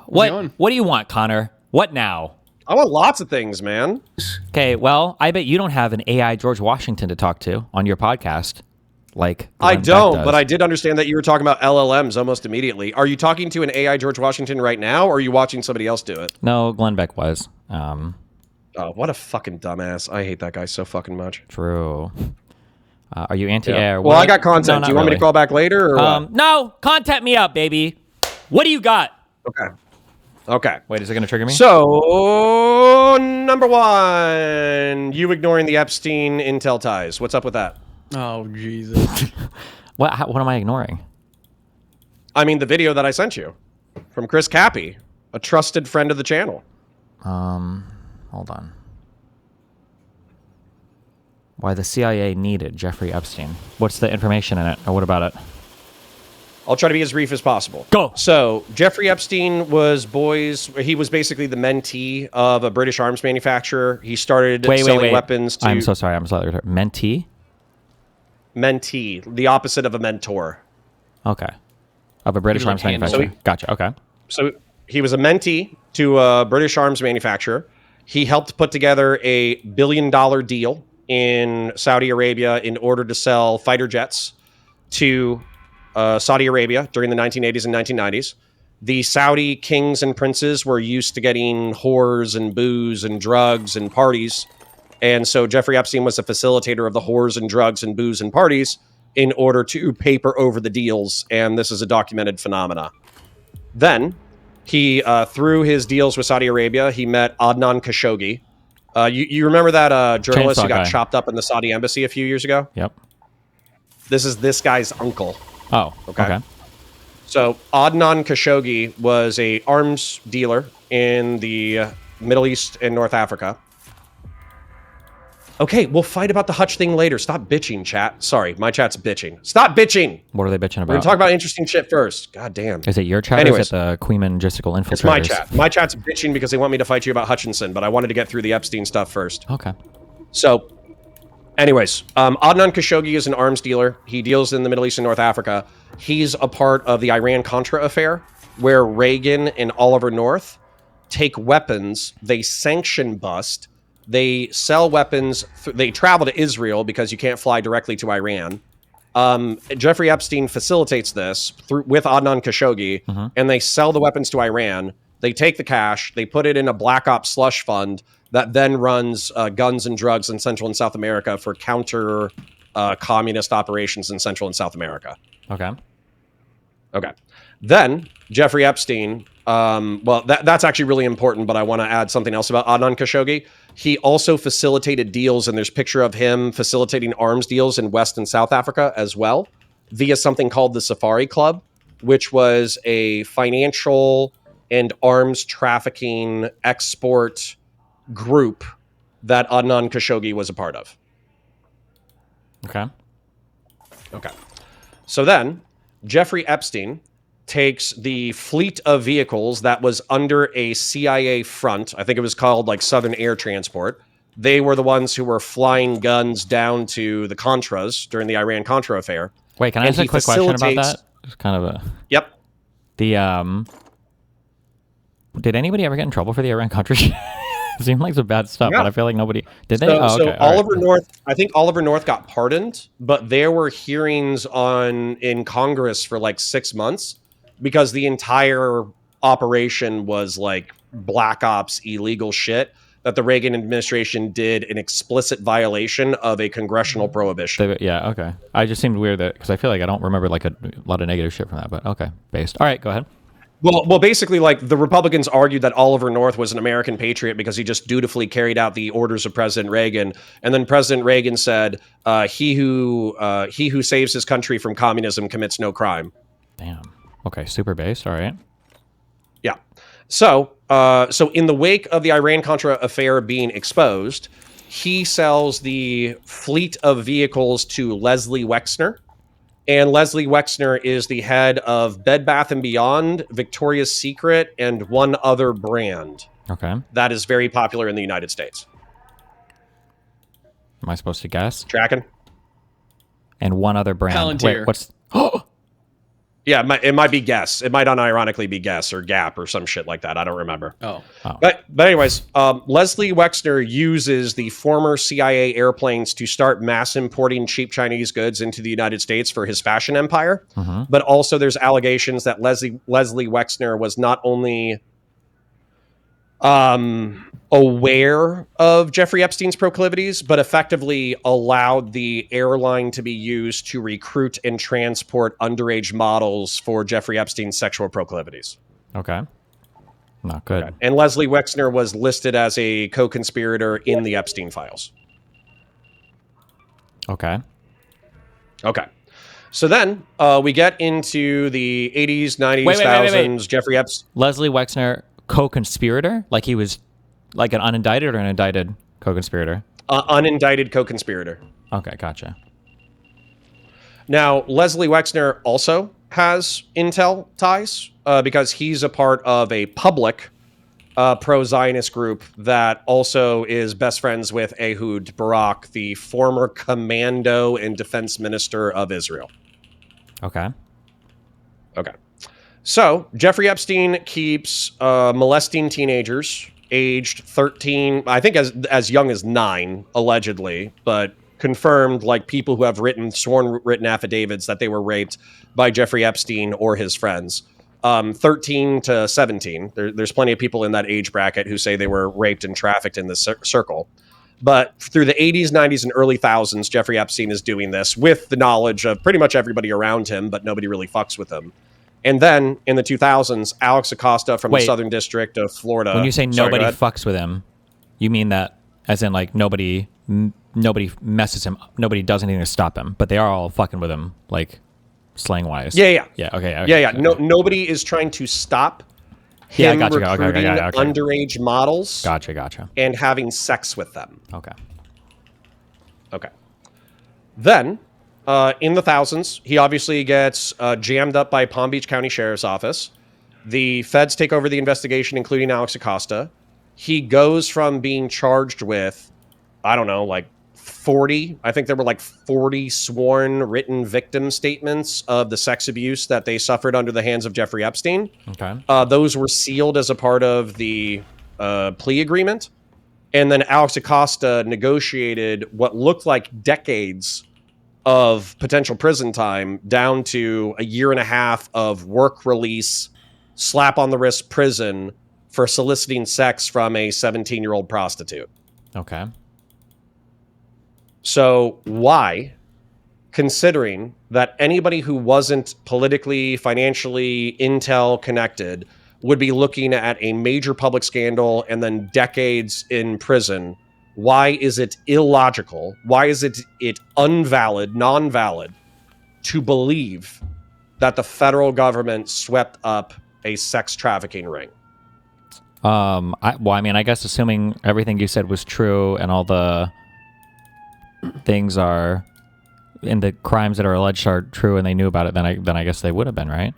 What do you want, Connor? What now? I want lots of things, man. Okay, well, I bet you don't have an AI George Washington to talk to on your podcast. Like I don't, but I did understand that you were talking about LLMs almost immediately. Are you talking to an AI George Washington right now, or are you watching somebody else do it? No, Glenn Beck was. Oh, what a fucking dumbass. I hate that guy so fucking much. True. Are you anti-air? Well, I got content. No, do you want me to call back later? Or what? No, content me up, baby. What do you got? Okay. Wait, is it going to trigger me? So, number one, you ignoring the Epstein intel ties. What's up with that? Oh, Jesus. What am I ignoring? I mean, the video that I sent you from Chris Cappy, a trusted friend of the channel. Hold on. Why the CIA needed Jeffrey Epstein. What's the information in it? Or what about it? I'll try to be as brief as possible. Go. So, Jeffrey Epstein was he was basically the mentee of a British arms manufacturer. He started selling weapons to... I'm so sorry. I'm slightly retarded. Mentee? Mentee, the opposite of a mentor. Okay. Of a British arms manufacturer. Gotcha. Okay. So he was a mentee to a British arms manufacturer. He helped put together a $1 billion deal in Saudi Arabia in order to sell fighter jets to Saudi Arabia during the 1980s and 1990s. The Saudi kings and princes were used to getting whores and booze and drugs and parties. And so Jeffrey Epstein was a facilitator of the whores and drugs and booze and parties in order to paper over the deals. And this is a documented phenomena. Then he, through his deals with Saudi Arabia, he met Adnan Khashoggi. You remember that journalist who got chopped up in the Saudi embassy a few years ago? Yep. This is this guy's uncle. Oh, okay. So Adnan Khashoggi was a arms dealer in the Middle East and North Africa. Okay, we'll fight about the Hutch thing later. Stop bitching, chat. Sorry, my chat's bitching. Stop bitching! What are they bitching about? We're gonna talk about interesting shit first. God damn. Is it your chat or is it the Queeman Logistical Infiltrators? It's my chat. My chat's bitching because they want me to fight you about Hutchinson, but I wanted to get through the Epstein stuff first. Okay. So, anyways, Adnan Khashoggi is an arms dealer. He deals in the Middle East and North Africa. He's a part of the Iran-Contra affair, where Reagan and Oliver North take weapons, they sanction bust, they sell weapons, they travel to Israel because you can't fly directly to Iran. Jeffrey Epstein facilitates this with Adnan Khashoggi, and they sell the weapons to Iran. They take the cash, they put it in a black ops slush fund that then runs guns and drugs in Central and South America for counter communist operations in Central and South America. Okay. Then Jeffrey Epstein, that's actually really important, but I want to add something else about Adnan Khashoggi. He also facilitated deals, and there's a picture of him facilitating arms deals in West and South Africa as well, via something called the Safari Club, which was a financial and arms trafficking export group that Adnan Khashoggi was a part of. Okay. So then, Jeffrey Epstein takes the fleet of vehicles that was under a CIA front. I think it was called like Southern Air Transport. They were the ones who were flying guns down to the Contras during the Iran-Contra affair. Wait, can I ask a quick question about that? It's kind of a... Yep. Did anybody ever get in trouble for the Iran-Contra shit? It seemed like some bad stuff, but I feel like nobody... Did they? So Oliver North, I think Oliver North got pardoned, but there were hearings in Congress for like 6 months because the entire operation was like black ops illegal shit that the Reagan administration did an explicit violation of a congressional prohibition. Yeah, okay. I just seemed weird that because I feel like I don't remember like a lot of negative shit from that, but okay, based. All right, go ahead. Well, basically, like the Republicans argued that Oliver North was an American patriot because he just dutifully carried out the orders of President Reagan, and then President Reagan said, "He who saves his country from communism commits no crime." Damn. Okay, super based. All right. Yeah. So in the wake of the Iran-Contra affair being exposed, he sells the fleet of vehicles to Leslie Wexner. And Leslie Wexner is the head of Bed Bath & Beyond, Victoria's Secret, and one other brand. Okay. That is very popular in the United States. Am I supposed to guess? Tracking? And one other brand. Palantir. Wait, what's... Yeah, it might be Guess. It might unironically be Guess or Gap or some shit like that. I don't remember. Oh. But anyways, Leslie Wexner uses the former CIA airplanes to start mass importing cheap Chinese goods into the United States for his fashion empire. But also there's allegations that Leslie Wexner was not only aware of Jeffrey Epstein's proclivities, but effectively allowed the airline to be used to recruit and transport underage models for Jeffrey Epstein's sexual proclivities. Okay. Not good. Okay. And Leslie Wexner was listed as a co-conspirator in the Epstein files. Okay. Okay. So then we get into the 80s, 90s, Wait. 1000s, Jeffrey Epstein. Leslie Wexner, co-conspirator? Like he was like an unindicted or an indicted co-conspirator? Unindicted co-conspirator. Okay, gotcha. Now, Leslie Wexner also has intel ties because he's a part of a public pro-Zionist group that also is best friends with Ehud Barak, the former commando and defense minister of Israel. Okay. Okay. So, Jeffrey Epstein keeps molesting teenagers aged 13, I think as young as 9, allegedly, but confirmed like people who have sworn written affidavits that they were raped by Jeffrey Epstein or his friends. 13 to 17. There's plenty of people in that age bracket who say they were raped and trafficked in this circle. But through the 80s, 90s, and early thousands, Jeffrey Epstein is doing this with the knowledge of pretty much everybody around him, but nobody really fucks with him. And then in the 2000s, Alex Acosta from the Southern District of Florida. When you say nobody fucks with him, you mean that as in like nobody messes him, nobody does anything to stop him, but they are all fucking with him, like slang wise. Yeah. Okay. Nobody is trying to stop him recruiting Okay. underage models. Gotcha. And having sex with them. Okay. Then, in the thousands, he obviously gets jammed up by Palm Beach County Sheriff's Office. The feds take over the investigation, including Alex Acosta. He goes from being charged with, I don't know, like 40, I think there were like 40 sworn written victim statements of the sex abuse that they suffered under the hands of Jeffrey Epstein. Okay. Those were sealed as a part of the plea agreement. And then Alex Acosta negotiated what looked like decades of potential prison time down to a year and a half of work release, slap on the wrist prison for soliciting sex from a 17-year-old prostitute. Okay. So why, considering that anybody who wasn't politically, financially, intel connected would be looking at a major public scandal and then decades in prison, why is it illogical? Why is it non-valid to believe that the federal government swept up a sex trafficking ring? I guess assuming everything you said was true and all the things are in the crimes that are alleged are true and they knew about it, then I guess they would have been, right?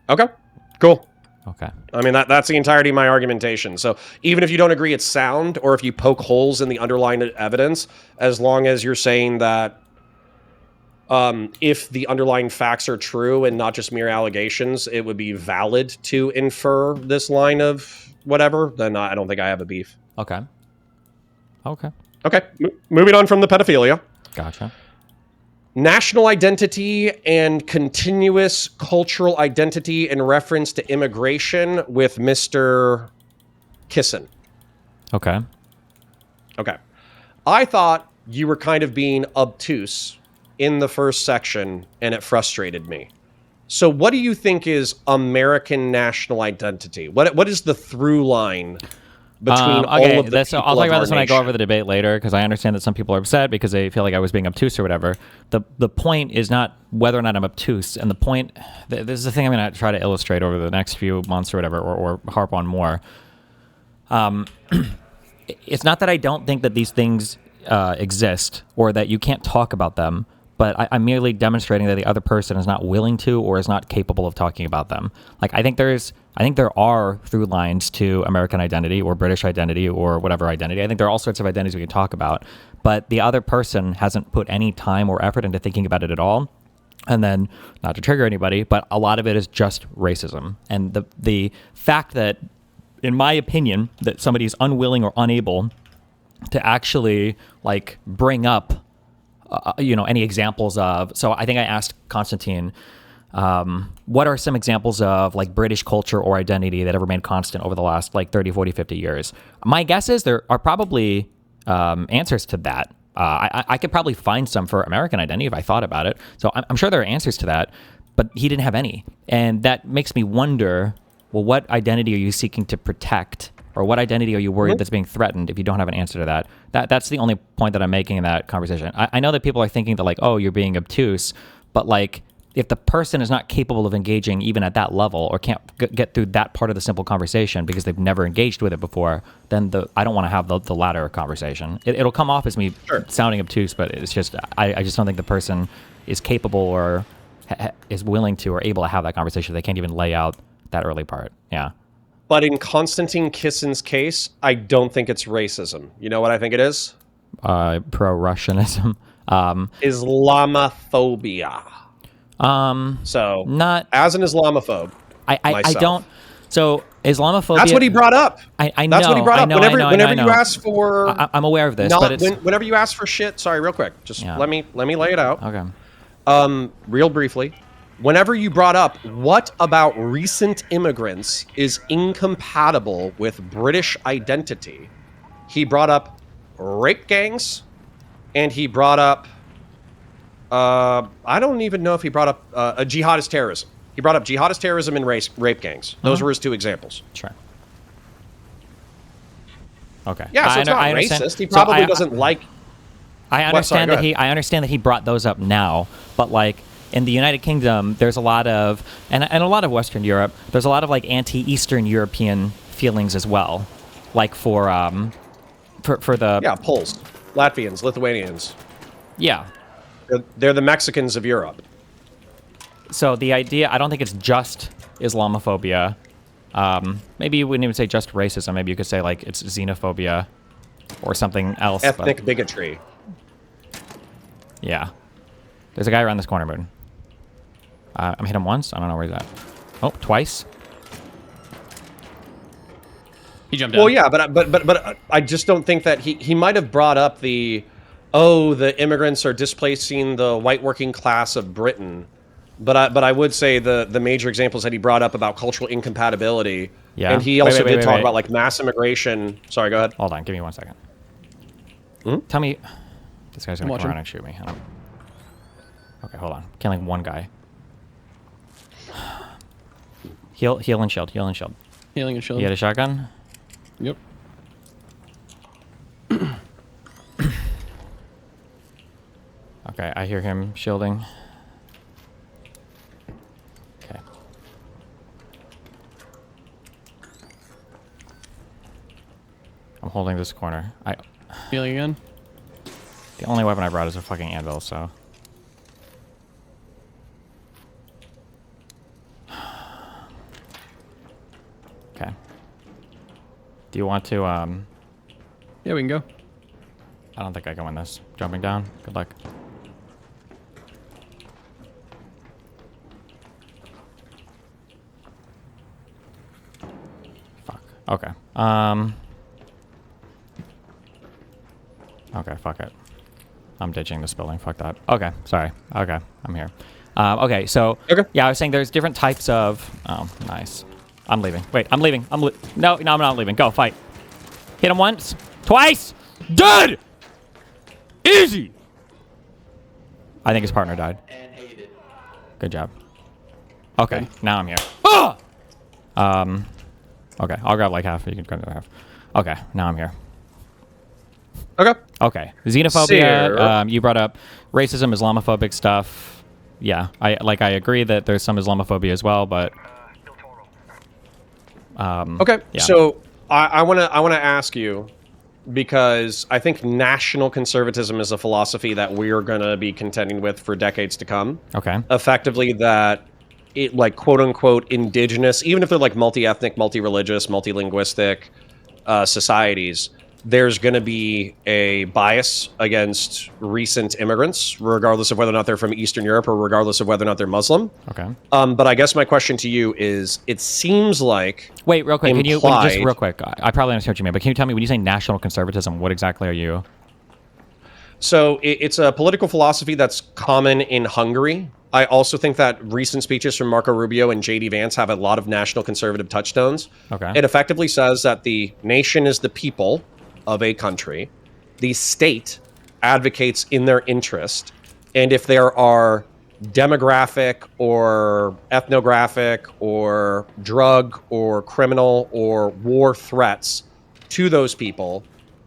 Okay, cool. Okay. I mean, that's the entirety of my argumentation. So even if you don't agree it's sound, or if you poke holes in the underlying evidence, as long as you're saying that if the underlying facts are true and not just mere allegations, it would be valid to infer this line of whatever, then I don't think I have a beef. Okay. Okay, moving on from the pedophilia. Gotcha. National identity and continuous cultural identity in reference to immigration with Mr. Kissen. Okay. I thought you were kind of being obtuse in the first section, and it frustrated me. So what do you think is American national identity? What is the through line between all of the people I'll talk of about our this when I go nation? over the debate later, because I understand that some people are upset because they feel like I was being obtuse or whatever. The point is not whether or not I'm obtuse, and the point, this is the thing I'm going to try to illustrate over the next few months or whatever, or harp on more. It's not that I don't think that these things exist or that you can't talk about them, but I'm merely demonstrating that the other person is not willing to or is not capable of talking about them. Like, I think there are through lines to American identity or British identity or whatever identity. I think there are all sorts of identities we can talk about, but the other person hasn't put any time or effort into thinking about it at all. And then, not to trigger anybody, but a lot of it is just racism. And the fact that, in my opinion, that somebody is unwilling or unable to actually like bring up, any examples of. So I think I asked Constantine, what are some examples of like British culture or identity that have remained constant over the last like 30, 40, 50 years? My guess is there are probably answers to that. I could probably find some for American identity if I thought about it. So I'm sure there are answers to that, but he didn't have any. And that makes me wonder, well, what identity are you seeking to protect? Or what identity are you worried that's being threatened if you don't have an answer to that? That's the only point that I'm making in that conversation. I know that people are thinking that like, oh, you're being obtuse, but like if the person is not capable of engaging even at that level or can't get through that part of the simple conversation because they've never engaged with it before, then I don't want to have the latter conversation. It'll come off as me sounding obtuse, but it's just I just don't think the person is capable or is willing to or able to have that conversation. They can't even lay out that early part. Yeah. But in Konstantin Kissin's case, I don't think it's racism. You know what I think it is? Pro-Russianism. Islamophobia. So not as an Islamophobe. I don't. So Islamophobia. That's what he brought up. I know. That's what he brought up. Whenever you ask for, I'm aware of this. But whenever you ask for shit. Sorry, real quick. Just let me lay it out. Okay. Real briefly. Whenever you brought up what about recent immigrants is incompatible with British identity, he brought up rape gangs, and he brought up. I don't even know if he brought up a jihadist terrorism. He brought up jihadist terrorism and rape gangs. Those were his two examples. Sure. Okay. Yeah, so it's not racist. He probably doesn't like. I understand I understand that he brought those up now, but like in the United Kingdom, there's a lot of and a lot of Western Europe. There's a lot of like anti-Eastern European feelings as well, like for the Poles, Latvians, Lithuanians. Yeah. They're the Mexicans of Europe. So the idea, I don't think it's just Islamophobia. Maybe you wouldn't even say just racism. Maybe you could say like it's xenophobia or something else. Ethnic bigotry. Yeah. There's a guy around this corner, Moon. I'm hit him once. I don't know where he's at. Oh, twice. He jumped down. Well, yeah, but I just don't think that he might have brought up the immigrants are displacing the white working class of Britain. But I would say the major examples that he brought up about cultural incompatibility. Yeah. And he also did talk about like mass immigration. Sorry, go ahead. Hold on, give me 1 second. Tell me, this guy's gonna come around and shoot me. Okay, hold on. Killing one guy. Heal and shield. Heal and shield. Healing and shield. You had a shotgun? Yep. Okay, I hear him shielding. Okay. I'm holding this corner. Healing again? The only weapon I brought is a fucking anvil, so. Okay. Do you want to, Yeah, we can go. I don't think I can win this. Jumping down. Good luck. Fuck. Okay. Okay, fuck it. I'm ditching this building. Fuck that. Okay, sorry. Okay, I'm here. Okay, so yeah, I was saying there's different types of. Oh, nice. I'm leaving. Wait, I'm leaving. No, I'm not leaving. Go fight. Hit him once, twice. Dead. Easy. I think his partner died. Good job. Okay, now I'm here. Ah! Okay, I'll grab like half. You can grab the other half. Okay, now I'm here. Okay. Xenophobia. You brought up racism, Islamophobic stuff. Yeah, I agree that there's some Islamophobia as well, but. Okay, yeah. So I want to ask you, because I think national conservatism is a philosophy that we're going to be contending with for decades to come. Okay. Effectively, that it like quote unquote indigenous, even if they're like multi-ethnic, multi-religious, multilinguistic societies, there's going to be a bias against recent immigrants, regardless of whether or not they're from Eastern Europe or regardless of whether or not they're Muslim. Okay. But I guess my question to you is, it seems like Wait, real quick. Can you just implied- real quick? I probably understand what you mean, but can you tell me when you say national conservatism, what exactly are you? So it's a political philosophy that's common in Hungary. I also think that recent speeches from Marco Rubio and J.D. Vance have a lot of national conservative touchstones. Okay. It effectively says that the nation is the people of a country. The state advocates in their interest. And if there are demographic or ethnographic or drug or criminal or war threats to those people,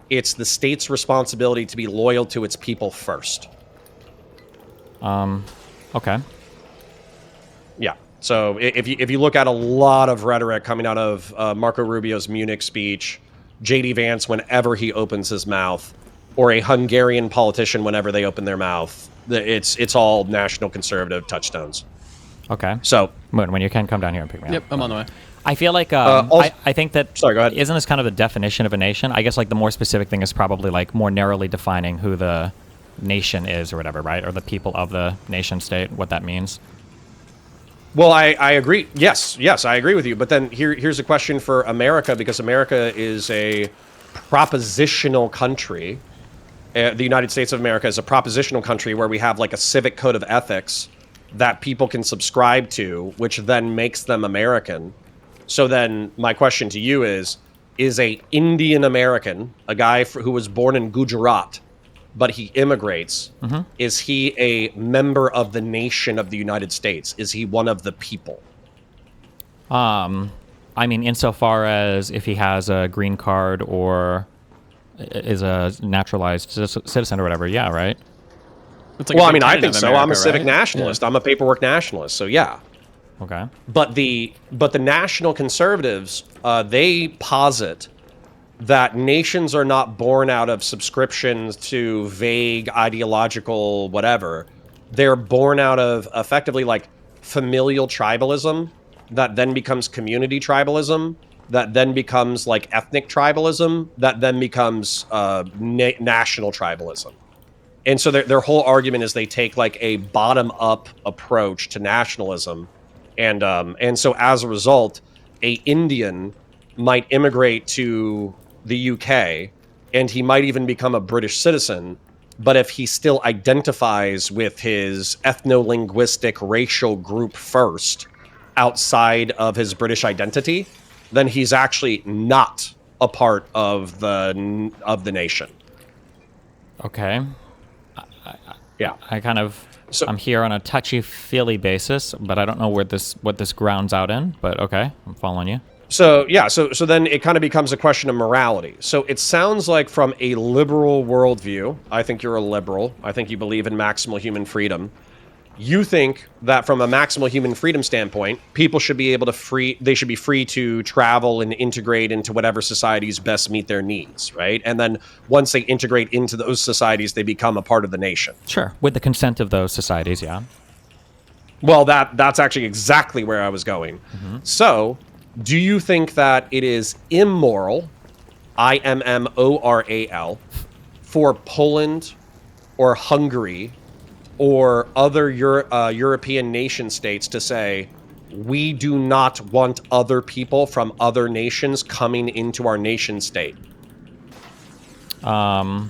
it's the state's responsibility to be loyal to its people first. Okay. Yeah. So if you look at a lot of rhetoric coming out of Marco Rubio's Munich speech, J.D. Vance whenever he opens his mouth, or a Hungarian politician whenever they open their mouth, it's all national conservative touchstones. Okay. So Moon, when you can, come down here and pick me up. Yep, I'm on the way. I feel like also- I think that. Sorry, go ahead. Isn't this kind of the definition of a nation? I guess like the more specific thing is probably like more narrowly defining who the nation is or whatever, right? Or the people of the nation state, what that means. Well, I agree. Yes, I agree with you. But then here's a question for America, because America is a propositional country. The United States of America is a propositional country where we have like a civic code of ethics that people can subscribe to, which then makes them American. So then my question to you is a Indian American, a guy who was born in Gujarat, but he immigrates, is he a member of the nation of the United States? Is he one of the people? I mean, insofar as if he has a green card or is a naturalized citizen or whatever, yeah, right? It's like Well, a I mean, I big think tenet of so. I'm a America, civic right? nationalist. Yeah. I'm a paperwork nationalist. So yeah. Okay. But the national conservatives, they posit that nations are not born out of subscriptions to vague ideological whatever. They're born out of effectively like familial tribalism that then becomes community tribalism, that then becomes like ethnic tribalism, that then becomes national tribalism. And so their whole argument is they take like a bottom-up approach to nationalism. And so as a result, a Indian might immigrate to the UK and he might even become a British citizen. But if he still identifies with his ethno-linguistic racial group first outside of his British identity, then he's actually not a part of the nation. Okay. Yeah. I kind of So- I'm here on a touchy-feely basis, but I don't know what this grounds out in. But okay, I'm following you. So yeah, so then it kind of becomes a question of morality. So it sounds like from a liberal worldview, I think you're a liberal. I think you believe in maximal human freedom. You think that from a maximal human freedom standpoint, people should be able to they should be free to travel and integrate into whatever societies best meet their needs, right? And then once they integrate into those societies, they become a part of the nation. Sure, with the consent of those societies, yeah. Well, that's actually exactly where I was going. So, do you think that it is immoral, immoral, for Poland or Hungary or other European nation states to say, we do not want other people from other nations coming into our nation state? I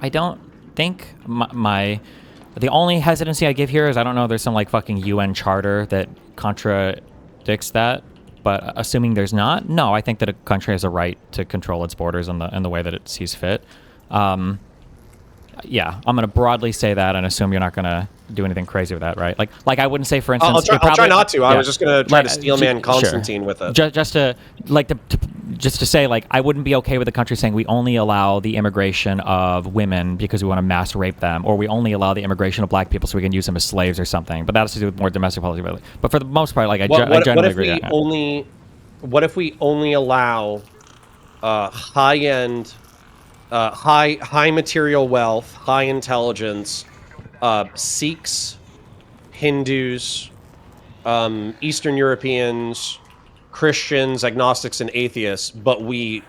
don't think the only hesitancy I give here is I don't know. There's some like fucking UN charter that contradicts that, but assuming there's not, no, I think that a country has a right to control its borders in the way that it sees fit. Yeah, I'm gonna broadly say that and assume you're not gonna do anything crazy with that, right? Like I wouldn't say, for instance, I'll try not to. I yeah. was just gonna try to Like, steelman sure. Constantine with it. Just to say, like, I wouldn't be okay with the country saying we only allow the immigration of women because we want to mass rape them, or we only allow the immigration of black people so we can use them as slaves or something. But that has to do with more domestic policy. But for the most part, like, I generally agree. What if we only allow high-end, high material wealth, high intelligence, Sikhs, Hindus, Eastern Europeans, Christians, agnostics, and atheists, but we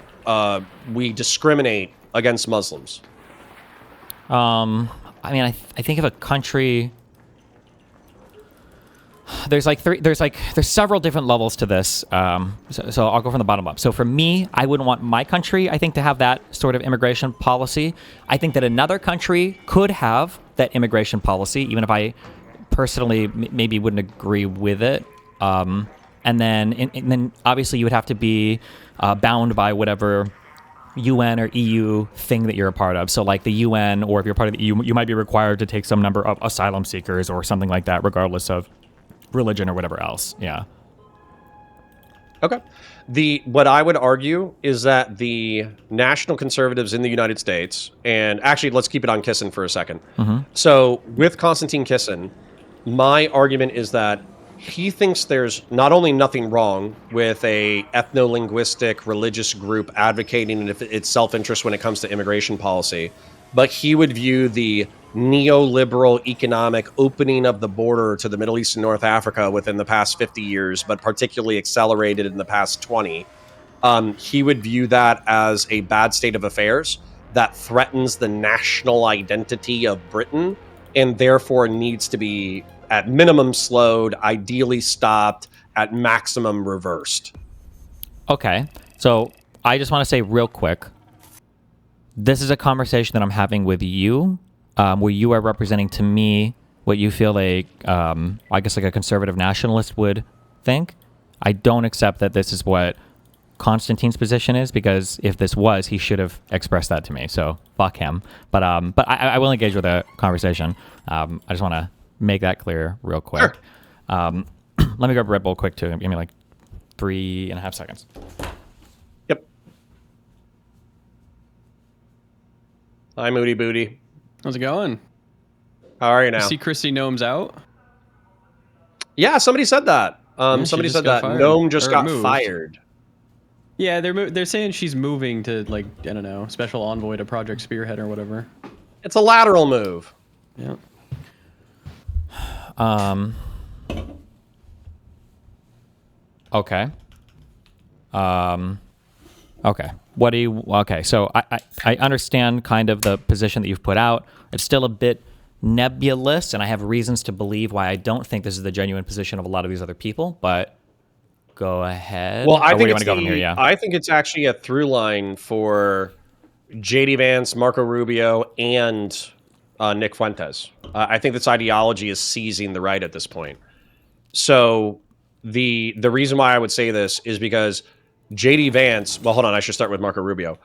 we discriminate against Muslims? I mean, I think if a country, there's several different levels to this. So I'll go from the bottom up. So for me, I wouldn't want my country, I think, to have that sort of immigration policy. I think that another country could have that immigration policy, even if I personally maybe wouldn't agree with it. And then obviously you would have to be bound by whatever UN or EU thing that you're a part of. So like the UN, or if you're part of the EU, you might be required to take some number of asylum seekers or something like that, regardless of religion or whatever else. Yeah. Okay. What I would argue is that the national conservatives in the United States, and actually let's keep it on Kisin for a second. So with Konstantin Kisin, my argument is that he thinks there's not only nothing wrong with a ethno-linguistic religious group advocating its self-interest when it comes to immigration policy, but he would view the neoliberal economic opening of the border to the Middle East and North Africa within the past 50 years, but particularly accelerated in the past 20. He would view that as a bad state of affairs that threatens the national identity of Britain and therefore needs to be at minimum slowed, ideally stopped, at maximum reversed. Okay. So I just want to say real quick, this is a conversation that I'm having with you, where you are representing to me what you feel like, I guess like a conservative nationalist would think. I don't accept that this is what Konstantin's position is, because if this was, he should have expressed that to me. So fuck him. But I will engage with the conversation. I just want to make that clear real quick. Sure. Let me grab Red Bull quick too. Give me like 3.5 seconds. Yep. Hi, Moody Booty. How's it going? How are you now? You see Chrissy Gnome's out? Yeah, somebody said that. Yeah, Somebody just said got that fired. Gnome just Or got moved. fired. Yeah, they're saying she's moving to, like, I don't know, special envoy to Project Spearhead or whatever. It's a lateral move. Yeah. Okay. Okay. What do you? Okay. So I understand kind of the position that you've put out. It's still a bit nebulous, and I have reasons to believe why I don't think this is the genuine position of a lot of these other people. But go ahead. Well, I Or where think do you it's want to go from here? Yeah. I think it's actually a through line for J.D. Vance, Marco Rubio, and Nick Fuentes. I think this ideology is seizing the right at this point. So the reason why I would say this is because J.D. Vance, well, hold on, I should start with Marco Rubio.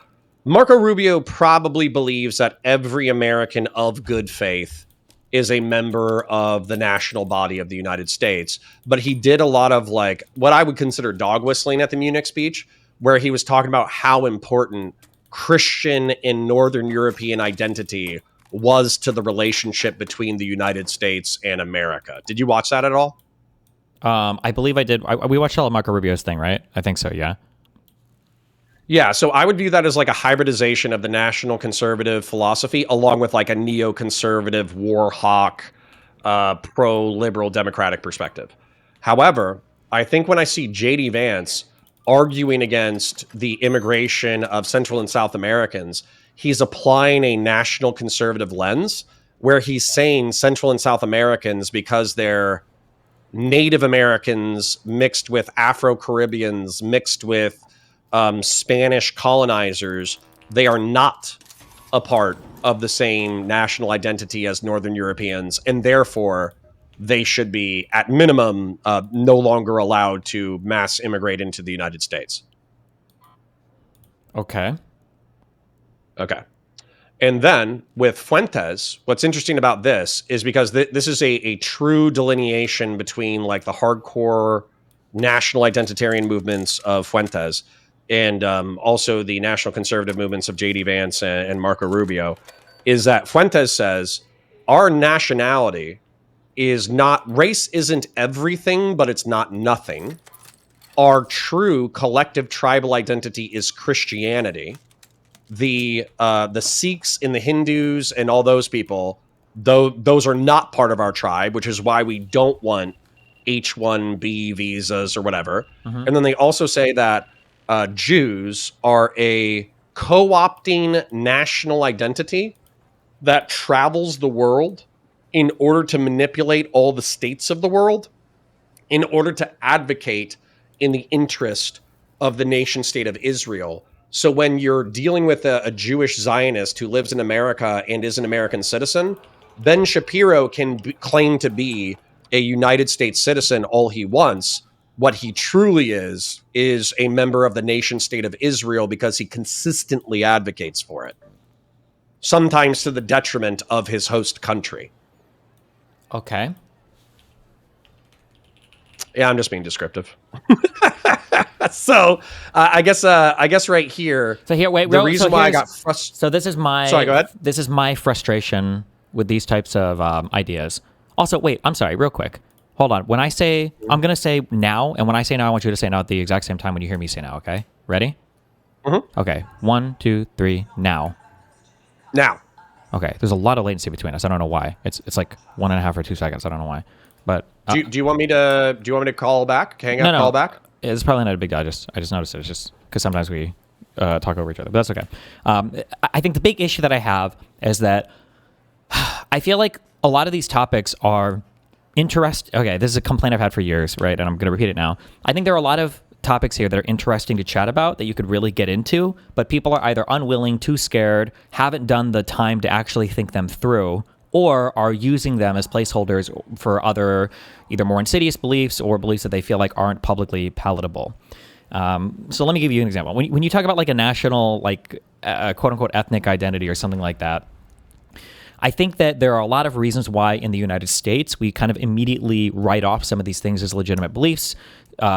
Marco Rubio probably believes that every American of good faith is a member of the national body of the United States. But he did a lot of like what I would consider dog whistling at the Munich speech, where he was talking about how important Christian and Northern European identity was to the relationship between the United States and America. Did you watch that at all? I believe I did. We watched all of Marco Rubio's thing, right? I think so. Yeah. Yeah, so I would view that as like a hybridization of the national conservative philosophy, along with like a neoconservative, war hawk, pro-liberal democratic perspective. However, I think when I see J.D. Vance arguing against the immigration of Central and South Americans, he's applying a national conservative lens where he's saying Central and South Americans, because they're Native Americans mixed with Afro-Caribbeans, mixed with Spanish colonizers, they are not a part of the same national identity as Northern Europeans, and therefore they should be, at minimum, no longer allowed to mass immigrate into the United States. Okay. Okay. And then with Fuentes, what's interesting about this is because this is a true delineation between like the hardcore national identitarian movements of Fuentes and also the national conservative movements of J.D. Vance and Marco Rubio, is that Fuentes says our nationality is not, race isn't everything, but it's not nothing. Our true collective tribal identity is Christianity. The Sikhs and the Hindus and all those people, though those are not part of our tribe, which is why we don't want H-1B visas or whatever. And then they also say that Jews are a co-opting national identity that travels the world in order to manipulate all the states of the world in order to advocate in the interest of the nation state of Israel. So when you're dealing with a Jewish Zionist who lives in America and is an American citizen, Ben Shapiro can claim to be a United States citizen all he wants. What he truly is a member of the nation state of Israel because he consistently advocates for it, sometimes to the detriment of his host country. Okay. Yeah, I'm just being descriptive. So I guess right here. So here, wait. The reason why I got frustrated. So this is my. Sorry, go ahead. This is my frustration with these types of ideas. Also, wait. I'm sorry. Real quick. Hold on. When I say, I'm gonna say now, and when I say now, I want you to say now at the exact same time when you hear me say now. Okay. Ready? Mm-hmm. Okay. 1, 2, 3. Now. Now. Okay. There's a lot of latency between us. I don't know why. It's like 1.5 or 2 seconds. I don't know why. But do you want me to call back? Hang up, call back? It's probably not a big deal. I just noticed it. It's just because sometimes we talk over each other, but that's okay. I think the big issue that I have is that I feel like a lot of these topics are interesting. Okay, this is a complaint I've had for years, right? And I'm going to repeat it now. I think there are a lot of topics here that are interesting to chat about that you could really get into, but people are either unwilling, too scared, haven't done the time to actually think them through, or are using them as placeholders for other either more insidious beliefs or beliefs that they feel like aren't publicly palatable. So let me give you an example. When you talk about like a national, like quote unquote ethnic identity or something like that, I think that there are a lot of reasons why in the United States we kind of immediately write off some of these things as legitimate beliefs.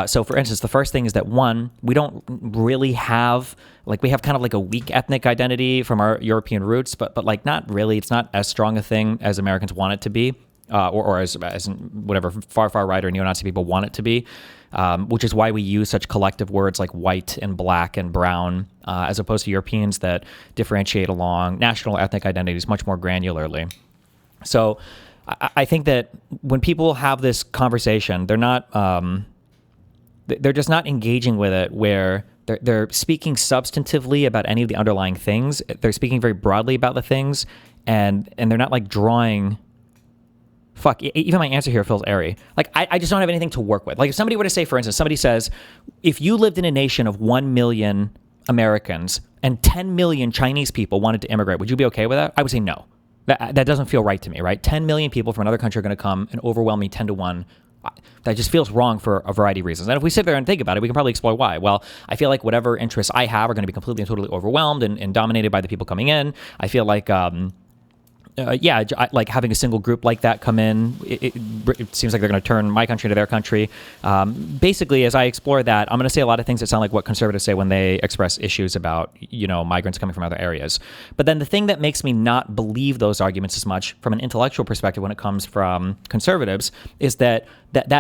So for instance, the first thing is that one, we don't really have, like we have kind of like a weak ethnic identity from our European roots, but like not really, it's not as strong a thing as Americans want it to be, or as whatever far right or neo-Nazi people want it to be, which is why we use such collective words like white and black and brown, as opposed to Europeans that differentiate along national ethnic identities much more granularly. So I think that when people have this conversation, they're not... they're just not engaging with it where they're speaking substantively about any of the underlying things. They're speaking very broadly about the things, and they're not like drawing... Fuck, even my answer here feels airy. Like, I just don't have anything to work with. Like, if somebody were to say, for instance, somebody says, if you lived in a nation of 1 million Americans and 10 million Chinese people wanted to immigrate, would you be okay with that? I would say no. That doesn't feel right to me, right? 10 million people from another country are going to come and overwhelm me 10 to 1. That just feels wrong for a variety of reasons. And if we sit there and think about it, we can probably explore why. Well, I feel like whatever interests I have are going to be completely and totally overwhelmed and dominated by the people coming in. I feel like, like having a single group like that come in, it seems like they're going to turn my country into their country. Basically, as I explore that, I'm going to say a lot of things that sound like what conservatives say when they express issues about, migrants coming from other areas. But then the thing that makes me not believe those arguments as much from an intellectual perspective when it comes from conservatives is that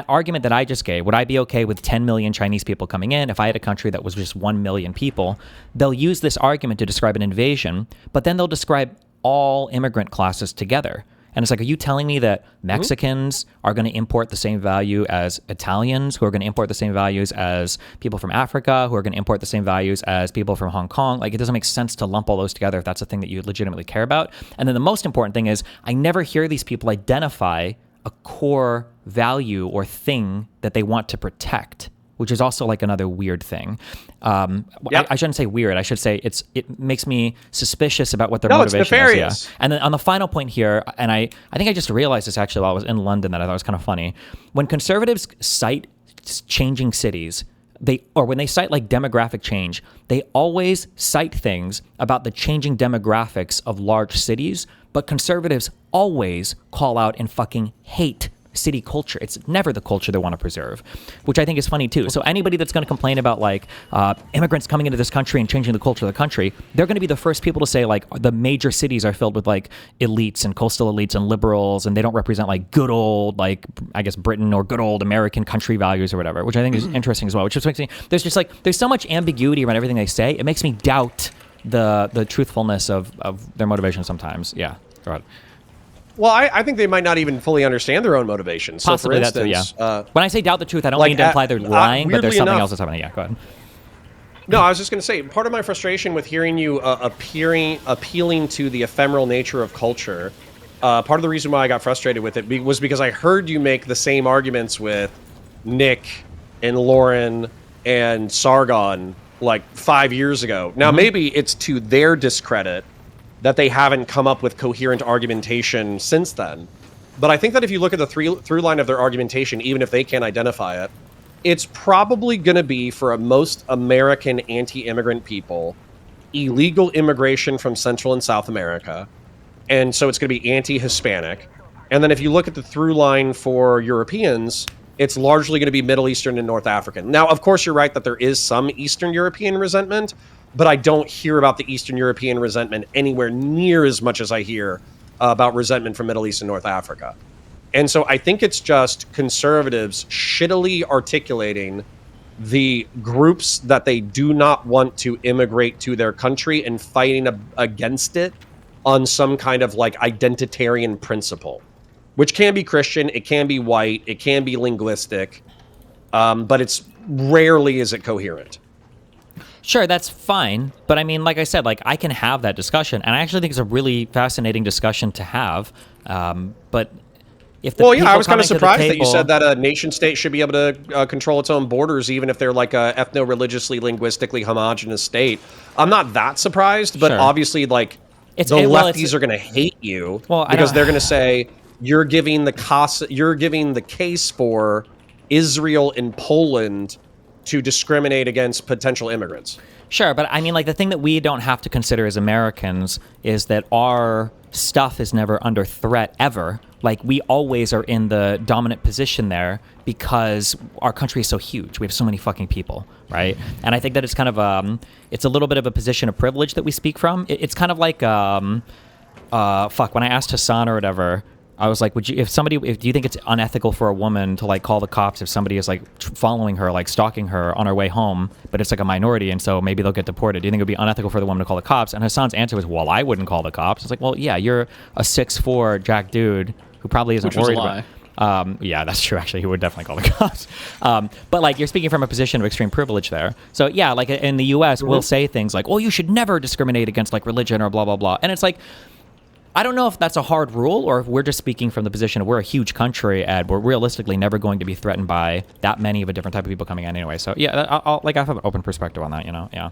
argument that I just gave, would I be okay with 10 million Chinese people coming in if I had a country that was just 1 million people? They'll use this argument to describe an invasion, but then they'll describe all immigrant classes together. And it's like, are you telling me that Mexicans are going to import the same value as Italians, who are going to import the same values as people from Africa, who are going to import the same values as people from Hong Kong? Like, it doesn't make sense to lump all those together if that's a thing that you legitimately care about. And then the most important thing is, I never hear these people identify a core value or thing that they want to protect, which is also like another weird thing. Yep. I shouldn't say weird. I should say it makes me suspicious about what their motivation it's nefarious. is. Yeah. And then on the final point here, and I think I just realized this actually while I was in London that I thought was kind of funny. When conservatives cite changing cities, when they cite like demographic change, they always cite things about the changing demographics of large cities, but conservatives always call out and fucking hate city culture. It's never the culture they want to preserve, which I think is funny too. So anybody that's going to complain about like immigrants coming into this country and changing the culture of the country, they're going to be the first people to say like the major cities are filled with like elites and coastal elites and liberals, and they don't represent like good old, like I guess Britain or good old American country values or whatever, which I think is interesting as well. Which just makes me, there's so much ambiguity around everything they say. It makes me doubt the truthfulness of their motivation sometimes. Yeah. Go ahead. Well, I think they might not even fully understand their own motivations. So Possibly for instance, that too, yeah. When I say doubt the truth, I don't mean to imply they're lying, but there's something else that's happening. Yeah, go ahead. No, I was just going to say, part of my frustration with hearing you appealing to the ephemeral nature of culture, part of the reason why I got frustrated with it was because I heard you make the same arguments with Nick and Lauren and Sargon like 5 years ago. Now, maybe it's to their discredit that they haven't come up with coherent argumentation since then. But I think that if you look at the through line of their argumentation, even if they can't identify it, it's probably going to be for most American anti-immigrant people, illegal immigration from Central and South America. And so it's going to be anti-Hispanic. And then if you look at the through line for Europeans, it's largely going to be Middle Eastern and North African. Now, of course, you're right that there is some Eastern European resentment, but I don't hear about the Eastern European resentment anywhere near as much as I hear about resentment from Middle East and North Africa. And so I think it's just conservatives shittily articulating the groups that they do not want to immigrate to their country and fighting against it on some kind of like identitarian principle, which can be Christian, it can be white, it can be linguistic, but it's rarely is it coherent. Sure, that's fine. But I mean, like I said, like I can have that discussion, and I actually think it's a really fascinating discussion to have. But if the I was kind of surprised that you said that that a nation state should be able to control its own borders, even if they're like a ethno-religiously, linguistically homogenous state. I'm not that surprised, but obviously, like lefties are going to hate you because they're going to say you're giving the case for Israel and Poland to discriminate against potential immigrants. Sure, but I mean, like the thing that we don't have to consider as Americans is that our stuff is never under threat ever. Like we always are in the dominant position there because our country is so huge. We have so many fucking people, right? And I think that it's kind of it's a little bit of a position of privilege that we speak from. It's kind of like when I asked Hassan or whatever, I was like, do you think it's unethical for a woman to like call the cops if somebody is like following her, like stalking her on her way home, but it's like a minority and so maybe they'll get deported? Do you think it would be unethical for the woman to call the cops? And Hassan's answer was, well, I wouldn't call the cops. It's like, well, yeah, you're a 6'4" jack dude who probably isn't worried about. Yeah, that's true. Actually, he would definitely call the cops. But like you're speaking from a position of extreme privilege there. So yeah, like in the U.S., we'll say things like, "Oh, you should never discriminate against like religion or blah blah blah," and it's like, I don't know if that's a hard rule or if we're just speaking from the position of we're a huge country and we're realistically never going to be threatened by that many of a different type of people coming in anyway. So yeah, I have an open perspective on that, yeah.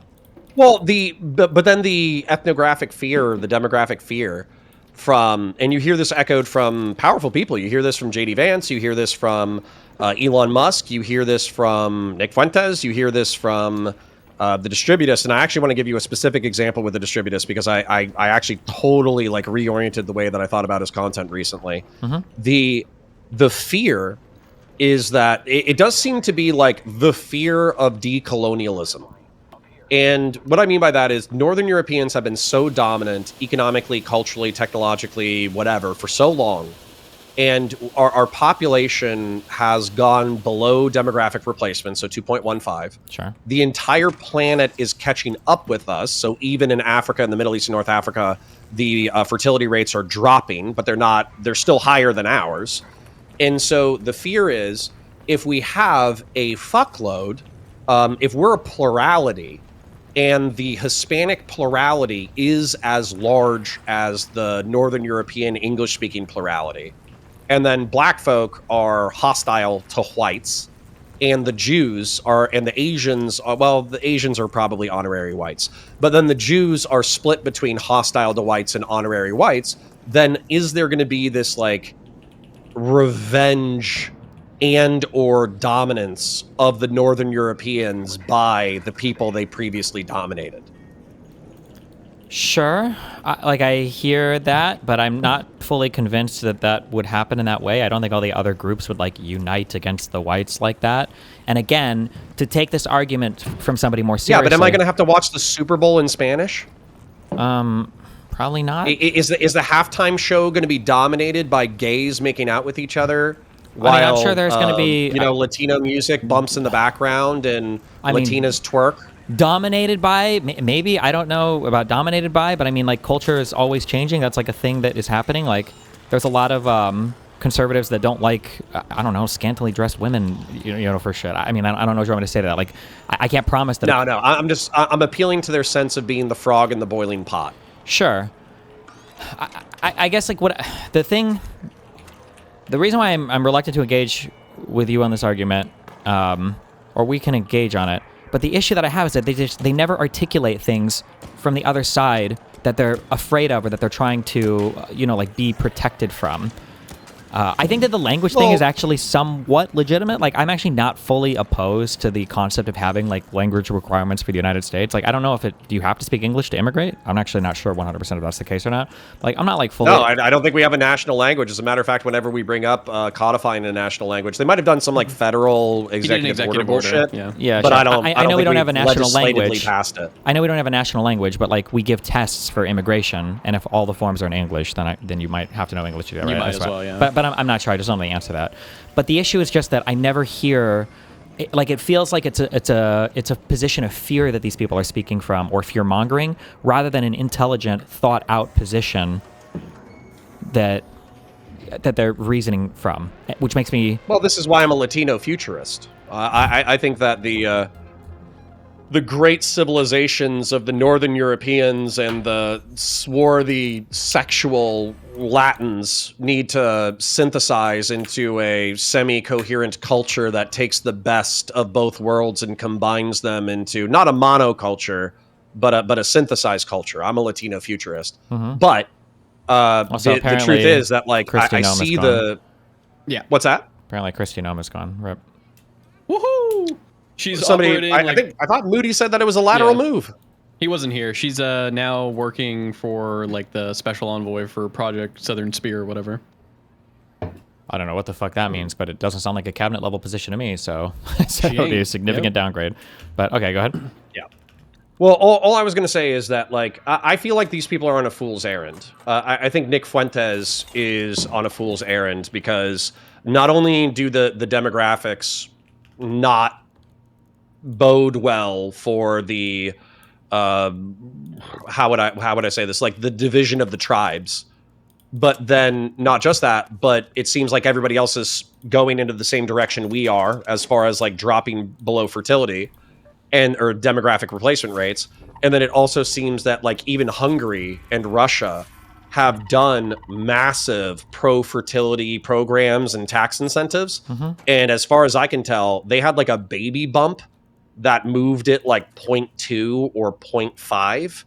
Well, but then the ethnographic fear, the demographic fear and you hear this echoed from powerful people. You hear this from J.D. Vance. You hear this from Elon Musk. You hear this from Nick Fuentes. You hear this from the distributist. And I actually want to give you a specific example with the distributist because I actually totally like reoriented the way that I thought about his content recently. The fear is that it does seem to be like the fear of decolonialism. And what I mean by that is Northern Europeans have been so dominant economically, culturally, technologically, whatever, for so long. And our population has gone below demographic replacement, so 2.15. Sure. The entire planet is catching up with us. So even in Africa, in the Middle East and North Africa, the fertility rates are dropping, but they're still higher than ours. And so the fear is if we have a fuckload, if we're a plurality, and the Hispanic plurality is as large as the Northern European English-speaking plurality, and then black folk are hostile to whites, and the Jews and the Asians, the Asians are probably honorary whites, but then the Jews are split between hostile to whites and honorary whites, then is there going to be this like revenge and or dominance of the Northern Europeans by the people they previously dominated? Sure. I hear that, but I'm not fully convinced that would happen in that way. I don't think all the other groups would like unite against the whites like that. And again, to take this argument from somebody more seriously. Yeah, but am I going to have to watch the Super Bowl in Spanish? Probably not. Is the halftime show going to be dominated by gays making out with each other? I'm sure there's going to be Latino music bumps in the background and Latinas twerk. Dominated by, maybe, I don't know about dominated by, but I mean, like, culture is always changing. That's like a thing that is happening. Like, there's a lot of conservatives that don't like, I don't know, scantily dressed women, for shit. I mean, I don't know what you want me to say to that. Like, I can't promise that. No, I'm appealing to their sense of being the frog in the boiling pot. Sure. I guess like the reason why I'm reluctant to engage with you on this argument, or we can engage on it, but the issue that I have is that they never articulate things from the other side that they're afraid of or that they're trying to, be protected from. I think that the language thing is actually somewhat legitimate. Like, I'm actually not fully opposed to the concept of having, like, language requirements for the United States. Like, I don't know do you have to speak English to immigrate? I'm actually not sure 100% if that's the case or not. Like, I'm not, like, fully... No, I don't think we have a national language. As a matter of fact, whenever we bring up codifying a national language, they might have done some, like, federal executive order bullshit. Yeah, but sure. I know we don't have a national language. Passed it. I know we don't have a national language, but, like, we give tests for immigration, and if all the forms are in English, then you might have to know English to do that, right? You might as well, yeah. But I'm not sure. I just don't know the answer to that. But the issue is just that I never hear, it feels like it's a position of fear that these people are speaking from, or fear mongering, rather than an intelligent, thought out position that they're reasoning from, which makes me. Well, this is why I'm a Latino futurist. I think that the great civilizations of the Northern Europeans and the swarthy sexual Latins need to synthesize into a semi-coherent culture that takes the best of both worlds and combines them into not a monoculture, but a synthesized culture. I'm a Latino futurist. Mm-hmm. But the truth is that, like, I see the... Yeah. What's that? Apparently Christy Noma's gone. Rip. Woohoo! She's Somebody, I thought Moody said that it was a lateral move. He wasn't here. She's now working for, like, the special envoy for Project Southern Spear or whatever. I don't know what the fuck that means, but it doesn't sound like a cabinet level position to me, so that would be a significant downgrade. But okay, go ahead. Yeah. Well, all I was going to say is that, like, I feel like these people are on a fool's errand. I think Nick Fuentes is on a fool's errand because not only do the demographics not bode well for the how would I say this, like, the division of the tribes, but then not just that, but it seems like everybody else is going into the same direction we are as far as, like, dropping below fertility or demographic replacement rates. And then it also seems that, like, even Hungary and Russia have done massive pro-fertility programs and tax incentives. Mm-hmm. And as far as I can tell, they had, like, a baby bump that moved it like 0.2 or 0.5,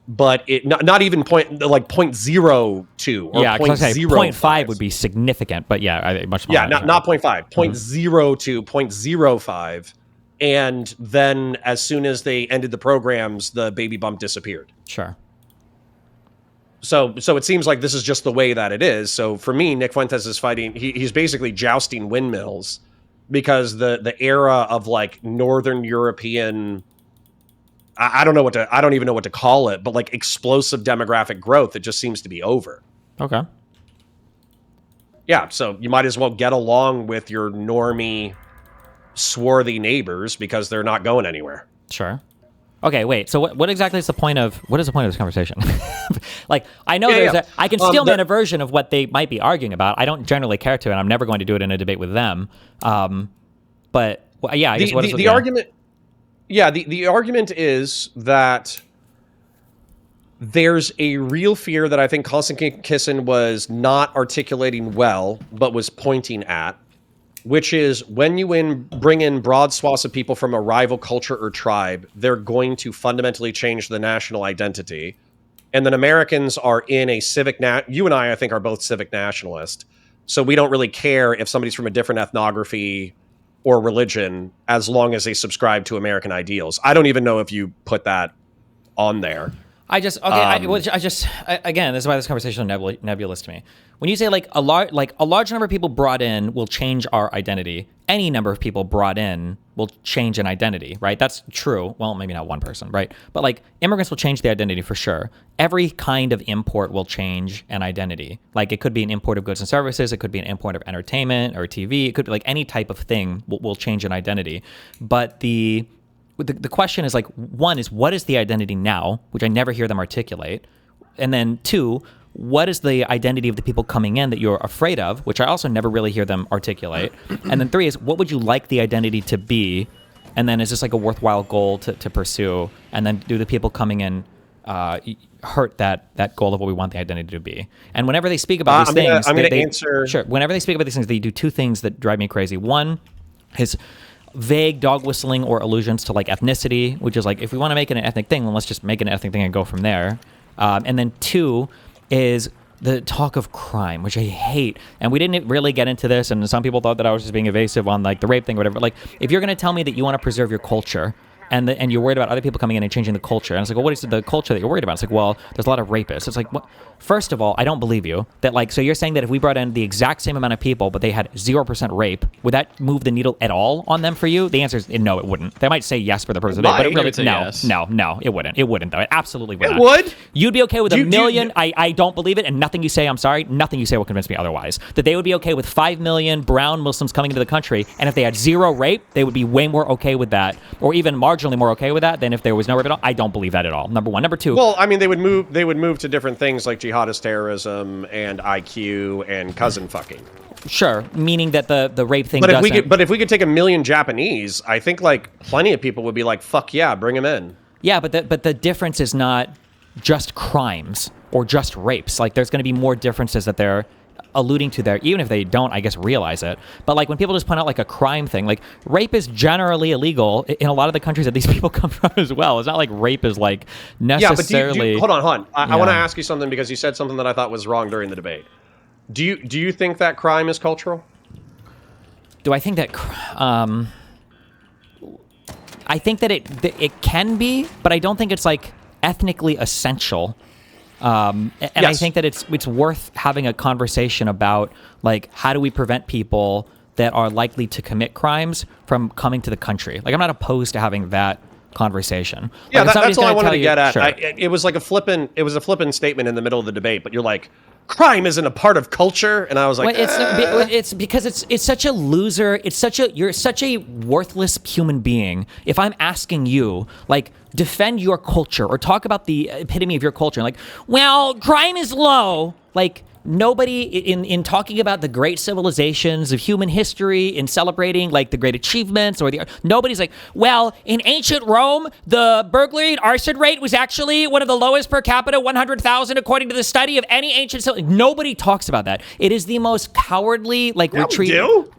but it not even 0.02 or yeah, 0.05. 0.5 would be significant, but yeah, much more. Yeah, not 0.5, 0.02, 0.05. And then as soon as they ended the programs, the baby bump disappeared. Sure. So it seems like this is just the way that it is. So for me, Nick Fuentes is fighting, he's basically jousting windmills, because the era of, like, Northern European, I don't even know what to call it, but, like, explosive demographic growth, it just seems to be over. Okay. Yeah, so you might as well get along with your normie, swarthy neighbors because they're not going anywhere. Sure. Okay, wait. So what exactly is the point of this conversation? Like, I know I can steelman a version of what they might be arguing about. I don't generally care to, and I'm never going to do it in a debate with them. But yeah, I guess the argument. Yeah, the argument is that there's a real fear that I think Konstantin Kisin was not articulating well, but was pointing at, which is when you bring in broad swaths of people from a rival culture or tribe, they're going to fundamentally change the national identity. And then Americans are in a you and I think, are both civic nationalist. So we don't really care if somebody's from a different ethnography or religion, as long as they subscribe to American ideals. I don't even know if you put that on there. Again, this is why this conversation is nebulous to me. When you say, like, a large number of people brought in will change our identity, any number of people brought in will change an identity, right? That's true. Well, maybe not one person, right? But, like, immigrants will change the identity for sure. Every kind of import will change an identity. Like, it could be an import of goods and services. It could be an import of entertainment or TV. It could be, like, any type of thing will change an identity. But the question is, like, one is, what is the identity now, which I never hear them articulate, and then two, what is the identity of the people coming in that you're afraid of, which I also never really hear them articulate. And then 3 is, what would you like the identity to be? And then is this like a worthwhile goal to pursue? And then do the people coming in hurt that goal of what we want the identity to be? And whenever they speak about these things, I'm going to answer. Sure. Whenever they speak about these things, they do 2 things that drive me crazy. One is vague dog whistling or allusions to like ethnicity, which is like, if we want to make it an ethnic thing, then let's just make it an ethnic thing and go from there. And then 2 is the talk of crime, which I hate. And we didn't really get into this, and some people thought that I was just being evasive on like the rape thing or whatever. Like, if you're going to tell me that you want to preserve your culture, and you're worried about other people coming in and changing the culture. And it's like, well, what is the culture that you're worried about? It's like, well, there's a lot of rapists. It's like, what? First of all, I don't believe you. That like, so you're saying that if we brought in the exact same amount of people, but they had 0% rape, would that move the needle at all on them for you? The answer is no, it wouldn't. They might say yes for the person, but it really, no, it wouldn't. It wouldn't, though. It absolutely would not. It would? You'd be okay with a million. I don't believe it, and nothing you say, I'm sorry, nothing you say will convince me otherwise. That they would be okay with 5 million brown Muslims coming into the country, and if they had 0 rape, they would be way more okay with that, or even marginally more okay with that than if there was no rape at all. I don't believe that at all. Number one. Number 2. Well, I mean, they would move to different things like jihadist terrorism and IQ and cousin fucking. Sure, meaning that the rape thing. But if we could take 1 million Japanese, I think like plenty of people would be like, "Fuck yeah, bring them in." Yeah, but the difference is not just crimes or just rapes. Like, there's going to be more differences that they're alluding to there, even if they don't, I guess, realize it. But like, when people just point out like a crime thing, like rape is generally illegal in a lot of the countries that these people come from as well. It's not like rape is like necessarily. Yeah, but hold on. I want to ask you something, because you said something that I thought was wrong during the debate. Do you think that crime is cultural? Do I think that? I think that it can be, but I don't think it's like ethnically essential. And yes. I think that it's worth having a conversation about like, how do we prevent people that are likely to commit crimes from coming to the country? Like, I'm not opposed to having that conversation. Yeah, like, that's all I wanted to get at. Sure. It was a flippant statement in the middle of the debate, but you're like, crime isn't a part of culture, and I was like, it's because it's such a loser. You're such a worthless human being. If I'm asking you, like, defend your culture or talk about the epitome of your culture, like, well, crime is low. Like, nobody in talking about the great civilizations of human history, in celebrating like the great achievements, or nobody's like, well, in ancient Rome, the burglary and arson rate was actually one of the lowest per capita, 100,000, according to the study of any ancient civilization. Nobody talks about that. It is the most cowardly retreat. We do?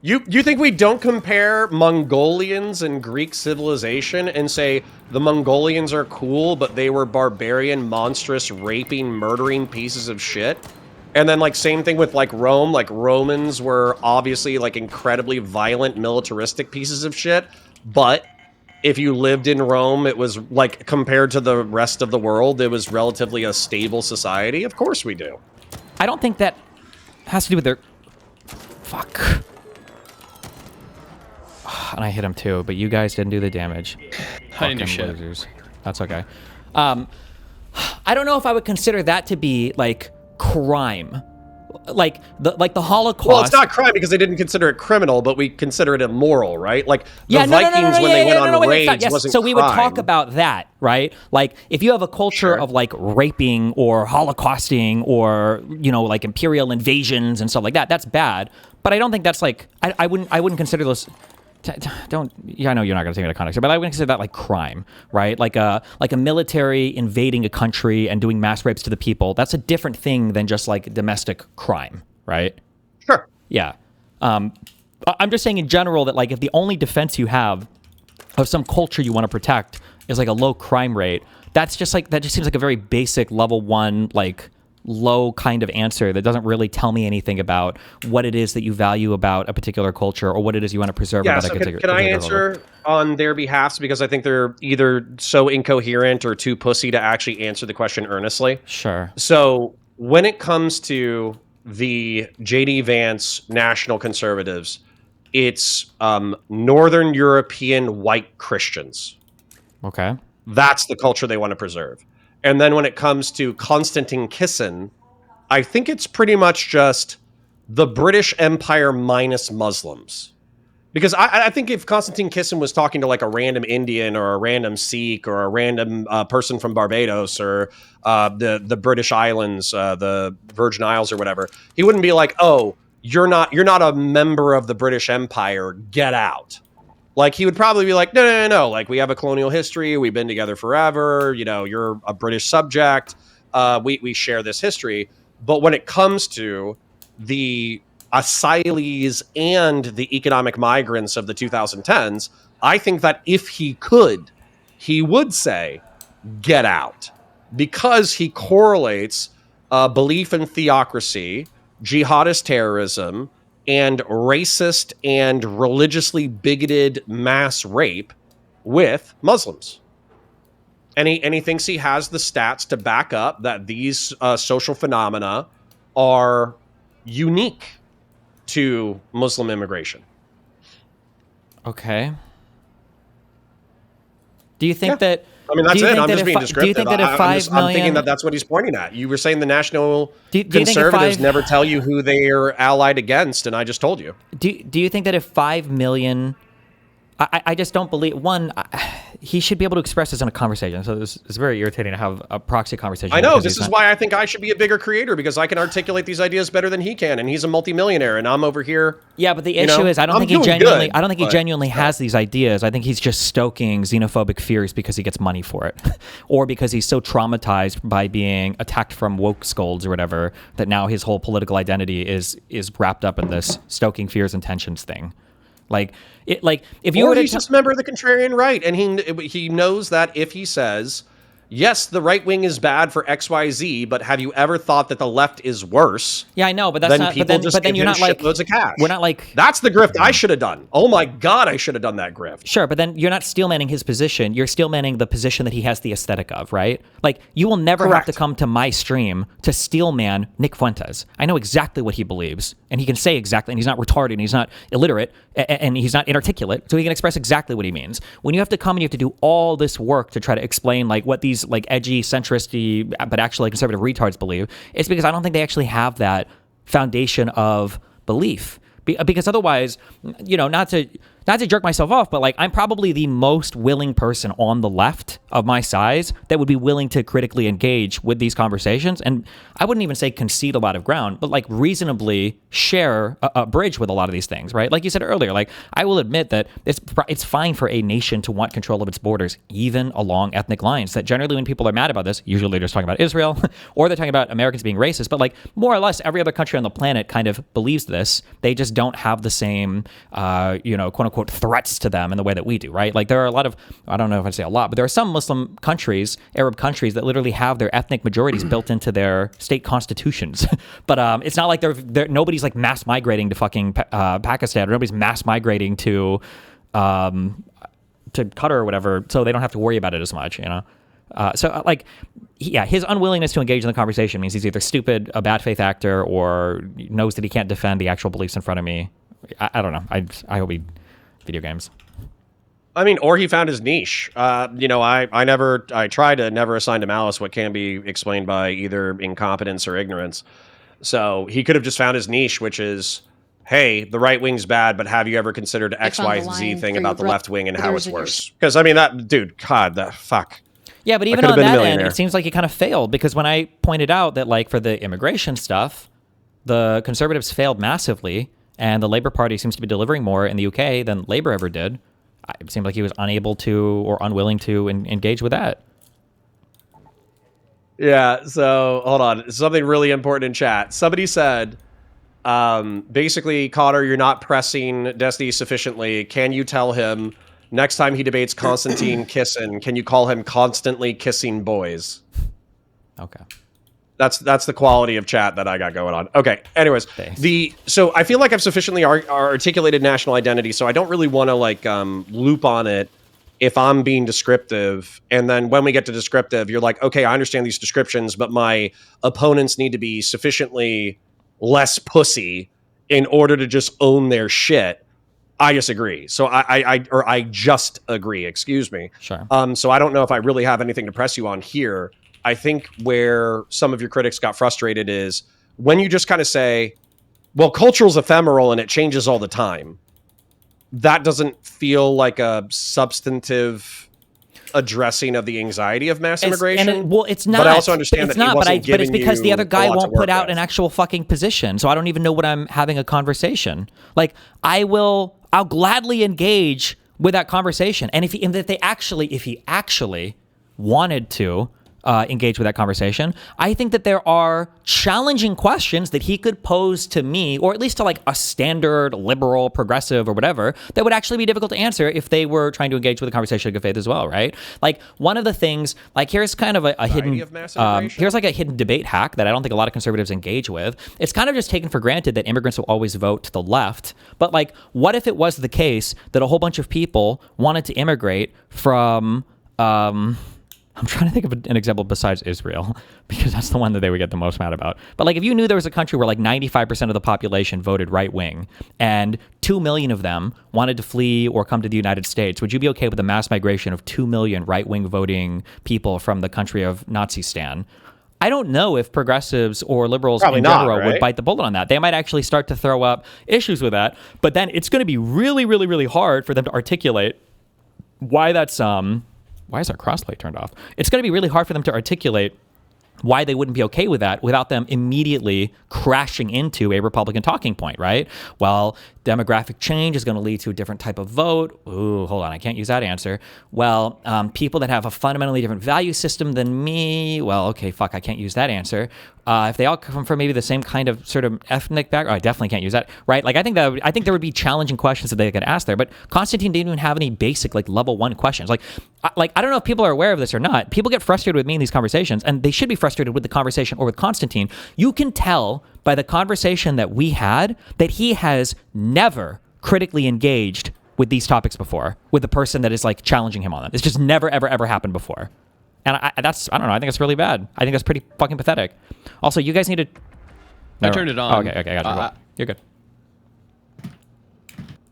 You think we don't compare Mongolians and Greek civilization and say the Mongolians are cool, but they were barbarian, monstrous, raping, murdering pieces of shit? And then like same thing with like Rome, like Romans were obviously like incredibly violent, militaristic pieces of shit, but if you lived in Rome, it was like, compared to the rest of the world, it was relatively a stable society. Of course we do. I don't think that has to do with their... Fuck. And I hit him too, but you guys didn't do the damage. I didn't do shit. Losers. That's okay. I don't know if I would consider that to be like crime. Like the Holocaust. Well, it's not crime because they didn't consider it criminal, but we consider it immoral, right? Like the Vikings when they went on raids wasn't so crime. We would talk about that, right? Like if you have a culture of like raping or holocausting or, you know, like imperial invasions and stuff like that, that's bad. But I don't think that's like I wouldn't consider those. I know you're not going to take me to context, but I would consider that like crime, right? Like a military invading a country and doing mass rapes to the people. That's a different thing than just like domestic crime, right? Sure. Yeah. I'm just saying in general that like if the only defense you have of some culture you want to protect is like a low crime rate, that just seems like a very basic level 1 like low kind of answer that doesn't really tell me anything about what it is that you value about a particular culture or what it is you want to preserve about a particular culture. Can I answer on their behalf? Because I think they're either so incoherent or too pussy to actually answer the question earnestly. Sure. So when it comes to the J.D. Vance national conservatives, it's Northern European white Christians. Okay. That's the culture they want to preserve. And then when it comes to Konstantin Kisin, I think it's pretty much just the British Empire minus Muslims. Because I think if Konstantin Kisin was talking to like a random Indian or a random Sikh or a random person from Barbados or the British Islands, the Virgin Isles or whatever, he wouldn't be like, "Oh, you're not a member of the British Empire. Get out." Like he would probably be like, no. Like we have a colonial history. We've been together forever. You know, you're a British subject. We share this history. But when it comes to the asylees and the economic migrants of the 2010s, I think that if he could, he would say, get out, because he correlates belief in theocracy, jihadist terrorism, and racist and religiously bigoted mass rape with Muslims. And he thinks he has the stats to back up that these social phenomena are unique to Muslim immigration. Okay. Do you think that? I mean, that's it. I'm just being Do descriptive. you think that if 5 million? I'm thinking that that's what he's pointing at. You were saying the national Do you think if conservatives 5 never tell you who they are allied against, and I just told you. Do you think that if 5 million, I just don't believe, he should be able to express this in a conversation. So it's very irritating to have a proxy conversation. I know, this is why I think I should be a bigger creator, because I can articulate these ideas better than he can, and he's a multimillionaire, and I'm over here. Yeah, but the issue is I don't think he genuinely But has these ideas. I think he's just stoking xenophobic fears because he gets money for it, or because he's so traumatized by being attacked from woke scolds or whatever that now his whole political identity is wrapped up in this stoking fears and tensions thing. Like if you were he's just a member of the contrarian right, and he knows that if he says, yes, the right wing is bad for XYZ, but have you ever thought that the left is worse? Yeah, I know, but that's not. But then you're not like shitloads of cash. We're not like that's the grift I should have done. Oh my god, I should have done that grift. Sure, but then you're not steelmanning his position. You're steelmanning the position that he has the aesthetic of, right? Like you will never have to come to my stream to steelman Nick Fuentes. I know exactly what he believes, and he can say exactly, and he's not retarded, and he's not illiterate, and he's not inarticulate, so he can express exactly what he means. When you have to come and you have to do all this work to try to explain like what these like edgy, centrist, but actually conservative retards believe, it's because I don't think they actually have that foundation of belief. Because otherwise, you know, not to jerk myself off, but like I'm probably the most willing person on the left of my size that would be willing to critically engage with these conversations, and I wouldn't even say concede a lot of ground, but like reasonably share a bridge with a lot of these things, right? Like you said earlier, like I will admit that it's fine for a nation to want control of its borders, even along ethnic lines. That generally when people are mad about this, usually they're just talking about Israel or they're talking about Americans being racist, but like more or less every other country on the planet kind of believes this. They just don't have the same, quote unquote, threats to them in the way that we do, right? Like there are a lot of, I don't know if I'd say a lot, but there are some Muslim countries, Arab countries, that literally have their ethnic majorities built into their state constitutions. But it's not like nobody's like mass migrating to fucking Pakistan, or nobody's mass migrating to Qatar or whatever, so they don't have to worry about it as much, you know? His unwillingness to engage in the conversation means he's either stupid, a bad faith actor, or knows that he can't defend the actual beliefs in front of me. I don't know. I hope he video games. I mean, or he found his niche. I try to never assign to malice what can be explained by either incompetence or ignorance. So he could have just found his niche, which is, hey, the right wing's bad, but have you ever considered X, Y, Z thing about the left wing and how it's worse? Because I mean, fuck. Yeah, but even on that end, it seems like he kind of failed, because when I pointed out that, like, for the immigration stuff, the Conservatives failed massively, and the Labour Party seems to be delivering more in the UK than Labour ever did, it seemed like he was unable to or unwilling to engage with that. Yeah, so hold on. Something really important in chat. Somebody said, basically, Conor, you're not pressing Destiny sufficiently. Can you tell him next time he debates Konstantin Kisin, can you call him Constantly Kissing Boys? Okay. That's the quality of chat that I got going on. Okay. Anyways, so I feel like I've sufficiently articulated national identity, so I don't really want to loop on it if I'm being descriptive. And then when we get to descriptive, you're like, okay, I understand these descriptions, but my opponents need to be sufficiently less pussy in order to just own their shit. I disagree. So I just agree, excuse me. Sure. So I don't know if I really have anything to press you on here. I think where some of your critics got frustrated is when you just kind of say, well, culture's ephemeral and it changes all the time. that doesn't feel like a substantive addressing of the anxiety of mass immigration. It's not. But I also understand it's that not. But it's because the other guy won't put out with. an actual fucking position. So I don't even know what I'm having a conversation. Like I'll gladly engage with that conversation. And if he actually wanted to engage with that conversation, I think that there are challenging questions that he could pose to me, or at least to like a standard liberal, progressive, or whatever, that would actually be difficult to answer if they were trying to engage with a conversation of good faith as well, right? Like one of the things, like here's kind of a hidden, here's like a hidden debate hack that I don't think a lot of conservatives engage with. It's kind of just taken for granted that immigrants will always vote to the left. But like, what if it was the case that a whole bunch of people wanted to immigrate from, I'm trying to think of an example besides Israel, because that's the one that they would get the most mad about. But like if you knew there was a country where like 95% of the population voted right wing and 2 million of them wanted to flee or come to the United States, would you be okay with the mass migration of 2 million right wing voting people from the country of Nazistan? I don't know if progressives or liberals in general would bite the bullet on that. They might actually start to throw up issues with that, but then it's going to be really, really, really hard for them to articulate why that's why is our crosslight turned off? It's going to be really hard for them to articulate why they wouldn't be okay with that without them immediately crashing into a Republican talking point, right? Well, demographic change is going to lead to a different type of vote. Ooh, hold on, I can't use that answer. Well, people that have a fundamentally different value system than me, well, okay, fuck, I can't use that answer. If they all come from maybe the same kind of sort of ethnic background, I definitely can't use that, right? Like I think there would be challenging questions that they could ask there, but Constantine didn't even have any basic like level 1 questions. Like I don't know if people are aware of this or not. People get frustrated with me in these conversations, and they should be frustrated with the conversation or with Constantine. You can tell by the conversation that we had that he has never critically engaged with these topics before, with the person that is like challenging him on them. It's just never, ever, ever happened before. And I don't know. I think it's really bad. I think that's pretty fucking pathetic. Also, you guys need to... I turned it on. Oh, okay, I got you. You're good.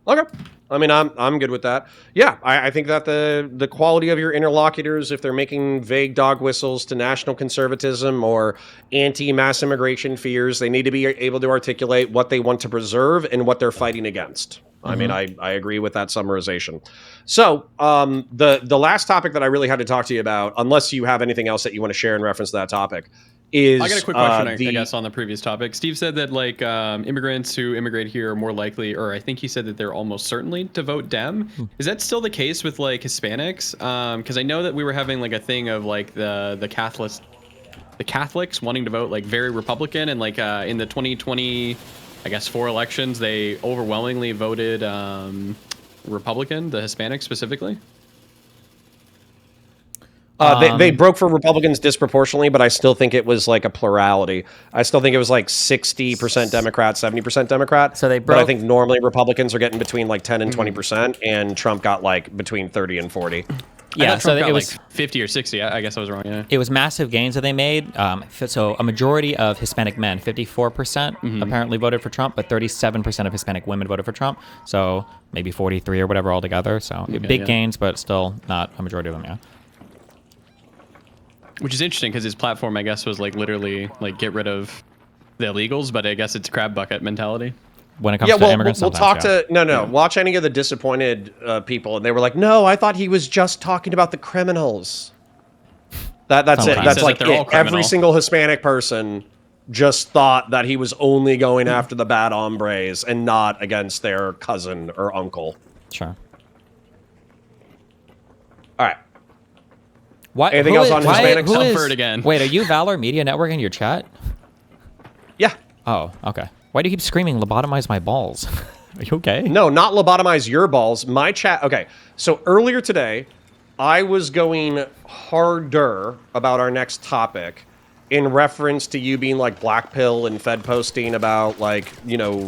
Okay. I mean, I'm good with that. Yeah, I think that the quality of your interlocutors, if they're making vague dog whistles to national conservatism or anti-mass immigration fears, they need to be able to articulate what they want to preserve and what they're fighting against. I mean, I agree with that summarization. So the last topic that I really had to talk to you about, unless you have anything else that you want to share in reference to that topic, is I got a quick question, I guess, on the previous topic. Steve said that like immigrants who immigrate here are more likely, or I think he said that they're almost certainly to vote Dem. Is that still the case with like Hispanics? Because I know that we were having like a thing of like the Catholics wanting to vote like very Republican, and like in the 2020, I guess 4 elections, they overwhelmingly voted Republican, the Hispanics specifically. They broke for Republicans disproportionately, but I still think it was like a plurality. I still think it was like 60% Democrat, 70% Democrat. So they broke. But I think normally Republicans are getting between like 10 and 20%, and Trump got like between 30 and 40. Yeah, so it was like 50 or 60. I guess I was wrong. Yeah, it was massive gains that they made. So a majority of Hispanic men, 54%, apparently voted for Trump, but 37% of Hispanic women voted for Trump. So maybe 43 or whatever altogether. So big gains, but still not a majority of them. Yeah. Which is interesting because his platform, I guess, was like literally like get rid of the illegals, but I guess it's crab bucket mentality. When it comes to immigrants, we'll talk to watch any of the disappointed people, and they were like, "No, I thought he was just talking about the criminals." That's it. That's like it. Every single Hispanic person just thought that he was only going after the bad hombres and not against their cousin or uncle. Sure. All right. What? Anything else on Hispanics? Comfort again. Wait, are you Valor Media Network in your chat? Yeah. Oh, okay. Why do you keep screaming, lobotomize my balls? Are you okay? No, not lobotomize your balls. My chat. Okay. So earlier today, I was going harder about our next topic in reference to you being like black pill and Fed posting about like,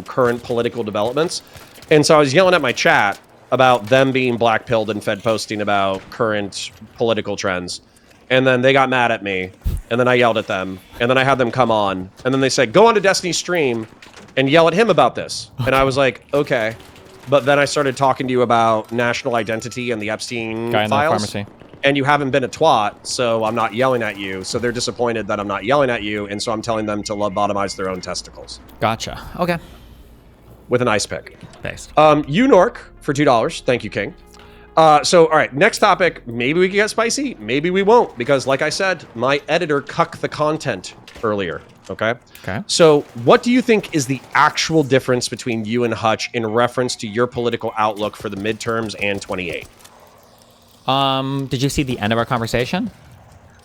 current political developments. And so I was yelling at my chat about them being black pilled and Fed posting about current political trends. And then they got mad at me. And then I yelled at them. And then I had them come on. And then they said, go on to Destiny's stream and yell at him about this. And I was like, okay. But then I started talking to you about national identity and the Epstein Guy in files. the pharmacy. And you haven't been a twat, so I'm not yelling at you. So they're disappointed that I'm not yelling at you. And so I'm telling them to lobotomize their own testicles. Gotcha. Okay. with an ice pick. Thanks. Unork for $2. Thank you, King. So, all right, next topic. Maybe we can get spicy. Maybe we won't, because like I said, my editor cucked the content earlier. Okay. Okay. So what do you think is the actual difference between you and Hutch in reference to your political outlook for the midterms and 28? Did you see the end of our conversation?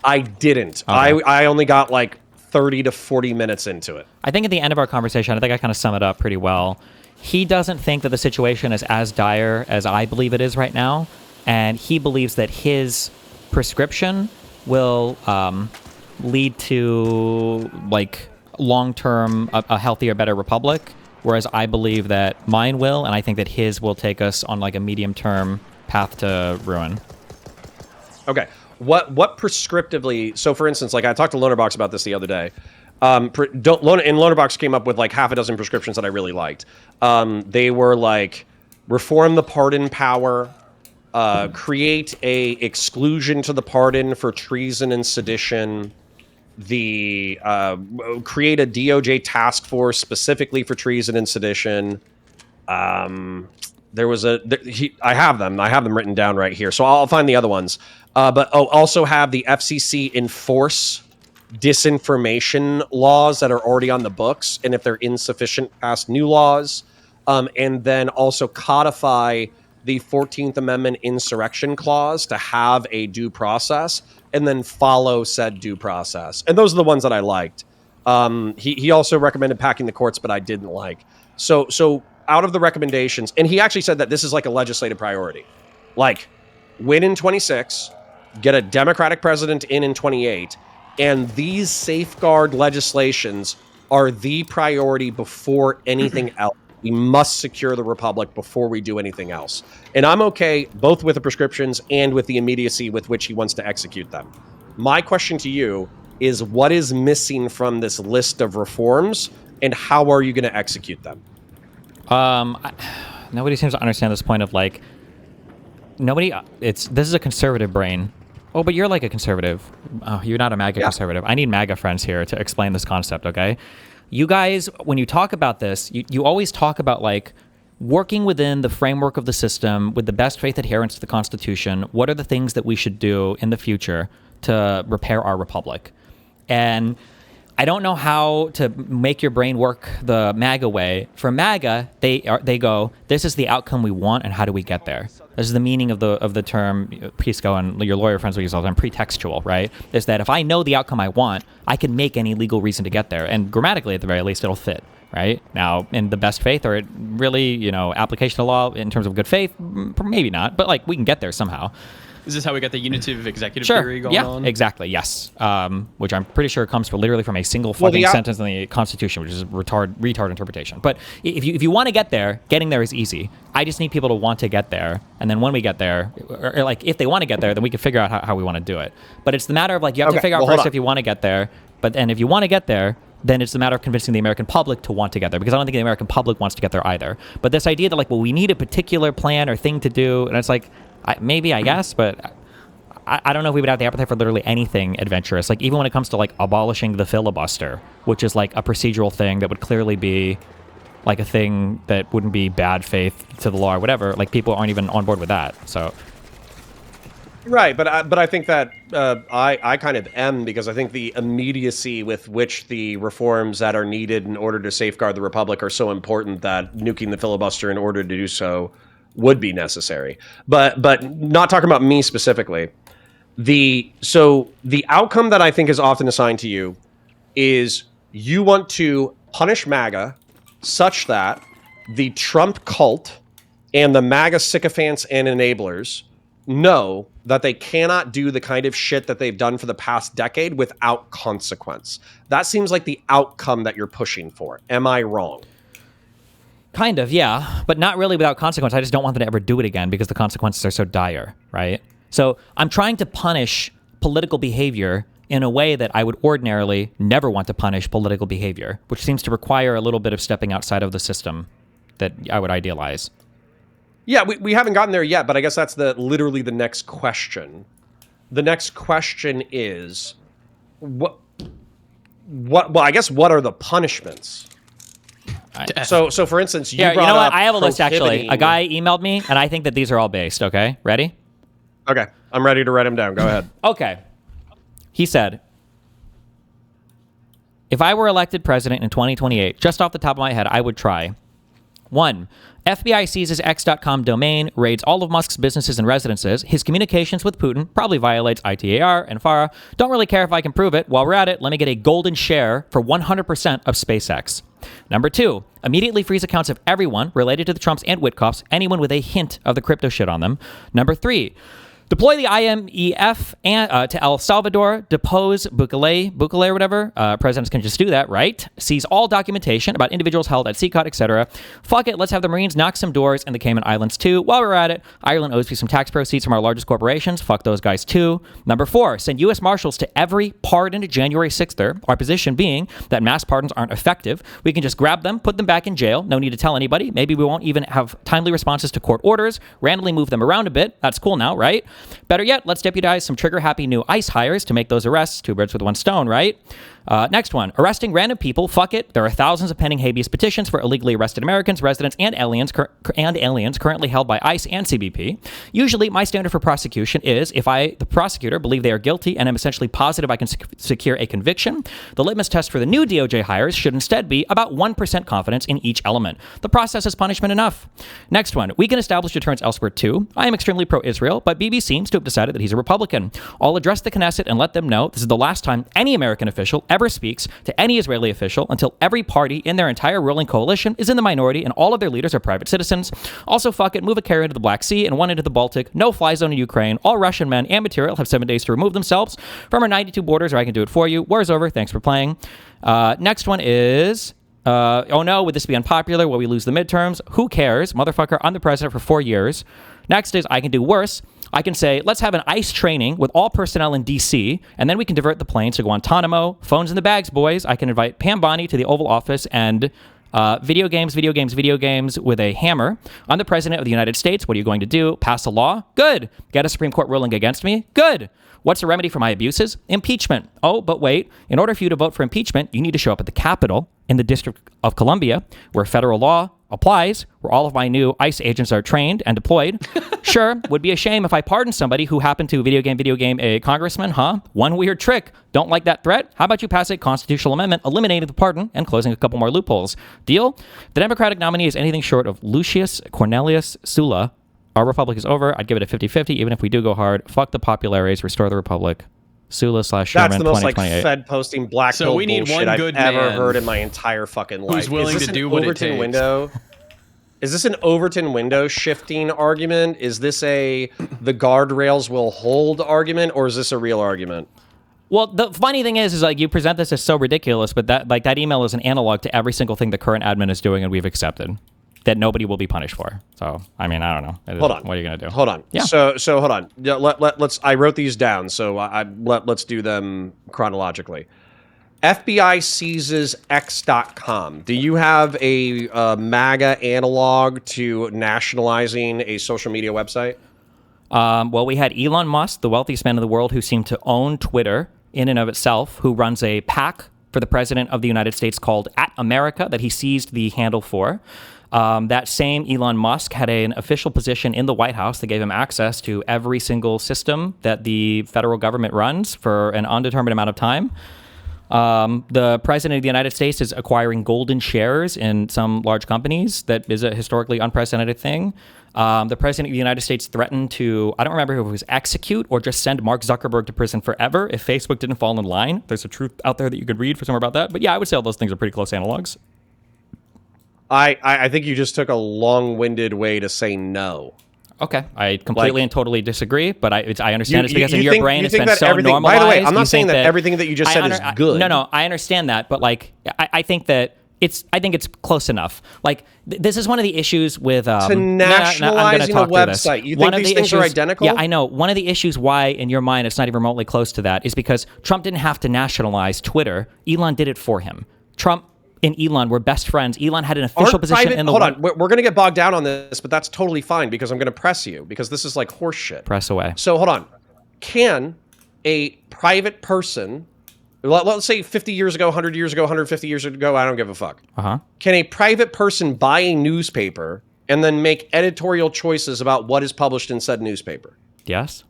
I didn't. Okay. I only got like 30 to 40 minutes into it. I think at the end of our conversation, I think I kind of sum it up pretty well. He doesn't think that the situation is as dire as I believe it is right now, and he believes that his prescription will lead to like long-term a healthier, better republic, whereas I believe that mine will, and I think that his will take us on like a medium-term path to ruin. Okay. What prescriptively? So, for instance, like I talked to Lonerbox about this the other day. Lonerbox came up with like half a dozen prescriptions that I really liked. They were like reform the pardon power, create a exclusion to the pardon for treason and sedition, create a DOJ task force specifically for treason and sedition. There was I have them written down right here. So I'll find the other ones. But also have the FCC enforce disinformation laws that are already on the books, and if they're insufficient, pass new laws. And then also codify the 14th Amendment insurrection clause to have a due process, and then follow said due process. And those are the ones that I liked. He also recommended packing the courts, but I didn't like. So out of the recommendations, and he actually said that this is like a legislative priority. Like, win in 26, get a Democratic president in 28, and these safeguard legislations are the priority before anything else. We must secure the republic before we do anything else. And I'm okay both with the prescriptions and with the immediacy with which he wants to execute them. My question to you is, what is missing from this list of reforms, and how are you going to execute them? Nobody seems to understand this point of like, this is a conservative brain. Oh, but you're like a conservative. Oh, you're not a MAGA conservative. I need MAGA friends here to explain this concept, okay? You guys, when you talk about this, you always talk about like working within the framework of the system with the best faith adherence to the Constitution. What are the things that we should do in the future to repair our republic? And I don't know how to make your brain work the MAGA way. For MAGA, they go, this is the outcome we want, and how do we get there? This is the meaning of the term, Pisco and your lawyer friends will use all the time, pretextual, right? Is that if I know the outcome I want, I can make any legal reason to get there. And grammatically, at the very least, it'll fit, right? Now, in the best faith, or really, application of law in terms of good faith, maybe not, but like we can get there somehow. Is this how we got the unitive executive theory going on? Yeah, exactly, yes. Which I'm pretty sure comes literally from a single fucking sentence in the Constitution, which is retard interpretation. But if you want to get there, getting there is easy. I just need people to want to get there. And then when we get there, or like if they want to get there, then we can figure out how we want to do it. But it's the matter of like, you have to figure out first if you want to get there. But then if you want to get there, then it's a matter of convincing the American public to want to get there, because I don't think the American public wants to get there either. But this idea that like, well, we need a particular plan or thing to do, and it's like, I guess, but I don't know if we would have the appetite for literally anything adventurous. Like even when it comes to like abolishing the filibuster, which is like a procedural thing that would clearly be like a thing that wouldn't be bad faith to the law or whatever. Like people aren't even on board with that. So. Right, but I think that I kind of am, because I think the immediacy with which the reforms that are needed in order to safeguard the republic are so important that nuking the filibuster in order to do so would be necessary. But not talking about me specifically. The outcome that I think is often assigned to you is you want to punish MAGA such that the Trump cult and the MAGA sycophants and enablers know that they cannot do the kind of shit that they've done for the past decade without consequence. That seems like the outcome that you're pushing for. Am I wrong? Kind of, yeah, but not really without consequence. I just don't want them to ever do it again because the consequences are so dire, right? So I'm trying to punish political behavior in a way that I would ordinarily never want to punish political behavior, which seems to require a little bit of stepping outside of the system that I would idealize. Yeah, we haven't gotten there yet, but I guess that's literally the next question. The next question is, what are the punishments? So for instance, you Yeah, brought you know what? up I have a list actually. prohibiting- A guy emailed me, and I think that these are all based. Okay, ready? Okay, I'm ready to write them down. Go ahead. Okay. He said, if I were elected president in 2028, just off the top of my head, I would try. 1. FBI seizes X.com domain, raids all of Musk's businesses and residences. His communications with Putin probably violates ITAR and FARA. Don't really care if I can prove it. While we're at it, let me get a golden share for 100% of SpaceX. Number 2, immediately freeze accounts of everyone related to the Trumps and Witkoffs, anyone with a hint of the crypto shit on them. Number 3, deploy the IMEF to El Salvador, depose Bukele or whatever. Presidents can just do that, right? Seize all documentation about individuals held at CCOT, etc. Fuck it, let's have the Marines knock some doors in the Cayman Islands too. While we're at it, Ireland owes me some tax proceeds from our largest corporations. Fuck those guys too. Number 4, send U.S. Marshals to every pardoned January 6ther. Our position being that mass pardons aren't effective. We can just grab them, put them back in jail. No need to tell anybody. Maybe we won't even have timely responses to court orders. Randomly move them around a bit. That's cool now, right? Better yet, let's deputize some trigger-happy new ICE hires to make those arrests. 2 birds with 1 stone, right? Next one, arresting random people. Fuck it. There are thousands of pending habeas petitions for illegally arrested Americans, residents, and aliens currently held by ICE and CBP. Usually, my standard for prosecution is if I, the prosecutor, believe they are guilty and am essentially positive I can secure a conviction. The litmus test for the new DOJ hires should instead be about 1% confidence in each element. The process is punishment enough. Next one, we can establish deterrence elsewhere too. I am extremely pro-Israel, but Bibi seems to have decided that he's a Republican. I'll address the Knesset and let them know this is the last time any American official ever speaks to any Israeli official until every party in their entire ruling coalition is in the minority and all of their leaders are private citizens. Also, fuck it, move a carrier into the Black Sea and one into the Baltic. No fly zone in Ukraine. All Russian men and material have 7 days to remove themselves from our 92 borders, or I can do it for you. War's over. Thanks for playing. Next one is... oh no, would this be unpopular? Will we lose the midterms? Who cares? Motherfucker, I'm the president for 4 years. Next is, I can do worse. I can say, let's have an ICE training with all personnel in D.C., and then we can divert the planes to Guantanamo. Phones in the bags, boys. I can invite Pam Bondi to the Oval Office and video games with a hammer. I'm the president of the United States. What are you going to do? Pass a law? Good. Get a Supreme Court ruling against me? Good. What's the remedy for my abuses? Impeachment. Oh, but wait. In order for you to vote for impeachment, you need to show up at the Capitol in the District of Columbia, where federal law applies, where all of my new ICE agents are trained and deployed. Sure, would be a shame if I pardoned somebody who happened to video game a congressman, huh? One weird trick. Don't like that threat? How about you pass a constitutional amendment eliminating the pardon and closing a couple more loopholes? Deal? If the Democratic nominee is anything short of Lucius Cornelius Sulla, our republic is over. I'd give it a 50-50, even if we do go hard. Fuck the populares, restore the republic. Sula/Sherman. That's the most like Fed posting black So pill we need bullshit one good I've ever man heard in my entire fucking life. who's willing to do what it takes. Window? Is this an Overton window shifting argument? Is this the guardrails will hold argument, or is this a real argument? Well, the funny thing is like you present this as so ridiculous, but that email is an analog to every single thing the current admin is doing, and we've accepted that nobody will be punished for. So, I mean, I don't know. Hold on. What are you gonna do? Hold on. Yeah. So hold on. Yeah, let's. I wrote these down, so let's do them chronologically. FBI seizes X.com. Do you have a MAGA analog to nationalizing a social media website? Well, we had Elon Musk, the wealthiest man in the world, who seemed to own Twitter in and of itself, who runs a PAC for the president of the United States called @America that he seized the handle for. That same Elon Musk had an official position in the White House that gave him access to every single system that the federal government runs for an undetermined amount of time. The president of the United States is acquiring golden shares in some large companies. That is a historically unprecedented thing. The president of the United States threatened to, I don't remember if it was execute or just send Mark Zuckerberg to prison forever if Facebook didn't fall in line. There's a truth out there that you could read for somewhere about that. But yeah, I would say all those things are pretty close analogs. I think you just took a long-winded way to say no. Okay, I completely and totally disagree, but I understand it's because in your brain it's been so normalized. By the way, I'm not saying that everything that you just said is good. No, I understand that, but like I think that it's close enough. Like this is one of the issues with to nationalizing a website. You think these things are identical? Yeah, I know. One of the issues why in your mind it's not even remotely close to that is because Trump didn't have to nationalize Twitter. Elon did it for him. Trump and Elon were best friends. Elon had an official position in the... Hold on, we're going to get bogged down on this, but that's totally fine because I'm going to press you because this is like horse shit. Press away. So hold on. Can a private person let's say 50 years ago, 100 years ago, 150 years ago, I don't give a fuck. Uh-huh. Can a private person buy a newspaper and then make editorial choices about what is published in said newspaper? Yes.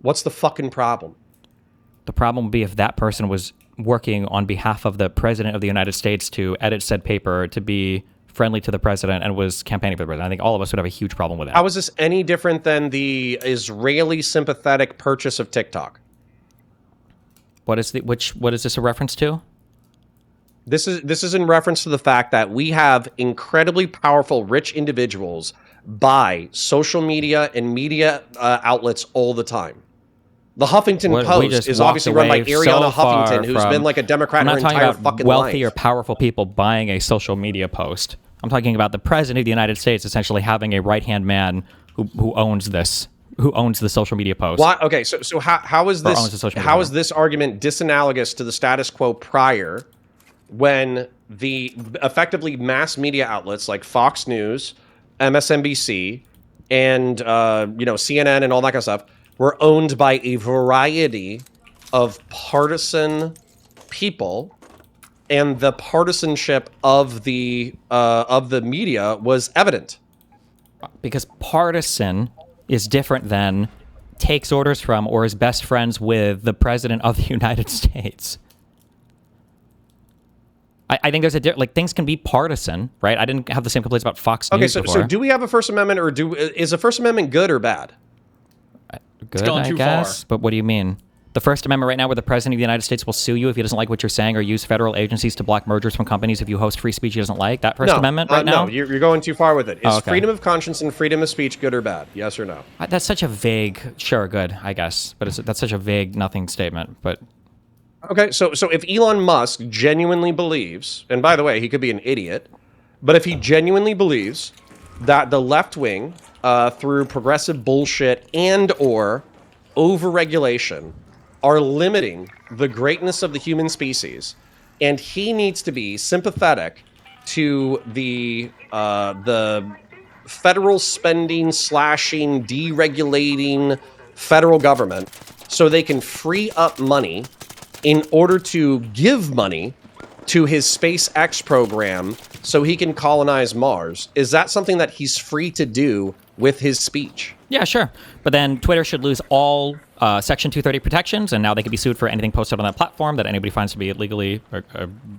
What's the fucking problem? The problem would be if that person was working on behalf of the president of the United States to edit said paper to be friendly to the president and was campaigning for the president. I think all of us would have a huge problem with that. How is this any different than the Israeli sympathetic purchase of TikTok? What is this a reference to? This is in reference to the fact that we have incredibly powerful, rich individuals buy social media and media outlets all the time. The Huffington Post is obviously run by Ariana Huffington, who's been like a Democrat her entire fucking life. I'm not talking about wealthy or powerful people buying a social media post. I'm talking about the president of the United States essentially having a right-hand man who owns this, who owns the social media post. Why? Okay, so how is this argument disanalogous to the status quo prior, when the effectively mass media outlets like Fox News, MSNBC, and CNN and all that kind of stuff were owned by a variety of partisan people, and the partisanship of the media was evident? Because partisan is different than takes orders from or is best friends with the president of the United States. I think there's things can be partisan, right? I didn't have the same complaints about Fox News before. So do we have a First Amendment, or is the First Amendment good or bad? Good, I guess. But what do you mean? The First Amendment right now, where the president of the United States will sue you if he doesn't like what you're saying, or use federal agencies to block mergers from companies if you host free speech he doesn't like? That First Amendment right now? No, you're going too far with it. Is freedom of conscience and freedom of speech good or bad? Yes or no? That's such a vague, sure, good, I guess. But that's such a vague nothing statement. But okay, so if Elon Musk genuinely believes, and by the way, he could be an idiot, but if he genuinely believes that the left wing, through progressive bullshit and or overregulation, are limiting the greatness of the human species, and he needs to be sympathetic to the federal spending, slashing, deregulating federal government so they can free up money in order to give money to his SpaceX program so he can colonize Mars. Is that something that he's free to do with his speech? Yeah, sure. But then Twitter should lose all Section 230 protections, and now they can be sued for anything posted on that platform that anybody finds to be illegally or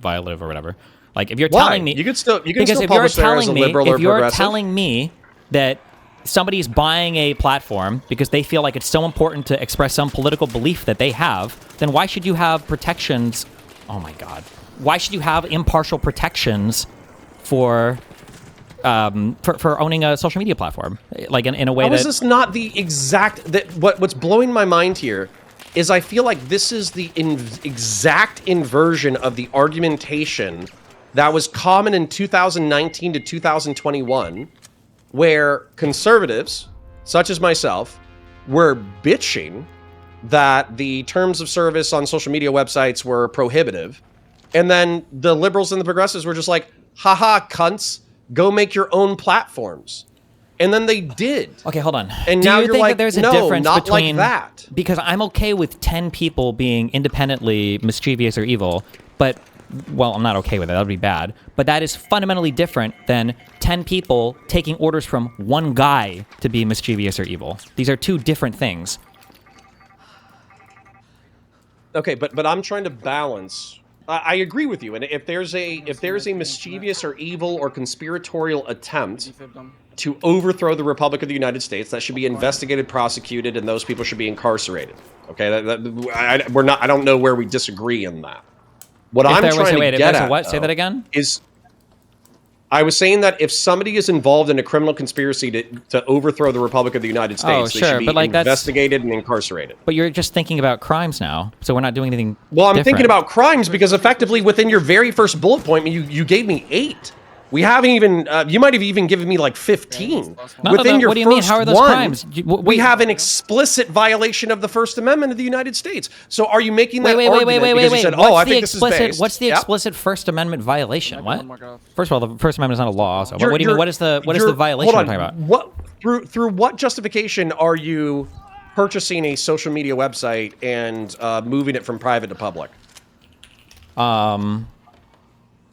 violative or whatever. Like, if you're telling me... You can still publish there as a liberal or progressive. If you're telling me that somebody's buying a platform because they feel like it's so important to express some political belief that they have, then why should you have protections? Oh my God. Why should you have impartial protections for owning a social media platform? Like in a way How is this not the exact... What's blowing my mind here is I feel like this is the exact inversion of the argumentation that was common in 2019 to 2021, where conservatives, such as myself, were bitching that the terms of service on social media websites were prohibitive. And then the liberals and the progressives were just like, haha, cunts, go make your own platforms. And then they did. Okay, hold on. And Do now you you're think like, that there's a no, difference not between like that? Because I'm okay with 10 people being independently mischievous or evil, but well, I'm not okay with it. That would be bad. But that is fundamentally different than 10 people taking orders from one guy to be mischievous or evil. These are two different things. Okay, but I'm trying to balance. I agree with you. And if there's a mischievous or evil or conspiratorial attempt to overthrow the Republic of the United States, that should be investigated, prosecuted, and those people should be incarcerated. Okay, I don't know where we disagree in that. What I'm trying to get at, what? Say that again? Is I was saying that if somebody is involved in a criminal conspiracy to overthrow the Republic of the United States, they should be investigated and incarcerated. But you're just thinking about crimes now, so we're not doing anything Well, I'm different. thinking about crimes because effectively within your very first bullet point, you gave me 8. We haven't even, you might have even given me like 15. Within your what do you mean? How are those crimes? We have an explicit violation of first Amendment of the United States. So are you making that argument because you said, oh, I think this is based? What's the explicit First Amendment violation? What? First of all, the First Amendment is not a law. So what do you mean? What is the violation you're talking about? Through what justification are you purchasing a social media website and moving it from private to public?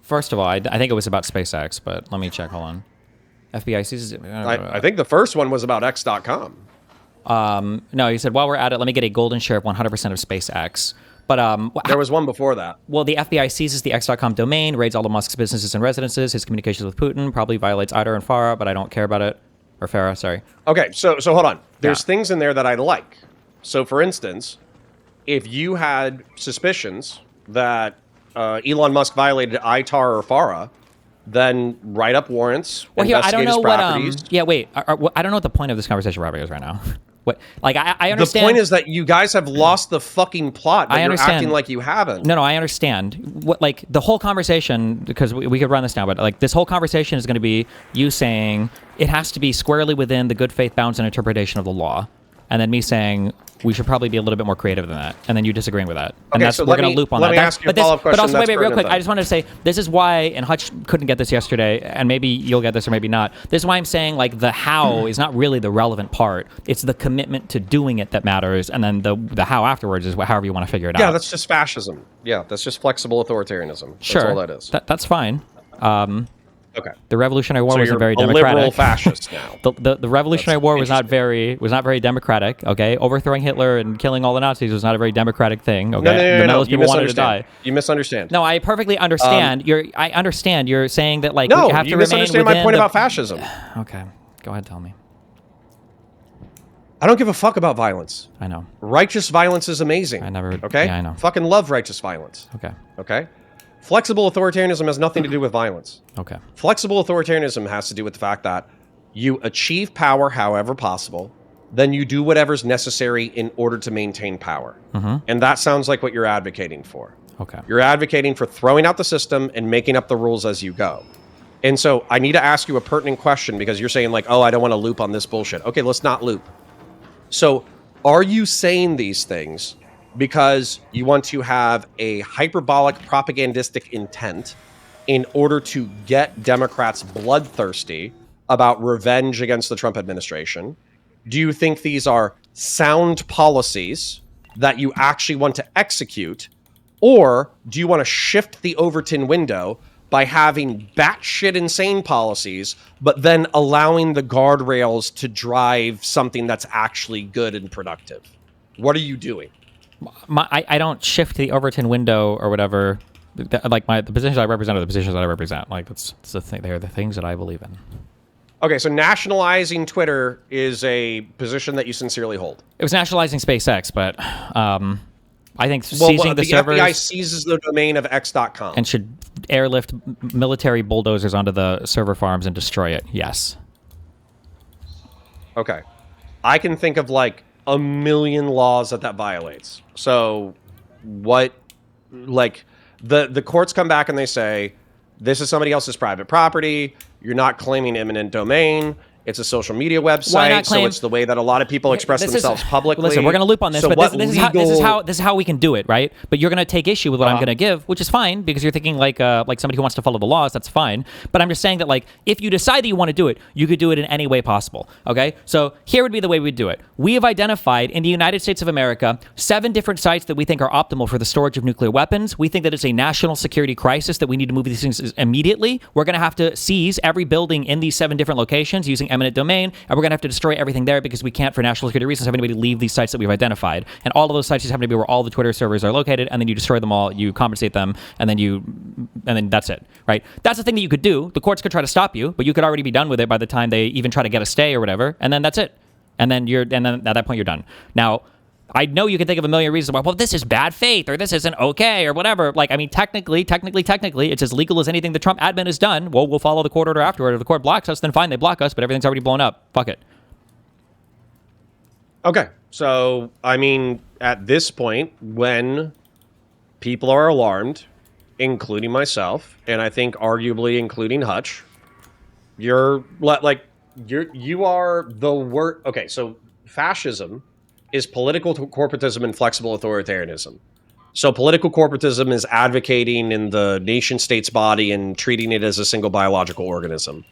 First of all, I think it was about SpaceX, but let me check. Hold on. FBI seizes it. I think the first one was about X.com. No, he said, while we're at it, let me get a golden share of 100% of SpaceX. But there was one before that. Well, the FBI seizes the X.com domain, raids all of Musk's businesses and residences, his communications with Putin, probably violates IDAR and FARA, but I don't care about it. Or FARA, sorry. Okay, so hold on. There's things in there that I like. So, for instance, if you had suspicions that Elon Musk violated ITAR or FARA, then write up warrants. Well, here, I don't know what. I don't know what the point of this conversation, Robert, is right now. What? Like, I understand. The point is that you guys have lost the fucking plot. But I understand. You're acting like you haven't. No, I understand. What, like, the whole conversation, because we could run this now, but like this whole conversation is going to be you saying it has to be squarely within the good faith bounds and interpretation of the law, and then me saying we should probably be a little bit more creative than that, and then you disagreeing with that. And okay, that's, so we're going to loop on that. Let me ask you a follow-up question. But also, wait, real quick. Then. I just wanted to say, this is why, and Hutch couldn't get this yesterday, and maybe you'll get this or maybe not. This is why I'm saying, like, the how is not really the relevant part. It's the commitment to doing it that matters, and then the how afterwards is however you want to figure it out. Yeah, that's just fascism. Yeah, that's just flexible authoritarianism. That's sure. all that is. That's fine. Okay. The Revolutionary War wasn't very you're a democratic. liberal fascist now. The Revolutionary War was not very democratic. Okay, overthrowing Hitler and killing all the Nazis was not a very democratic thing. Okay, No. Most people wanted to die. You misunderstand. No, I perfectly understand. I understand. You're saying that like no, we have to you remain misunderstand within my point about fascism. Okay, go ahead, tell me. I don't give a fuck about violence. I know. Righteous violence is amazing. Okay. Yeah, I know. Fucking love righteous violence. Okay. Flexible authoritarianism has nothing to do with violence. Okay. Flexible authoritarianism has to do with the fact that you achieve power however possible, then you do whatever's necessary in order to maintain power. Mm-hmm. And that sounds like what you're advocating for. Okay. You're advocating for throwing out the system and making up the rules as you go. And so I need to ask you a pertinent question because you're saying like, oh, I don't want to loop on this bullshit. Okay, let's not loop. So are you saying these things because you want to have a hyperbolic propagandistic intent in order to get Democrats bloodthirsty about revenge against the Trump administration? Do you think these are sound policies that you actually want to execute? Or do you want to shift the Overton window by having batshit insane policies, but then allowing the guardrails to drive something that's actually good and productive? What are you doing? I don't shift the Overton window or whatever. Like the positions I represent are the positions that I represent. Like that's the thing. They're the things that I believe in. Okay, so nationalizing Twitter is a position that you sincerely hold. It was nationalizing SpaceX, but I think seizing the servers. The FBI seizes the domain of X.com and should airlift military bulldozers onto the server farms and destroy it. Yes. Okay, I can think of like a million laws that violates. So what, like the courts come back and they say, this is somebody else's private property. You're not claiming eminent domain. It's a social media website, so it's the way that a lot of people express themselves publicly. Listen, we're going to loop on this, so but this is how we can do it, right? But you're going to take issue with what I'm going to give, which is fine because you're thinking like somebody who wants to follow the laws. That's fine. But I'm just saying that like if you decide that you want to do it, you could do it in any way possible. Okay, so here would be the way we'd do it. We have identified in the United States of America 7 different sites that we think are optimal for the storage of nuclear weapons. We think that it's a national security crisis that we need to move these things immediately. We're going to have to seize every building in these 7 different locations using eminent domain, and we're going to have to destroy everything there because we can't, for national security reasons, have anybody leave these sites that we've identified. And all of those sites just happen to be where all the Twitter servers are located, and then you destroy them all, you compensate them, and then that's it, right? That's the thing that you could do. The courts could try to stop you, but you could already be done with it by the time they even try to get a stay or whatever, and then that's it. And then at that point you're done. Now, I know you can think of a million reasons why, well, this is bad faith, or this isn't okay, or whatever. Like, I mean, technically, it's as legal as anything the Trump admin has done. Well, we'll follow the court order afterward. If the court blocks us, then fine, they block us, but everything's already blown up. Fuck it. Okay. So, I mean, at this point, when people are alarmed, including myself, and I think arguably including Hutch, you are the worst. Okay, so fascism is political corporatism and flexible authoritarianism. So political corporatism is advocating in the nation state's body and treating it as a single biological organism.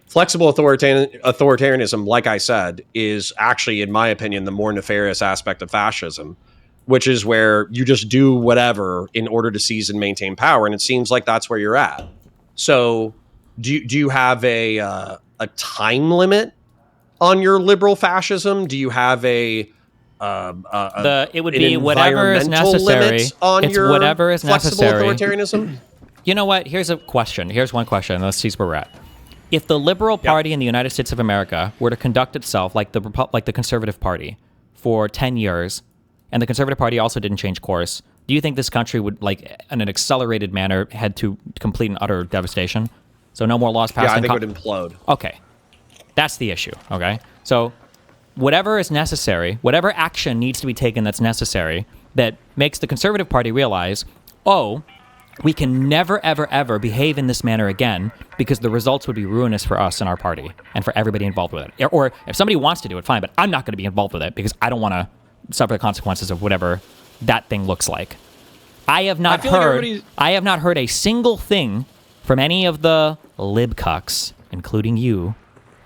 Flexible authoritarianism, like I said, is actually, in my opinion, the more nefarious aspect of fascism, which is where you just do whatever in order to seize and maintain power. And it seems like that's where you're at. So do you have a time limit on your liberal fascism? Do you have it would be whatever is necessary. On it's your whatever is flexible necessary. authoritarianism? You know what? Here's a question. Here's one question. Let's see where we're at. If the Liberal Party in the United States of America were to conduct itself like the Conservative Party for 10 years, and the Conservative Party also didn't change course, do you think this country would, like, in an accelerated manner, head to complete and utter devastation? So no more laws passed. Yeah, I think it would implode. Okay. That's the issue, okay? So whatever is necessary, whatever action needs to be taken that's necessary, that makes the Conservative Party realize, oh, we can never, ever, ever behave in this manner again because the results would be ruinous for us and our party and for everybody involved with it. Or if somebody wants to do it, fine, but I'm not going to be involved with it because I don't want to suffer the consequences of whatever that thing looks like. I have not heard a single thing from any of the libcucks, including you,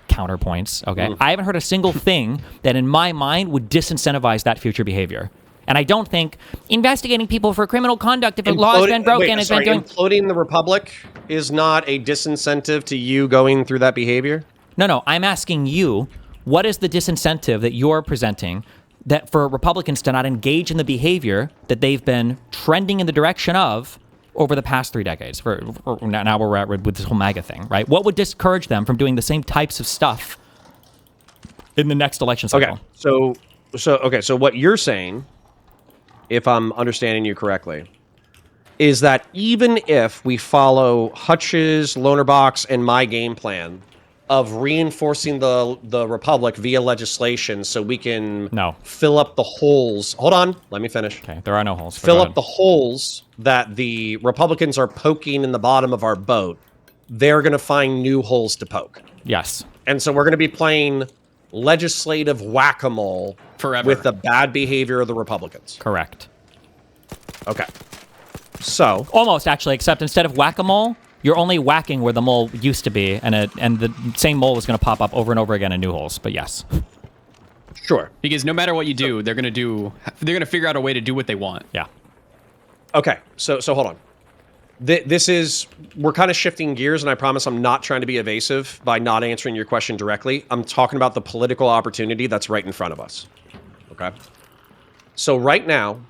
counterpoints, okay? I haven't heard a single thing that in my mind would disincentivize that future behavior. And I don't think investigating people for criminal conduct if a law has been broken has been doing... Imploding the Republic is not a disincentive to you going through that behavior? No, I'm asking you, what is the disincentive that you're presenting that for Republicans to not engage in the behavior that they've been trending in the direction of over the past 3 decades? Now we're at with this whole MAGA thing, right? What would discourage them from doing the same types of stuff in the next election cycle? Okay, so what you're saying, if I'm understanding you correctly, is that even if we follow Hutch's, Loanerbox, and my game plan of reinforcing the Republic via legislation so we can fill up the holes. Hold on, let me finish. Okay, there are no holes. Fill up the holes that the Republicans are poking in the bottom of our boat. They're going to find new holes to poke. Yes. And so we're going to be playing legislative whack-a-mole forever with the bad behavior of the Republicans. Correct. Okay. So almost, actually, except instead of whack-a-mole, you're only whacking where the mole used to be, and the same mole is going to pop up over and over again in new holes. But yes. Sure. Because no matter what you do, they're going to figure out a way to do what they want. Yeah. Okay. So hold on. We're kind of shifting gears, and I promise I'm not trying to be evasive by not answering your question directly. I'm talking about the political opportunity that's right in front of us. Okay. So right now,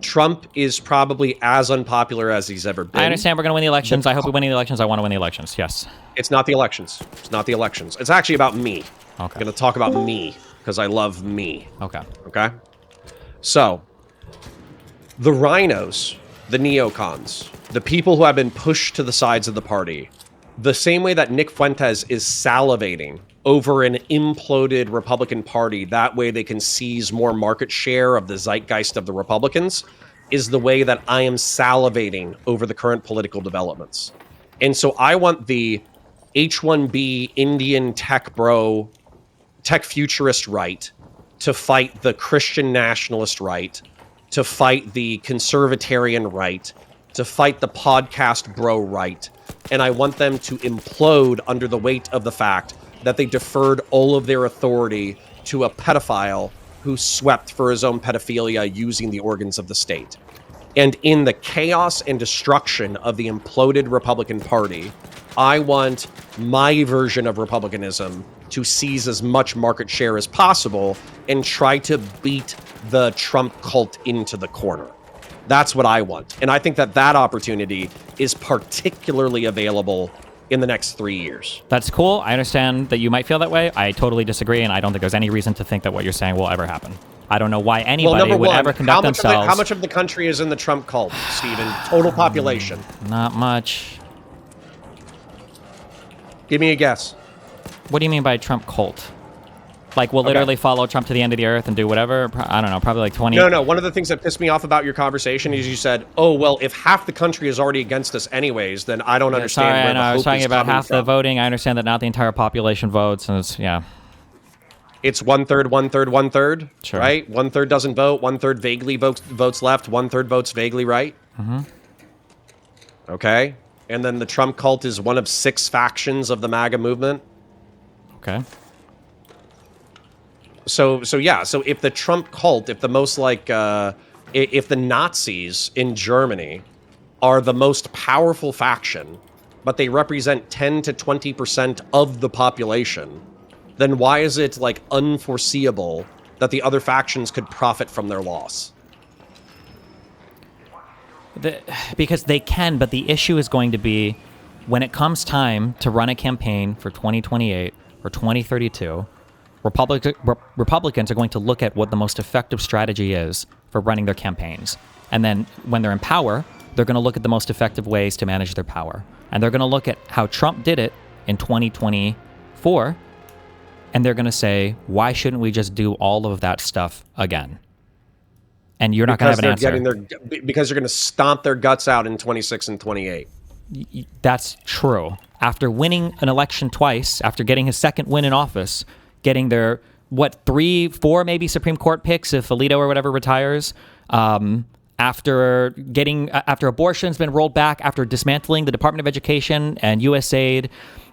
Trump is probably as unpopular as he's ever been. I understand we're going to win the elections. I hope we win the elections. I want to win the elections. Yes. It's not the elections. It's not the elections. It's actually about me. Okay. I'm going to talk about me because I love me. Okay. Okay. So the rhinos, the neocons, the people who have been pushed to the sides of the party, the same way that Nick Fuentes is salivating over an imploded Republican Party, that way they can seize more market share of the zeitgeist of the Republicans, is the way that I am salivating over the current political developments. And so I want the H-1B Indian tech futurist right to fight the Christian nationalist right, to fight the conservatarian right, to fight the podcast bro right. And I want them to implode under the weight of the fact that they deferred all of their authority to a pedophile who swept for his own pedophilia using the organs of the state. And in the chaos and destruction of the imploded Republican Party, I want my version of republicanism to seize as much market share as possible and try to beat the Trump cult into the corner. That's what I want. And I think that opportunity is particularly available in the next 3 years. That's cool. I understand that you might feel that way. I totally disagree, and I don't think there's any reason to think that what you're saying will ever happen. I don't know why anybody would ever conduct themselves... How much of the country is in the Trump cult, Stephen? Total population. Not much. Give me a guess. What do you mean by Trump cult? Like, we'll literally follow Trump to the end of the earth and do whatever? I don't know, probably like 20... No. One of the things that pissed me off about your conversation is you said, oh, well, if half the country is already against us anyways, then I don't understand where the hope is coming from. I was talking about half the voting. I understand that not the entire population votes, and it's, It's 1/3, 1/3, 1/3, sure. Right? 1/3 doesn't vote, 1/3 vaguely votes left, 1/3 votes vaguely right. Mm-hmm. Okay? And then the Trump cult is one of 6 factions of the MAGA movement. Okay. So yeah. So if the Trump cult, if the most like, if the Nazis in Germany are the most powerful faction, but they represent 10 to 20% of the population, then why is it like unforeseeable that the other factions could profit from their loss? Because they can, but the issue is going to be when it comes time to run a campaign for 2028 or 2032, Republicans are going to look at what the most effective strategy is for running their campaigns. And then when they're in power, they're going to look at the most effective ways to manage their power. And they're going to look at how Trump did it in 2024, and they're going to say, why shouldn't we just do all of that stuff again? And you're not going to have an answer. Because you're going to stomp their guts out in 26 and 28. That's true. After winning an election twice, after getting his second win in office, getting their, 3, 4 maybe Supreme Court picks if Alito or whatever retires, after abortion's been rolled back, after dismantling the Department of Education and USAID,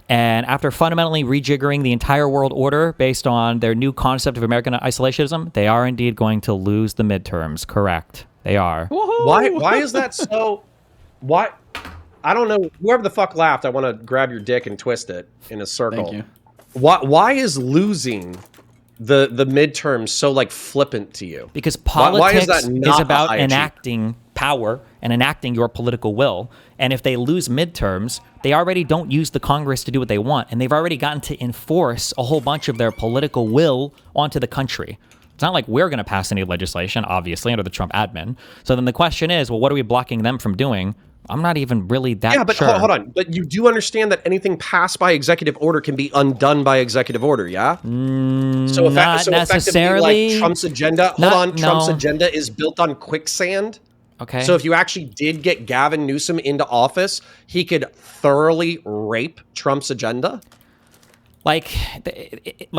and after fundamentally rejiggering the entire world order based on their new concept of American isolationism, they are indeed going to lose the midterms. Correct. They are. Why is that so? Why? I don't know. Whoever the fuck laughed, I want to grab your dick and twist it in a circle. Thank you. Why is losing the midterms so like flippant to you? Because politics is about enacting power and enacting your political will. And if they lose midterms, they already don't use the Congress to do what they want. And they've already gotten to enforce a whole bunch of their political will onto the country. It's not like we're going to pass any legislation, obviously, under the Trump admin. So then the question is, well, what are we blocking them from doing? I'm not even really that sure. Yeah, but hold on. But you do understand that anything passed by executive order can be undone by executive order, yeah? Not necessarily. Like Trump's agenda, Trump's agenda is built on quicksand. Okay. So if you actually did get Gavin Newsom into office, he could thoroughly rape Trump's agenda. The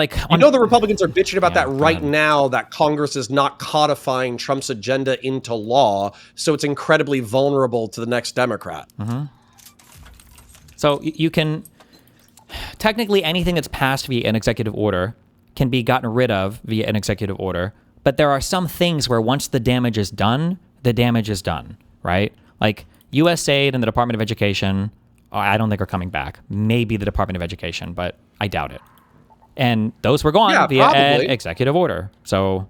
Republicans are bitching about that right now, that Congress is not codifying Trump's agenda into law, so it's incredibly vulnerable to the next Democrat. Mm-hmm. So you can technically anything that's passed via an executive order can be gotten rid of via an executive order, but there are some things where once the damage is done, the damage is done, right? Like USAID and the Department of Education, I don't think are coming back. Maybe the Department of Education, but I doubt it. And those were gone via an executive order. So,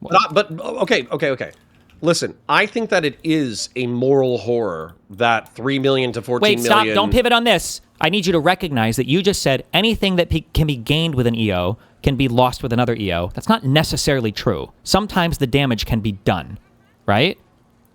okay. Listen, I think that it is a moral horror that 3 million to 14 million. Wait, stop. Don't pivot on this. I need you to recognize that you just said anything that can be gained with an EO can be lost with another EO. That's not necessarily true. Sometimes the damage can be done, right?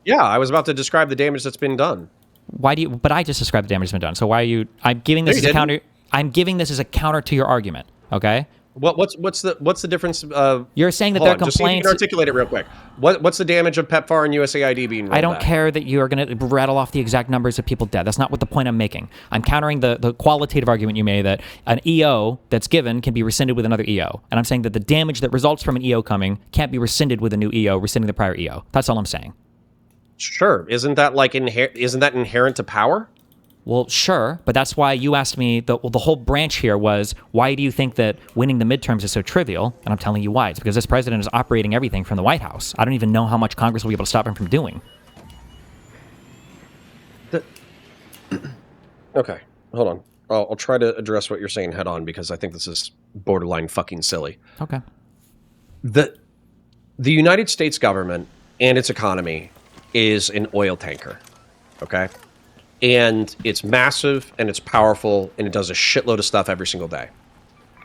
Yeah, I was about to describe the damage that's been done. But I just described the damage that's been done. So why are you, I'm giving this as a counter. I'm giving this as a counter to your argument. Okay. What's the difference? You're saying that their complaints. Just see if you can articulate it real quick. What's the damage of PEPFAR and USAID being rolled back? I don't care that you are going to rattle off the exact numbers of people dead. That's not what the point I'm making. I'm countering the qualitative argument you made that an EO that's given can be rescinded with another EO. And I'm saying that the damage that results from an EO coming can't be rescinded with a new EO, rescinding the prior EO. That's all I'm saying. Sure. Isn't that inherent to power? Well, sure, but that's why you asked me, the whole branch here was, why do you think that winning the midterms is so trivial? And I'm telling you why. It's because this president is operating everything from the White House. I don't even know how much Congress will be able to stop him from doing. Okay, hold on. I'll try to address what you're saying head on, because I think this is borderline fucking silly. Okay. The United States government and its economy is an oil tanker, okay? And it's massive, and it's powerful, and it does a shitload of stuff every single day.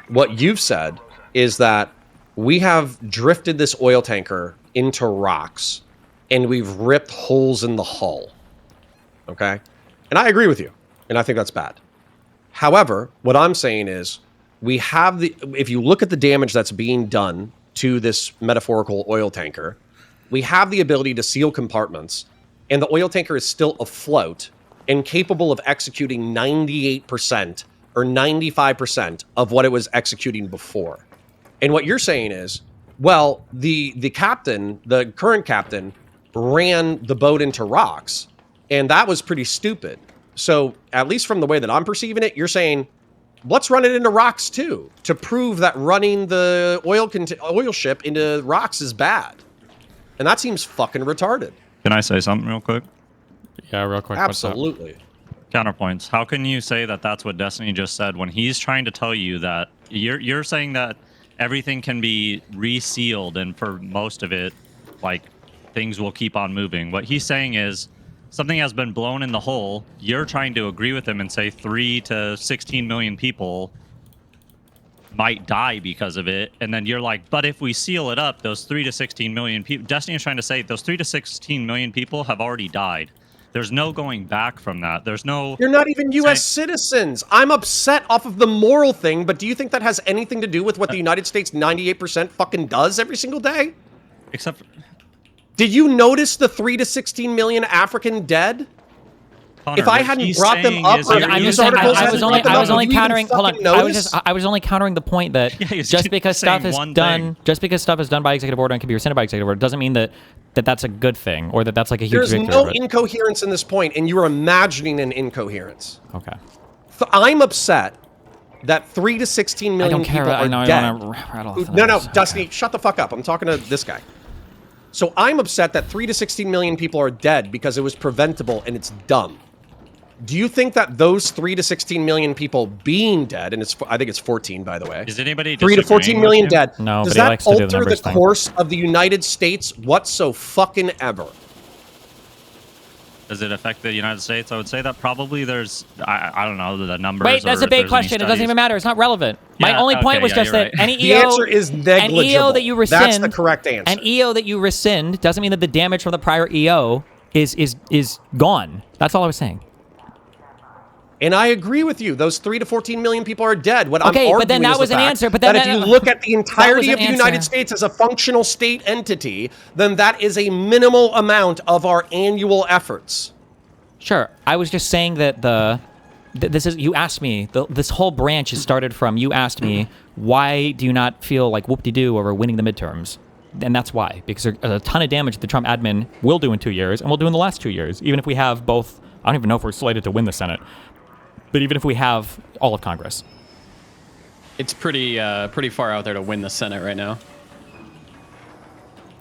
What you've said is that we have drifted this oil tanker into rocks, and we've ripped holes in the hull, okay? And I agree with you, and I think that's bad. However, what I'm saying is, if you look at the damage that's being done to this metaphorical oil tanker, we have the ability to seal compartments, and the oil tanker is still afloat and capable of executing 98% or 95% of what it was executing before. And what you're saying is, well, the current captain, ran the boat into rocks, and that was pretty stupid. So at least from the way that I'm perceiving it, you're saying, let's run it into rocks too, to prove that running the oil ship into rocks is bad. And that seems fucking retarded. Can I say something real quick? Yeah, real quick. Absolutely. Counterpoints. How can you say that that's what Destiny just said when he's trying to tell you that you're saying that everything can be resealed and for most of it, like, things will keep on moving. What he's saying is something has been blown in the hole. You're trying to agree with him and say 3 to 16 million people might die because of it. And then you're like, but if we seal it up, those 3 to 16 million people, Destiny is trying to say those 3 to 16 million people have already died. There's no going back from that. There's no... You're not even U.S. citizens. I'm upset off of the moral thing, but do you think that has anything to do with what the United States 98% fucking does every single day? Except for... Did you notice the 3 to 16 million African dead? Connor, if I hadn't brought them up, I'm just saying, I was only countering. Hold on, I was only countering the point that just because stuff is done, by executive order and can be rescinded by executive order, doesn't mean that that's a good thing or that that's like a huge victory. There's no incoherence in this point, and you are imagining an incoherence. Okay. I'm upset that 3 to 16 million people are dead. No, Dusty, shut the fuck up. I'm talking to this guy. So I'm upset that 3 to 16 million people are dead because it was preventable and it's dumb. Do you think that those 3 to 16 million people being dead, and I think it's 14, by the way. Is anybody 3 to 14 million dead. No, does but he likes to do the alter numbers the thing. course of the United States whatsoever? Does it affect the United States? I would say that probably there's, I don't know, the numbers. Wait, that's a big question. It doesn't even matter. It's not relevant. My only point was just that any the answer is negligible. An EO that you rescind, that's the correct answer. An EO that you rescind doesn't mean that the damage from the prior EO is gone. That's all I was saying. And I agree with you. Those 3 to 14 million people are dead. What I'm arguing but then that is was the an fact answer. But then that if you look at the entirety of the United States as a functional state entity, then that is a minimal amount of our annual efforts. Sure. I was just saying that this is, you asked me, this whole branch is started from, you asked me, why do you not feel like whoop-de-doo over winning the midterms? And that's why. Because there's a ton of damage the Trump admin will do in 2 years, and will do in the last 2 years, even if we have both. I don't even know if we're slated to win the Senate. But even if we have all of Congress. It's pretty far out there to win the Senate right now.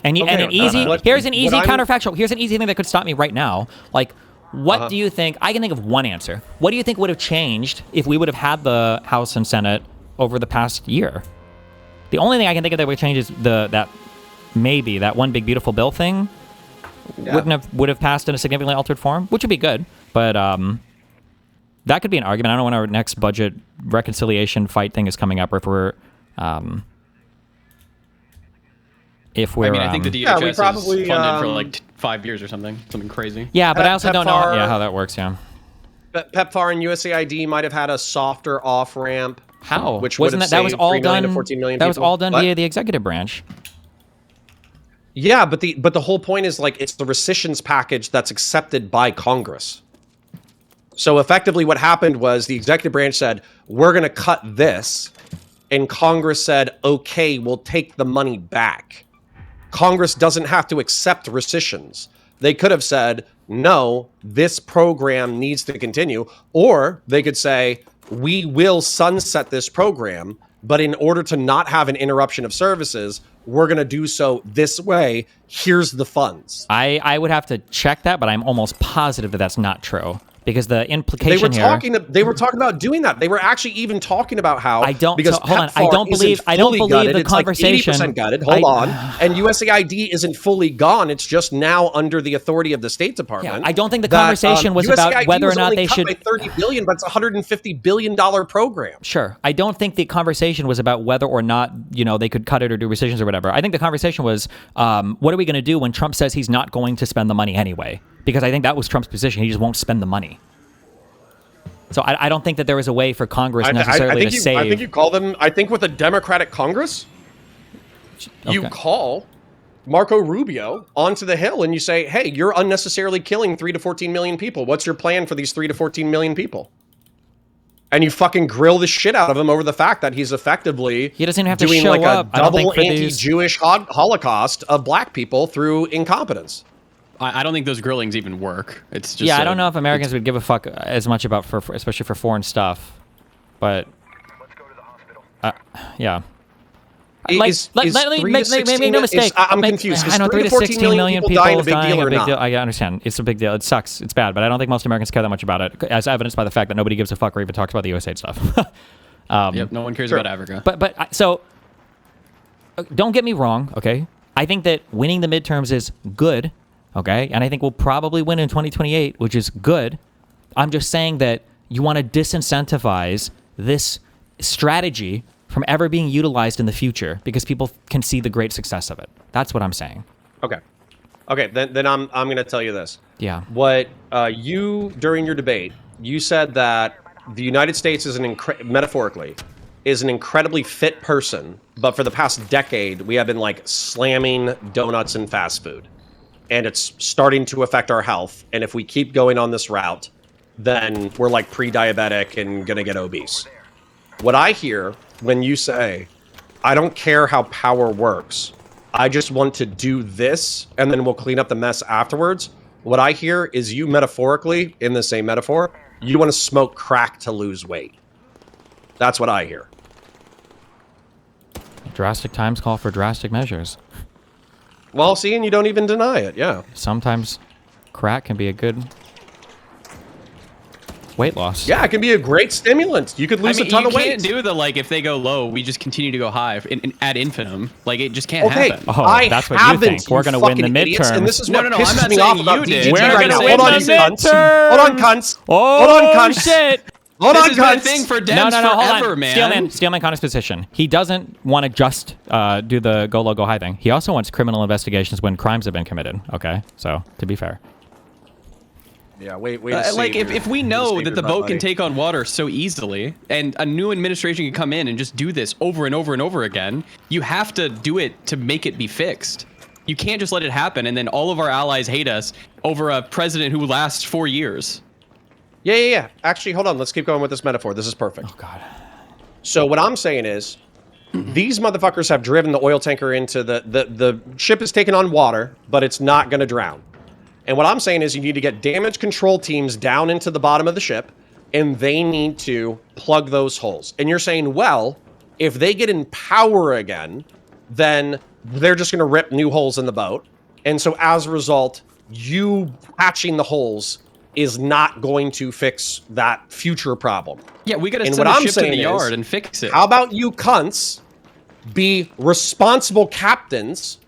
And here's an easy counterfactual. Here's an easy thing that could stop me right now. Like, what do you think? I can think of one answer. What do you think would have changed if we would have had the House and Senate over the past year? The only thing I can think of that would change is that one big beautiful bill thing would have passed in a significantly altered form, which would be good. But that could be an argument. I don't know when our next budget reconciliation fight thing is coming up, or if we're. I think the DHS is funded for like 5 years or something crazy. Yeah, but I also don't know how that works. Yeah. PEPFAR and USAID might have had a softer off ramp. How? Which wasn't that was all done? To 14 million that was all done via the executive branch. Yeah, but the whole point is like it's the rescissions package that's accepted by Congress. So effectively what happened was the executive branch said, we're going to cut this. And Congress said, okay, we'll take the money back. Congress doesn't have to accept rescissions. They could have said, no, this program needs to continue. Or they could say, we will sunset this program, but in order to not have an interruption of services, we're going to do so this way. Here's the funds. I would have to check that, but I'm almost positive that that's not true. Because the implication they were talking about doing that. They were actually even talking about how I don't believe the conversation. It's like 80% gutted. Hold on, and USAID isn't fully gone. It's just now under the authority of the State Department. Yeah, I don't think the conversation was about whether or not they should. By $30 billion, but it's a $150 billion program. Sure, I don't think the conversation was about whether or not they could cut it or do rescissions or whatever. I think the conversation was, what are we going to do when Trump says he's not going to spend the money anyway? Because I think that was Trump's position. He just won't spend the money. So I don't think that there was a way for Congress necessarily to save. I think you call them. I think with a Democratic Congress, you call Marco Rubio onto the Hill and you say, "Hey, you're unnecessarily killing 3 to 14 million people. What's your plan for these 3 to 14 million people?" And you fucking grill the shit out of him over the fact that he's effectively he doesn't have to doing show like up. a double anti-Jewish holocaust of black people through incompetence. I don't think those grillings even work. It's just Yeah, I don't know if Americans would give a fuck as much about for especially for foreign stuff, but yeah. Let me make no mistake. I'm confused. I know 3 to 16 million people dying is dying a big deal. I understand. It's a big deal. It sucks. It's bad, but I don't think most Americans care that much about it, as evidenced by the fact that nobody gives a fuck or even talks about the USAID stuff. Yep, no one cares about Africa. So don't get me wrong, okay? I think that winning the midterms is good, okay? And I think we'll probably win in 2028, which is good. I'm just saying that you want to disincentivize this strategy from ever being utilized in the future because people can see the great success of it. That's what I'm saying. Okay. Then I'm going to tell you this. Yeah. What you during your debate, you said that the United States is metaphorically is an incredibly fit person, but for the past decade we have been like slamming donuts and fast food, and it's starting to affect our health. And if we keep going on this route, then we're like pre-diabetic and gonna get obese. What I hear when you say, I don't care how power works, I just want to do this and then we'll clean up the mess afterwards. What I hear is you metaphorically, in the same metaphor, you want to smoke crack to lose weight. That's what I hear. Drastic times call for drastic measures. Well, see, and you don't even deny it, yeah. Sometimes crack can be a good weight loss. Yeah, it can be a great stimulant. You could lose a ton of weight. You can't do the, like, if they go low, we just continue to go high ad infinitum. Like, it just can't happen. Oh, that's what you think. We're going to win the midterms. And this is what No, I'm pisses not me saying off about you DGG did. We're right now. gonna Hold on, win the cunts. midterms. Hold on, cunts. Oh, Hold on, cunts. Shit. Hold on, This has been a cunts. thing for No, Dems hold forever, on. man. Steelman Connor's position. He doesn't want to just do the go low, go high thing. He also wants criminal investigations when crimes have been committed. Okay, so to be fair. Yeah, wait. Like, if we know that the boat can take on water so easily, and a new administration can come in and just do this over and over and over again, you have to do it to make it be fixed. You can't just let it happen, and then all of our allies hate us over a president who lasts 4 years. Yeah. Actually, hold on. Let's keep going with this metaphor. This is perfect. Oh, God. So what I'm saying is, these motherfuckers have driven the oil tanker into the ship is taking on water, but it's not going to drown. And what I'm saying is you need to get damage control teams down into the bottom of the ship, and they need to plug those holes. And you're saying, well, if they get in power again, then they're just going to rip new holes in the boat. And so as a result, you patching the holes is not going to fix that future problem. Yeah, we got to send the ship to the yard and fix it. How about you cunts be responsible captains?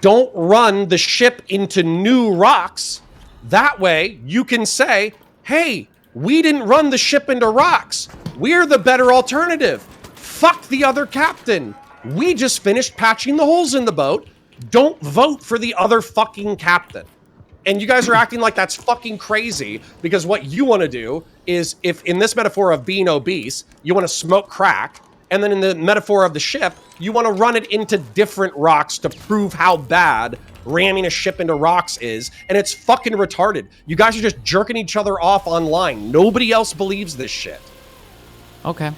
Don't run the ship into new rocks. That way you can say, hey, we didn't run the ship into rocks. We're the better alternative. Fuck the other captain. We just finished patching the holes in the boat. Don't vote for the other fucking captain. And you guys are acting like that's fucking crazy because what you want to do is, if in this metaphor of being obese, you want to smoke crack, and then in the metaphor of the ship, you want to run it into different rocks to prove how bad ramming a ship into rocks is. And it's fucking retarded. You guys are just jerking each other off online. Nobody else believes this shit. Okay.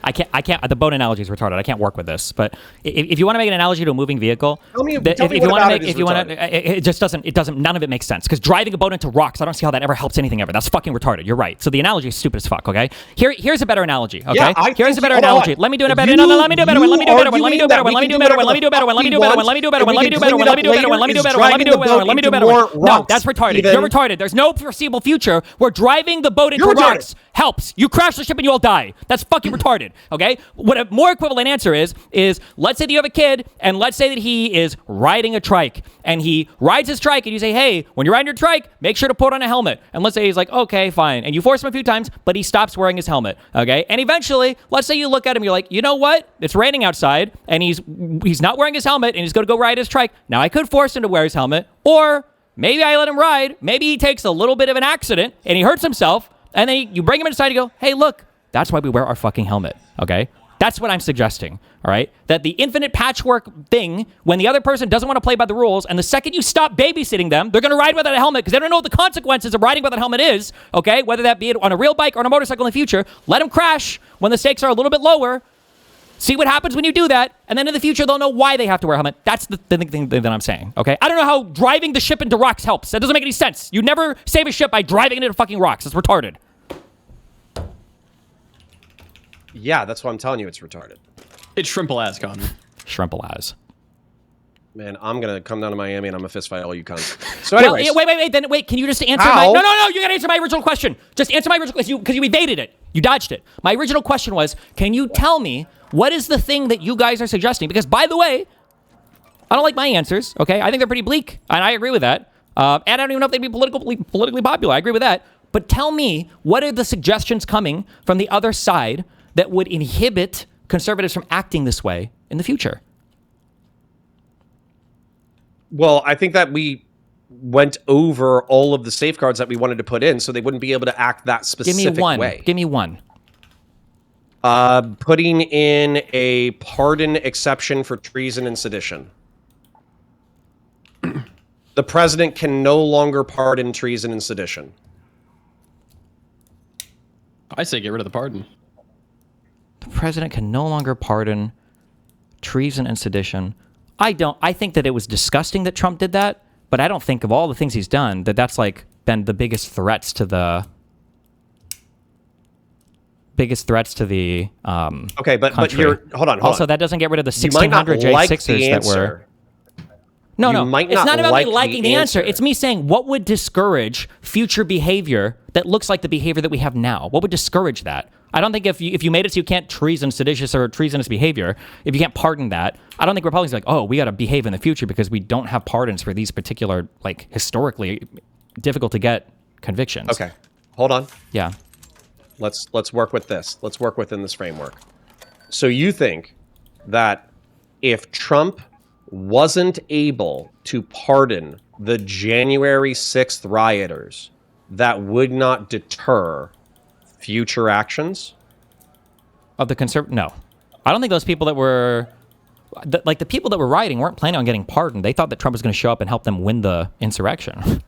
I can't. The boat analogy is retarded. I can't work with this. But if you want to make an analogy to a moving vehicle, tell me what about it is retarded. It just doesn't. It doesn't. None of it makes sense. Because driving a boat into rocks, I don't see how that ever helps anything ever. That's fucking retarded. You're right. So the analogy is stupid as fuck. Okay. Here's a better analogy. Okay. Yeah, here's a better analogy. Let me do a better. No, let me do a better one. Let me do a better one. Let me do a better one. Let me do a better one. Let me do a better one. Let me do a better one. Let me do a better one. Let me do a better one. Let me do a better one. Let me do a better one. Let me do a better one. Let me do a better one. No, that's retarded. You're retarded. There's no foreseeable future where driving the boat into rocks helps. You crash the ship and you all die. That's fucking retarded. Okay. What a more equivalent answer is let's say that you have a kid and let's say that he is riding a trike and he rides his trike and you say, hey, when you're riding your trike, make sure to put on a helmet. And let's say he's like, okay, fine. And you force him a few times, but he stops wearing his helmet. Okay. And eventually, let's say you look at him, you're like, you know what? It's raining outside and he's not wearing his helmet and he's going to go ride his trike. Now I could force him to wear his helmet, or maybe I let him ride. Maybe he takes a little bit of an accident and he hurts himself. And then you bring him inside and go, hey, look, that's why we wear our fucking helmet. Okay. That's what I'm suggesting, all right? That the infinite patchwork thing, when the other person doesn't want to play by the rules, and the second you stop babysitting them, they're going to ride without a helmet because they don't know what the consequences of riding without a helmet is, okay? Whether that be on a real bike or on a motorcycle in the future, let them crash when the stakes are a little bit lower, See what happens when you do that, and then in the future they'll know why they have to wear a helmet. That's the thing that I'm saying, okay? I don't know how driving the ship into rocks helps. That doesn't make any sense. You never save a ship by driving it into fucking rocks. It's retarded. Yeah, that's why I'm telling you it's retarded. It's shrimple-ass, Connor. Shrimple-ass. Man, I'm going to come down to Miami and I'm going to fist fight all you cunts. So anyways. Well, wait, can you just answer How? No, you gotta answer my original question. Just answer my original question, because you evaded it. You dodged it. My original question was, can you tell me what is the thing that you guys are suggesting? Because, by the way, I don't like my answers, okay? I think they're pretty bleak, and I agree with that. And I don't even know if they'd be politically popular. I agree with that. But tell me, what are the suggestions coming from the other side that would inhibit conservatives from acting this way in the future? Well, I think that we went over all of the safeguards that we wanted to put in so they wouldn't be able to act that specific way. Give me one. Putting in a pardon exception for treason and sedition. The president can no longer pardon treason and sedition. I say get rid of the pardon. The president can no longer pardon treason and sedition. I think that it was disgusting that Trump did that, but I don't think of all the things he's done that's like been the biggest threats to the okay, but country. you're hold on. Also, that doesn't get rid of the 1600 J6ers that were. No, it's not about me liking the answer. It's me saying what would discourage future behavior that looks like the behavior that we have now. What would discourage that? I don't think if you made it so you can't treason, seditious, or treasonous behavior, if you can't pardon that, I don't think Republicans are like, oh, we got to behave in the future because we don't have pardons for these particular, like, historically difficult to get convictions. Okay, hold on. Yeah. Let's work with this. Let's work within this framework. So you think that if Trump wasn't able to pardon the January 6th rioters, that would not deter future actions? Of the no. I don't think those people that were... the people that were rioting weren't planning on getting pardoned. They thought that Trump was going to show up and help them win the insurrection.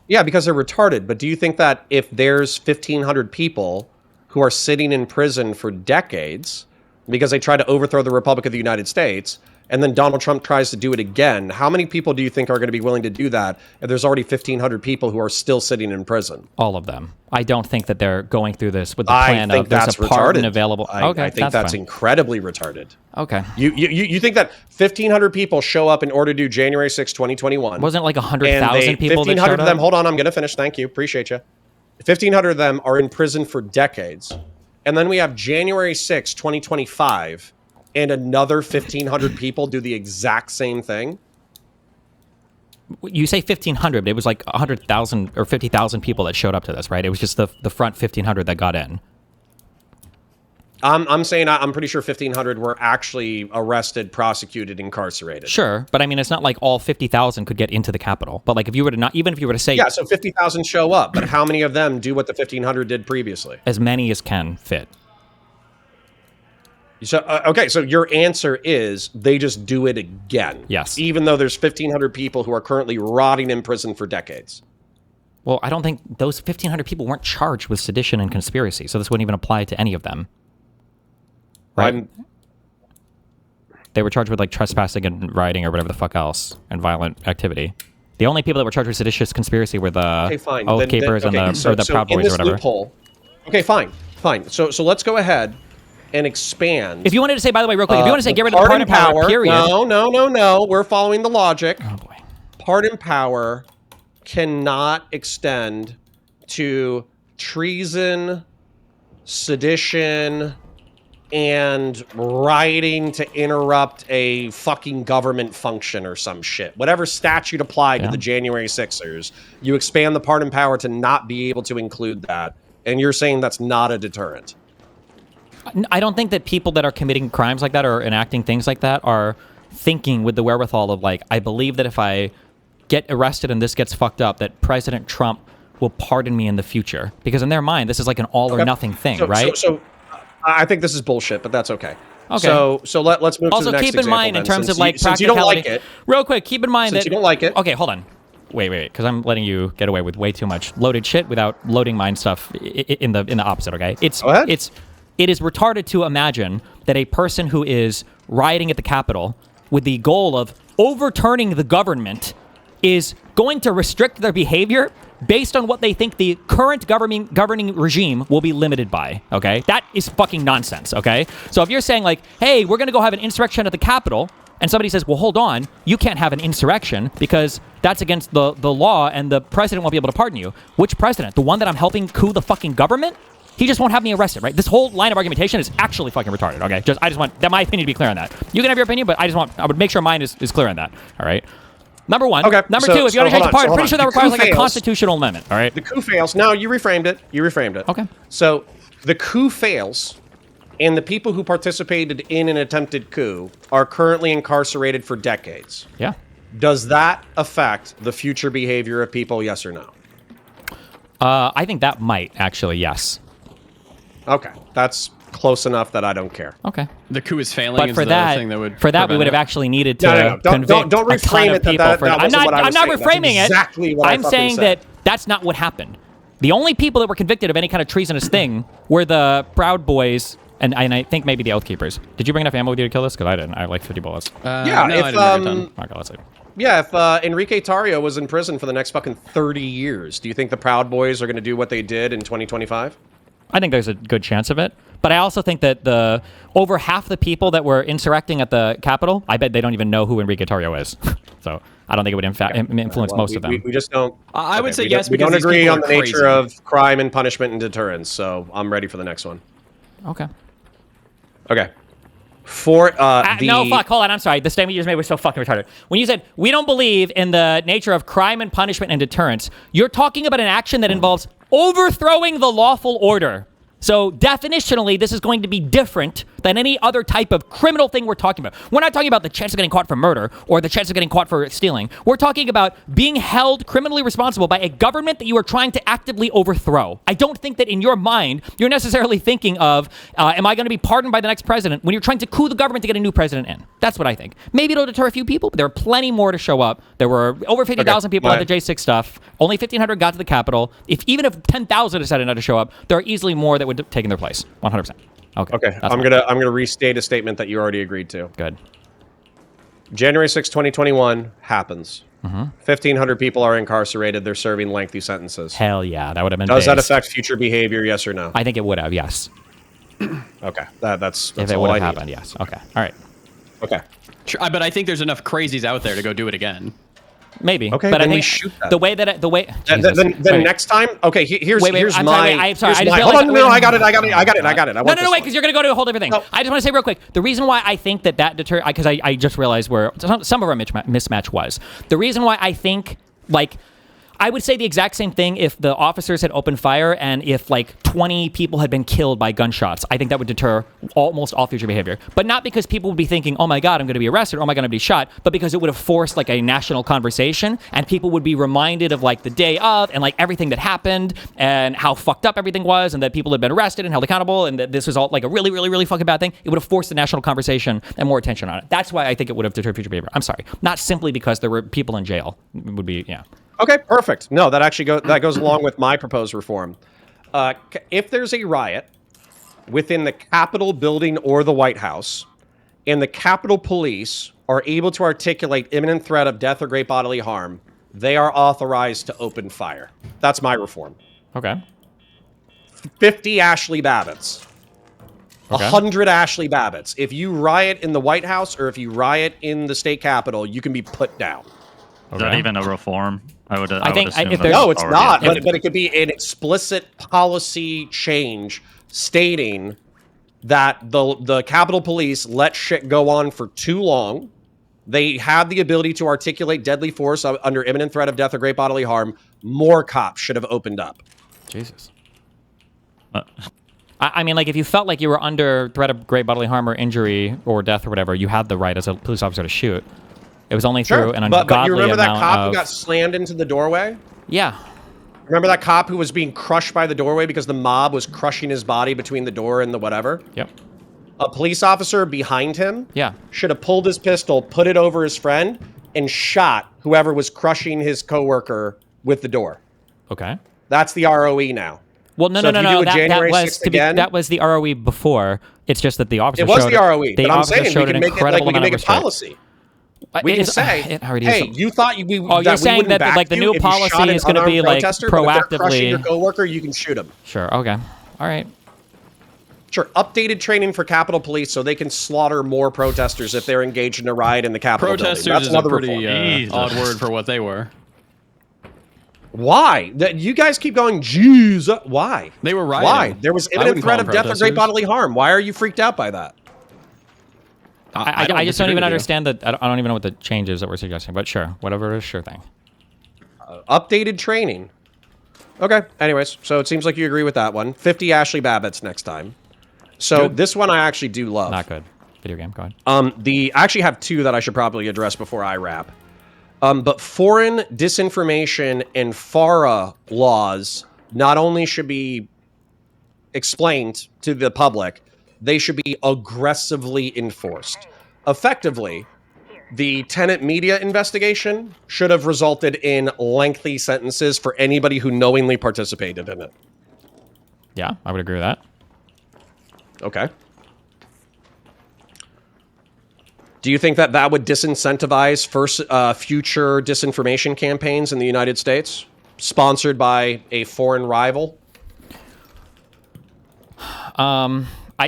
Yeah, because they're retarded. But do you think that if there's 1,500 people who are sitting in prison for decades because they tried to overthrow the Republic of the United States, and then Donald Trump tries to do it again, how many people do you think are going to be willing to do that if there's already 1,500 people who are still sitting in prison? All of them. I don't think that they're going through this with the plan of there's a pardon available. I think that's incredibly retarded. Okay. You think that 1,500 people show up in order to do January 6, 2021? Wasn't it like 100,000 people that showed up? 1,500 of them, hold on, I'm going to finish. Thank you. Appreciate you. 1,500 of them are in prison for decades. And then we have January 6, 2025, and another 1,500 people do the exact same thing. You say 1,500, but it was like 100,000 or 50,000 people that showed up to this, right? It was just the front 1,500 that got in. I'm saying I'm pretty sure 1,500 were actually arrested, prosecuted, incarcerated. Sure, but I mean, it's not like all 50,000 could get into the Capitol. But like, if you were to not, even if you were to say, yeah, so 50,000 show up, but how many of them do what the 1,500 did previously? As many as can fit. So okay, so your answer is they just do it again. Yes. Even though there's 1,500 people who are currently rotting in prison for decades. Well, I don't think those 1,500 people weren't charged with sedition and conspiracy, so this wouldn't even apply to any of them. Right? They were charged with like trespassing and rioting or whatever the fuck else and violent activity. The only people that were charged with seditious conspiracy were the Oath Keepers and the Proud Boys or whatever. Loophole, okay, fine. So let's go ahead and expand. If you wanted to say, by the way, real quick, if you want to say get rid of the pardon power, period. No. We're following the logic. Oh boy. Pardon power cannot extend to treason, sedition, and rioting to interrupt a fucking government function or some shit. Whatever statute applied to the January 6ers, you expand the pardon power to not be able to include that. And you're saying that's not a deterrent. I don't think that people that are committing crimes like that or enacting things like that are thinking with the wherewithal of like, I believe that if I get arrested and this gets fucked up, that President Trump will pardon me in the future. Because in their mind, this is like an all or nothing thing, right? So I think this is bullshit, but that's okay. Okay. So let's move to the next example. Also, keep in mind in terms of like since you don't like it, real quick, keep in mind that you don't like it. Okay, hold on. Wait, because I'm letting you get away with way too much loaded shit without loading mine stuff in the opposite. Okay, Go ahead. it is retarded to imagine that a person who is rioting at the Capitol with the goal of overturning the government is going to restrict their behavior based on what they think the current governing regime will be limited by, okay? That is fucking nonsense, okay? So if you're saying like, hey, we're going to go have an insurrection at the Capitol, and somebody says, well, hold on, you can't have an insurrection because that's against the law and the president won't be able to pardon you. Which president? The one that I'm helping coup the fucking government? He just won't have me arrested, right? This whole line of argumentation is actually fucking retarded, okay? I just want my opinion to be clear on that. You can have your opinion, but I would make sure mine is clear on that, all right? Number one. Okay. Number two, if you want to change the pardon, I'm pretty sure that requires like a fails. constitutional amendment, all right? The coup fails. No, you reframed it. Okay. So the coup fails, and the people who participated in an attempted coup are currently incarcerated for decades. Yeah. Does that affect the future behavior of people, yes or no? I think that might, actually, yes. Okay. That's close enough that I don't care. Okay. The coup is failing. But is for the that, thing that would we would have actually needed to No. convict Don't a ton reframe of it that people for that I'm wasn't what I not was saying. reframing That's exactly what I I'm fucking saying said. that's not what happened. The only people that were convicted of any kind of treasonous thing were the Proud Boys and I think maybe the Oath Keepers. Did you bring enough ammo with you to kill this? Because I didn't. I have like 50 bullets. Yeah, no, if, I didn't bring a ton. Okay, let's see. Yeah, if Enrique Tarrio was in prison for the next fucking 30 years, do you think the Proud Boys are going to do what they did in 2025? I think there's a good chance of it. But I also think that over half the people that were insurrecting at the Capitol, I bet they don't even know who Enrique Tarrio is. So I don't think it would influence most of them. We just don't. I would say yes. We don't because these agree people on are the crazy. nature of crime and punishment and deterrence. So I'm ready for the next one. Okay. Okay. For no, fuck, hold on, I'm sorry. The statement you just made was so fucking retarded. When you said, we don't believe in the nature of crime and punishment and deterrence, you're talking about an action that involves overthrowing the lawful order. So definitionally, this is going to be different than any other type of criminal thing we're talking about. We're not talking about the chance of getting caught for murder or the chance of getting caught for stealing. We're talking about being held criminally responsible by a government that you are trying to actively overthrow. I don't think that in your mind, you're necessarily thinking of, am I going to be pardoned by the next president when you're trying to coup the government to get a new president in? That's what I think. Maybe it'll deter a few people, but there are plenty more to show up. There were over 50,000 people at the J6 stuff. Only 1,500 got to the Capitol. Even if 10,000 decided not to show up, there are easily more that would have taken their place. 100%. Okay. I'm gonna restate a statement that you already agreed to. Good. January 6, 2021 happens. 1,500 people are incarcerated. They're serving lengthy sentences. Hell yeah, that would have been. Does that based. affect future behavior? Yes or no? I think it would have. Yes. Okay. That's If it all would I have need. happened. Yes. Okay. All right. Okay. Sure, but I think there's enough crazies out there to go do it again. Maybe. Okay, But I then we think shoot that. the way that Jesus. Then Wait. next time. Okay. Here's Wait, here's I'm my. sorry, I'm sorry, here's I just my- realized- hold on. No, wait. I got it. I want No, this wait, one. because you're going to go to a whole different thing. No. I just want to say real quick, the reason why I think that deter, because I just realized where some of our mismatch was. The reason why I think, like, I would say the exact same thing if the officers had opened fire and if, like, 20 people had been killed by gunshots. I think that would deter almost all future behavior. But not because people would be thinking, oh my God, I'm going to be arrested, or oh my God, I'm going to be shot, but because it would have forced, like, a national conversation, and people would be reminded of, like, the day of, and, like, everything that happened, and how fucked up everything was, and that people had been arrested and held accountable, and that this was all, like, a really, really, really fucking bad thing. It would have forced the national conversation and more attention on it. That's why I think it would have deterred future behavior. I'm sorry. Not simply because there were people in jail. It would be, yeah. Okay, perfect. No, that actually goes along with my proposed reform. If there's a riot within the Capitol building or the White House, and the Capitol Police are able to articulate imminent threat of death or great bodily harm, they are authorized to open fire. That's my reform. Okay. 50 Ashley Babbitts. Okay. 100 Ashley Babbitts. If you riot in the White House or if you riot in the state capitol, you can be put down. Is that even a reform? I would think assume if that's there's- No, it's already not. a thing. But it could be an explicit policy change stating that the Capitol Police let shit go on for too long. They have the ability to articulate deadly force under imminent threat of death or great bodily harm. More cops should have opened up. Jesus. Uh, I mean, like, if you felt like you were under threat of great bodily harm or injury or death or whatever, you had the right as a police officer to shoot. It was only through an ungodly but you remember that amount cop of... who got slammed into the doorway? Yeah. Remember that cop who was being crushed by the doorway because the mob was crushing his body between the door and the whatever? Yep. A police officer behind him Yeah. should have pulled his pistol, put it over his friend, and shot whoever was crushing his coworker with the door. Okay. That's the ROE now. Well, no, So no, if no, you do no. a That January was 6th again, that was the ROE before. It's just that the officer it was showed the ROE. The But I'm officer saying we showed can an make it incredible we can amount make of it restraint. policy. We can say, it already hey, is. you thought Oh, that you're we saying wouldn't that back like the you new if you shot policy an is going to be unarmed like protester, but if they're crushing your proactively. coworker, you can shoot them. Sure. Okay. All right. Sure, updated training for Capitol Police so they can slaughter more protesters if they're engaged in a riot in the Capitol building. Protesters That's is a another pretty reform. odd word for what they were. Why? You guys keep going, geez. Why? They were rioting. Why? There was I imminent wouldn't threat call of them death or great protesters. bodily harm. Why are you freaked out by that? I just don't disagree even with you. understand that. I don't even know what the changes that we're suggesting. But sure, whatever it is, sure thing. Updated training. Okay. Anyways, so it seems like you agree with that one. 50 Ashley Babbitt's next time. So Good. this one I actually do love. Not good. Video game. Go ahead. I actually have two that I should probably address before I wrap. But foreign disinformation and FARA laws not only should be explained to the public, they should be aggressively enforced. Effectively, the Tenet media investigation should have resulted in lengthy sentences for anybody who knowingly participated in it. Yeah, I would agree with that. Okay. Do you think that that would disincentivize future disinformation campaigns in the United States, sponsored by a foreign rival?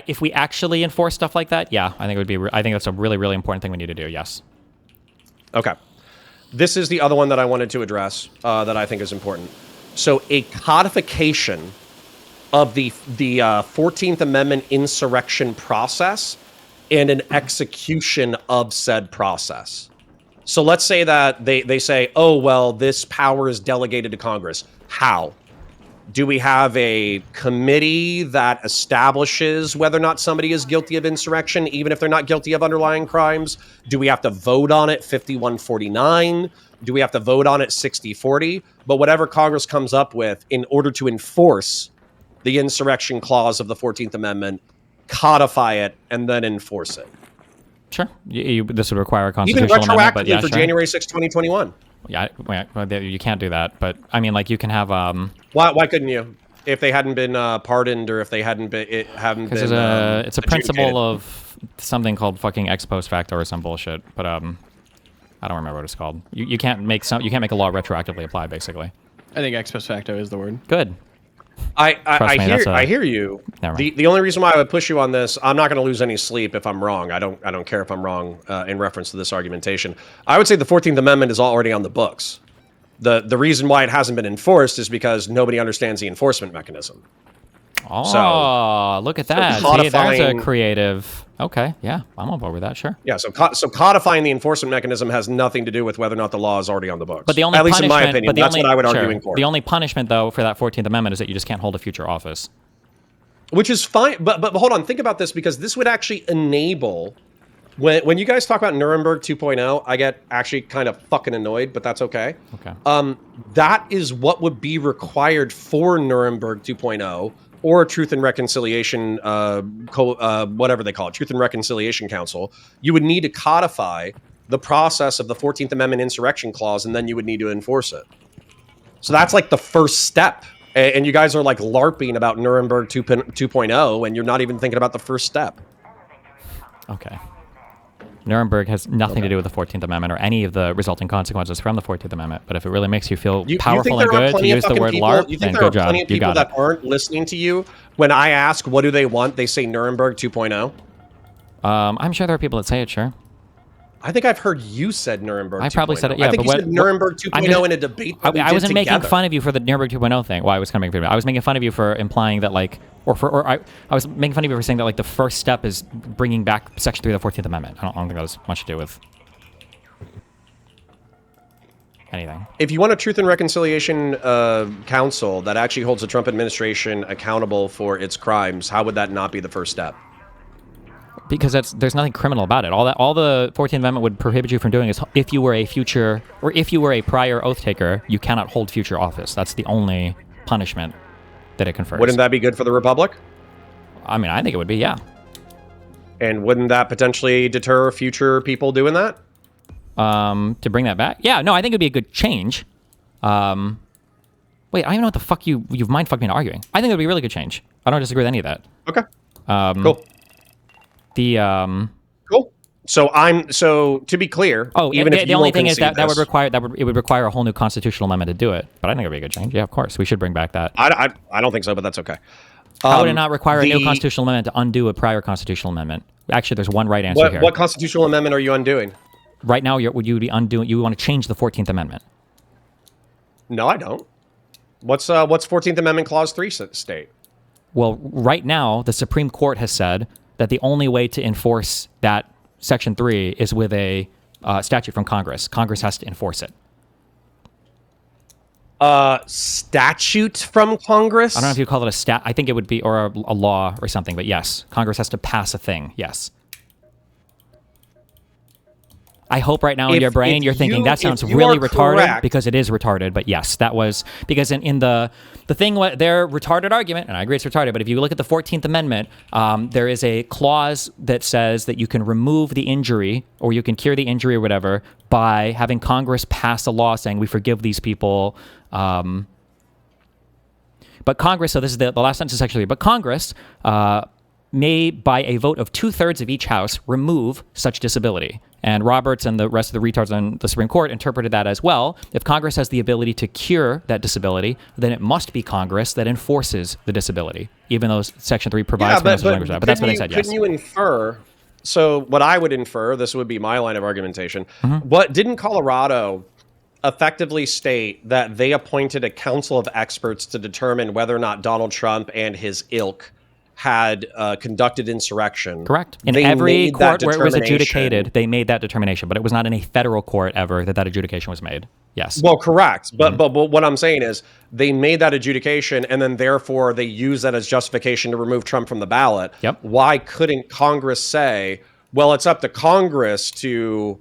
If we actually enforce stuff like that, yeah, I think it would be. I think that's a really, really important thing we need to do. Yes. Okay. This is the other one that I wanted to address that I think is important. So a codification of the 14th Amendment insurrection process and an execution of said process. So let's say that they say, oh, well, this power is delegated to Congress. How? Do we have a committee that establishes whether or not somebody is guilty of insurrection, even if they're not guilty of underlying crimes? Do we have to vote on it 51-49? Do we have to vote on it 60-40? But whatever Congress comes up with in order to enforce the insurrection clause of the 14th Amendment, codify it, and then enforce it. Sure. This would require a Even constitutional amendment, retroactively but yeah, for sure. January 6, 2021. Yeah, you can't do that. But I mean, like, you can have Why couldn't you? If they hadn't been pardoned, or if they hadn't been, because it's a principle of something called fucking ex post facto or some bullshit. But I don't remember what it's called. You can't make a law retroactively apply. Basically. I think ex post facto is the word. Good. I hear you. Never mind. The only reason why I would push you on this, I'm not going to lose any sleep if I'm wrong. I don't care if I'm wrong in reference to this argumentation. I would say the 14th Amendment is already on the books. The reason why it hasn't been enforced is because nobody understands the enforcement mechanism. Oh, look at that. See, there's a creative. Okay, yeah, I'm on board with that, sure. Yeah, so codifying the enforcement mechanism has nothing to do with whether or not the law is already on the books. But the only at least in my punishment- opinion, but the that's only- what I would sure. argue in court. The only punishment, though, for that 14th Amendment is that you just can't hold a future office. Which is fine, but hold on, think about this, because this would actually enable when you guys talk about Nuremberg 2.0, I get actually kind of fucking annoyed, but that's okay. Okay. That is what would be required for Nuremberg 2.0 or Truth and Reconciliation, whatever they call it, Truth and Reconciliation Council. You would need to codify the process of the 14th Amendment insurrection clause, and then you would need to enforce it. So that's like the first step. And you guys are like LARPing about Nuremberg 2.0, and you're not even thinking about the first step. Okay. Nuremberg has nothing to do with the 14th Amendment or any of the resulting consequences from the 14th Amendment. But if it really makes you feel powerful and good to use the word LARP, then good job. You got it. That aren't listening to you when I ask what do they want, they say Nuremberg 2.0. I'm sure there are people that say it, sure. I think I've heard you said Nuremberg 2.0. I probably said it, yeah. I think but you said Nuremberg 2.0 in a debate that I wasn't making together. fun of you for the Nuremberg 2.0 thing. Well, I was kind of making fun of you. I was making fun of you for implying that, like, I was making fun of you for saying that, like, the first step is bringing back Section 3 of the 14th Amendment. I don't think that has much to do with anything. If you want a Truth and Reconciliation Council that actually holds the Trump administration accountable for its crimes, how would that not be the first step? Because there's nothing criminal about it. All the 14th Amendment would prohibit you from doing is if you were a prior oath taker, you cannot hold future office. That's the only punishment that it confers. Wouldn't that be good for the Republic? I mean, I think it would be, yeah. And wouldn't that potentially deter future people doing that? To bring that back? Yeah, no, I think it would be a good change. But Wait, I don't even know what the fuck you've mind fucked me into arguing. I think it would be a really good change. I don't disagree with any of that. Okay. Cool. Cool. So to be clear, even if the only thing is that it would require a whole new constitutional amendment to do it. But I think it'd be a good change. Yeah, of course, we should bring back that. I don't think so, but that's okay. How would it not require a new constitutional amendment to undo a prior constitutional amendment? Actually, there's one right answer here. What constitutional amendment are you undoing? Right now, would you be undoing? You want to change the 14th Amendment? No, I don't. What's 14th Amendment Clause 3 state? Well, right now, the Supreme Court has said that the only way to enforce that Section 3 is with a statute from Congress. Congress has to enforce it. Statute from Congress? I don't know if you call it I think it would be, or a law or something, but yes, Congress has to pass a thing, yes. I hope right now in your brain you're thinking that sounds really retarded, because it is retarded. But yes, that was because in the thing, their retarded argument, and I agree it's retarded, but if you look at the 14th Amendment, there is a clause that says that you can remove the injury or you can cure the injury or whatever by having Congress pass a law saying we forgive these people. But Congress, so this is the last sentence is actually, but Congress may, by a vote of 2/3 of each house, remove such disability. And Roberts and the rest of the retards on the Supreme Court interpreted that as well. If Congress has the ability to cure that disability, then it must be Congress that enforces the disability, even though Section 3 provides for this language. But that's what they said, yes. Couldn't you infer, so what I would infer, this would be my line of argumentation, didn't Colorado effectively state that they appointed a council of experts to determine whether or not Donald Trump and his ilk had conducted insurrection? Correct. In every court where it was adjudicated, they made that determination, but it was not in a federal court ever that adjudication was made. Yes. Well, correct. But what I'm saying is they made that adjudication, and then therefore they use that as justification to remove Trump from the ballot. Yep. Why couldn't Congress say, well, it's up to Congress to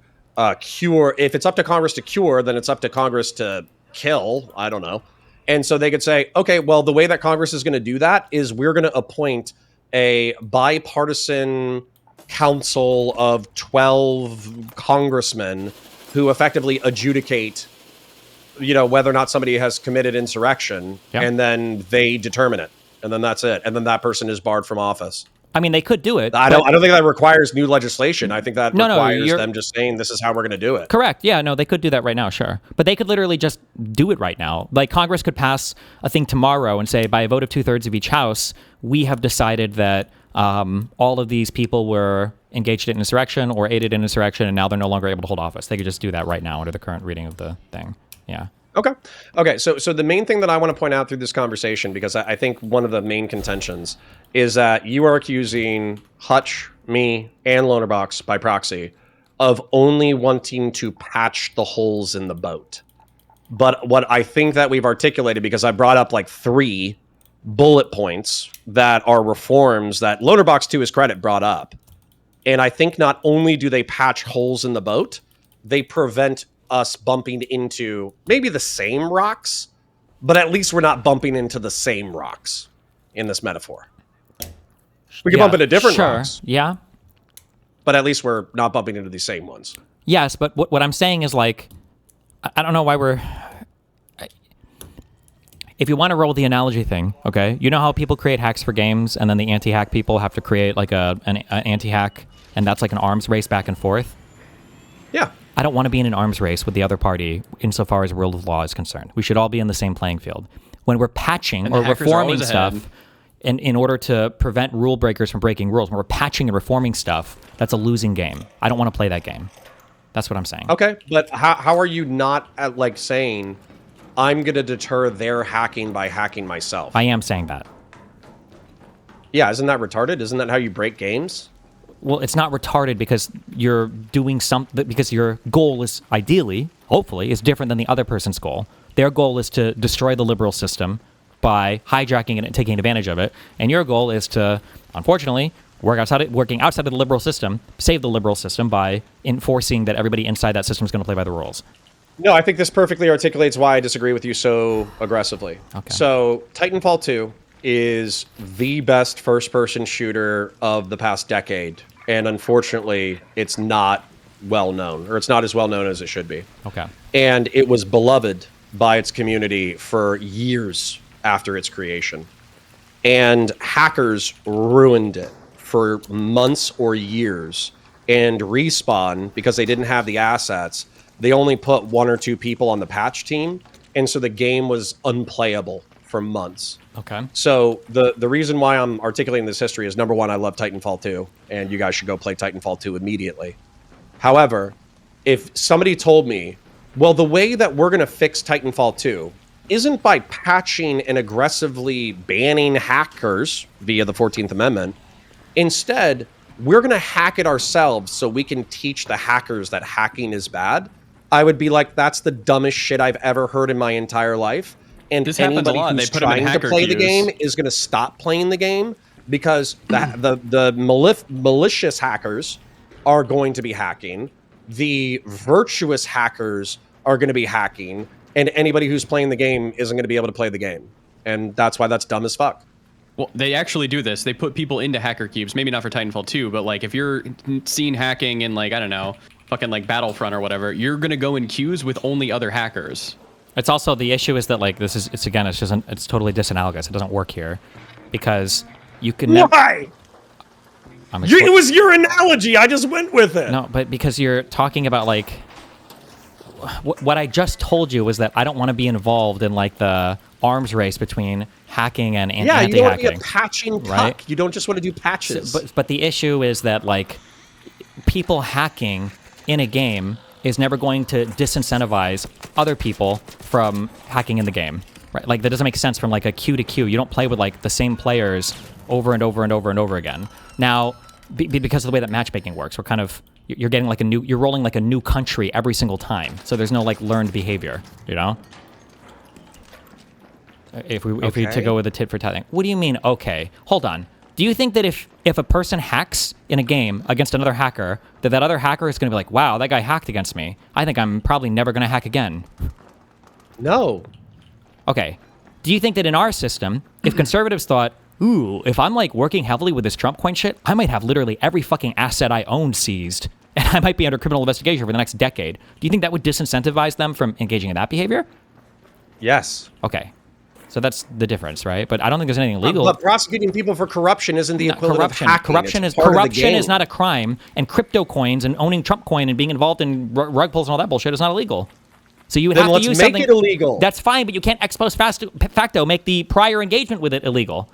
cure? If it's up to Congress to cure, then it's up to Congress to kill. I don't know. And so they could say, okay, well, the way that Congress is going to do that is we're going to appoint a bipartisan council of 12 congressmen who effectively adjudicate, whether or not somebody has committed insurrection, and then they determine it, and then that's it, and then that person is barred from office. I mean, they could do it. I don't think that requires new legislation. I think that requires them just saying this is how we're going to do it. Correct. Yeah, no, they could do that right now, sure. But they could literally just do it right now. Like Congress could pass a thing tomorrow and say, by a vote of 2/3 of each house, we have decided that all of these people were engaged in insurrection or aided in insurrection, and now they're no longer able to hold office. They could just do that right now under the current reading of the thing. Yeah. Okay. So the main thing that I want to point out through this conversation, because I think one of the main contentions is that you are accusing Hutch, me, and Lonerbox by proxy of only wanting to patch the holes in the boat. But what I think that we've articulated, because I brought up like 3 bullet points that are reforms that Lonerbox, to his credit, brought up. And I think not only do they patch holes in the boat, they prevent us bumping into maybe the same rocks, but at least we're not bumping into the same rocks in this metaphor. We can bump into different rocks. Yeah. But at least we're not bumping into the same ones. Yes, but what I'm saying is, like, I don't know why if you want to roll the analogy thing, okay, you know how people create hacks for games and then the anti-hack people have to create like an anti-hack, and that's like an arms race back and forth? Yeah. I don't want to be in an arms race with the other party insofar as rule of law is concerned. We should all be in the same playing field. When we're patching or reforming stuff in order to prevent rule breakers from breaking rules, when we're patching and reforming stuff, that's a losing game. I don't want to play that game. That's what I'm saying. Okay, but how are you not saying I'm going to deter their hacking by hacking myself? I am saying that. Yeah, isn't that retarded? Isn't that how you break games? Well, it's not retarded because you're doing something, because your goal is ideally, hopefully, is different than the other person's goal. Their goal is to destroy the liberal system by hijacking it and taking advantage of it. And your goal is to, unfortunately, working outside of the liberal system, save the liberal system by enforcing that everybody inside that system is going to play by the rules. No, I think this perfectly articulates why I disagree with you so aggressively. Okay. So Titanfall 2 is the best first-person shooter of the past decade. And unfortunately, it's not well known, or it's not as well known as it should be. Okay. And it was beloved by its community for years after its creation. And hackers ruined it for months or years. And Respawn, because they didn't have the assets, they only put 1 or 2 people on the patch team. And so the game was unplayable for months. Okay. So the reason why I'm articulating this history is, number one, I love Titanfall 2, and you guys should go play Titanfall 2 immediately. However, if somebody told me, well, the way that we're going to fix Titanfall 2 isn't by patching and aggressively banning hackers via the 14th Amendment. Instead, we're going to hack it ourselves so we can teach the hackers that hacking is bad. I would be like, that's the dumbest shit I've ever heard in my entire life. And this happens a lot. Who's they put them in trying to play the game is going to stop playing the game, because the malicious hackers are going to be hacking. The virtuous hackers are going to be hacking. And anybody who's playing the game isn't going to be able to play the game. And that's why that's dumb as fuck. Well, they actually do this. They put people into hacker cubes. Maybe not for Titanfall 2, but like if you're seen hacking in like, I don't know, fucking like Battlefront or whatever, you're going to go in queues with only other hackers. It's also, the issue is that like it's totally disanalogous. It doesn't work here because you can never. Why? It was your analogy. I just went with it. No, but because you're talking about like what I just told you was that I don't want to be involved in like the arms race between hacking and anti-hacking. You don't want to be a patching cuck. Right? You don't just want to do patches. But the issue is that like people hacking in a game is never going to disincentivize other people from hacking in the game, right? Like that doesn't make sense from like a queue to queue. You don't play with like the same players over and over and over and over again. Now, because of the way that matchmaking works, we're kind of you're getting like you're rolling like a new country every single time. So there's no like learned behavior, you know? If we to go with the tit for tat thing. What do you mean? Okay, hold on. Do you think that if a person hacks in a game against another hacker, that other hacker is going to be like, wow, that guy hacked against me. I think I'm probably never going to hack again. No. Okay. Do you think that in our system, if conservatives thought, ooh, if I'm like working heavily with this Trump coin shit, I might have literally every fucking asset I own seized, and I might be under criminal investigation for the next decade. Do you think that would disincentivize them from engaging in that behavior? Yes. Okay. So that's the difference, right? But I don't think there's anything illegal. But prosecuting people for corruption isn't the equivalent corruption. of hacking. Corruption is not a crime, and crypto coins and owning Trump coin and being involved in rug pulls and all that bullshit is not illegal. So you would have to use something. Make it illegal. That's fine, but you can't ex post facto make the prior engagement with it illegal.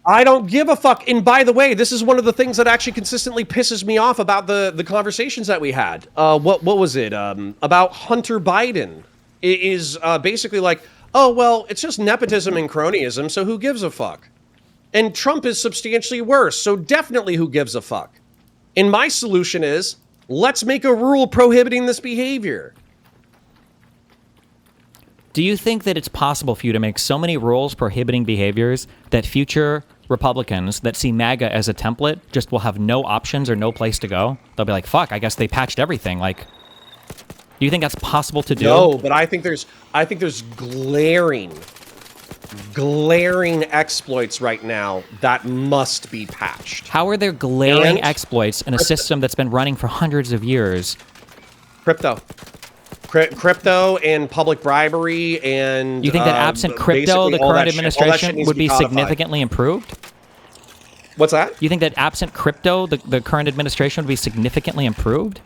I don't give a fuck. And by the way, this is one of the things that actually consistently pisses me off about the conversations that we had. What was it? About Hunter Biden. It is basically like, oh, well, it's just nepotism and cronyism, so who gives a fuck? And Trump is substantially worse, so definitely who gives a fuck? And my solution is, let's make a rule prohibiting this behavior. Do you think that it's possible for you to make so many rules prohibiting behaviors that future Republicans that see MAGA as a template just will have no options or no place to go? They'll be like, fuck, I guess they patched everything. Like, do you think that's possible to do? No, but I think there's glaring exploits right now that must be patched. How are there glaring exploits in a system that's been running for hundreds of years? Crypto and public bribery and... You think that absent crypto, the current administration would be significantly improved? What's that? You think that absent crypto, the current administration would be significantly improved?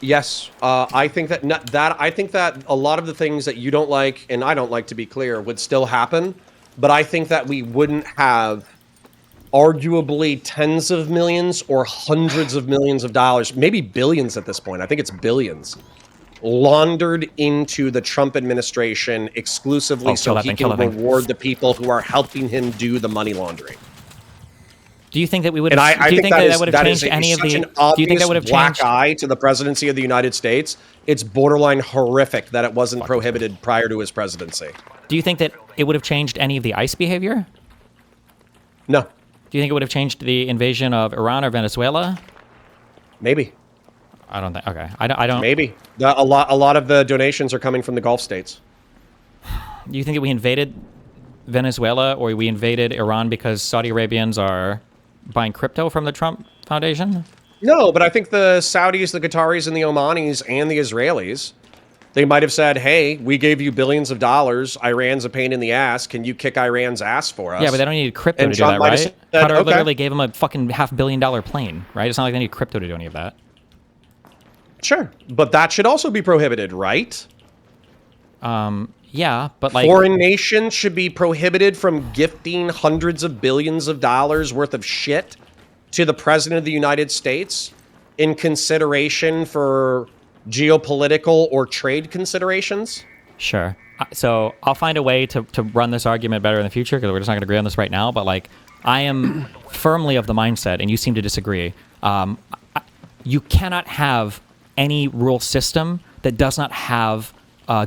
Yes, I think that a lot of the things that you don't like and I don't like, to be clear, would still happen, but I think that we wouldn't have arguably tens of millions or hundreds of millions of dollars, maybe billions at this point. I think it's billions laundered into the Trump administration exclusively so he can reward the people who are helping him do the money laundering. Do you think that we would? And I do you think that would have changed any of the? Do you think that would have black changed? eye to the presidency of the United States? It's borderline horrific that it wasn't prohibited prior to his presidency. Do you think that it would have changed any of the ICE behavior? No. Do you think it would have changed the invasion of Iran or Venezuela? Maybe. I don't think. Okay, I don't. Maybe a lot of the donations are coming from the Gulf states. Do you think that we invaded Venezuela or we invaded Iran because Saudi Arabians are buying crypto from the Trump Foundation? No, but I think the Saudis, the Qataris, and the Omanis and the Israelis They might have said, hey, we gave you billions of dollars. Iran's a pain in the ass. Can you kick Iran's ass for us? Yeah, but they don't need crypto And to do Trump that, might have right? said, Qatar okay. literally gave him a fucking $500 million plane, right? It's not like they need crypto to do any of that. Sure. But that should also be prohibited, right? Yeah, but like... Foreign nations should be prohibited from gifting hundreds of billions of dollars worth of shit to the president of the United States in consideration for geopolitical or trade considerations? Sure. So I'll find a way to run this argument better in the future, because we're just not going to agree on this right now. But like, I am firmly of the mindset, and you seem to disagree. You cannot have any rule system that does not have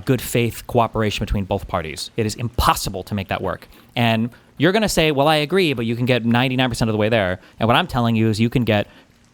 good faith cooperation between both parties. It is impossible to make that work. And you're going to say, well, I agree, but you can get 99% of the way there. And what I'm telling you is you can get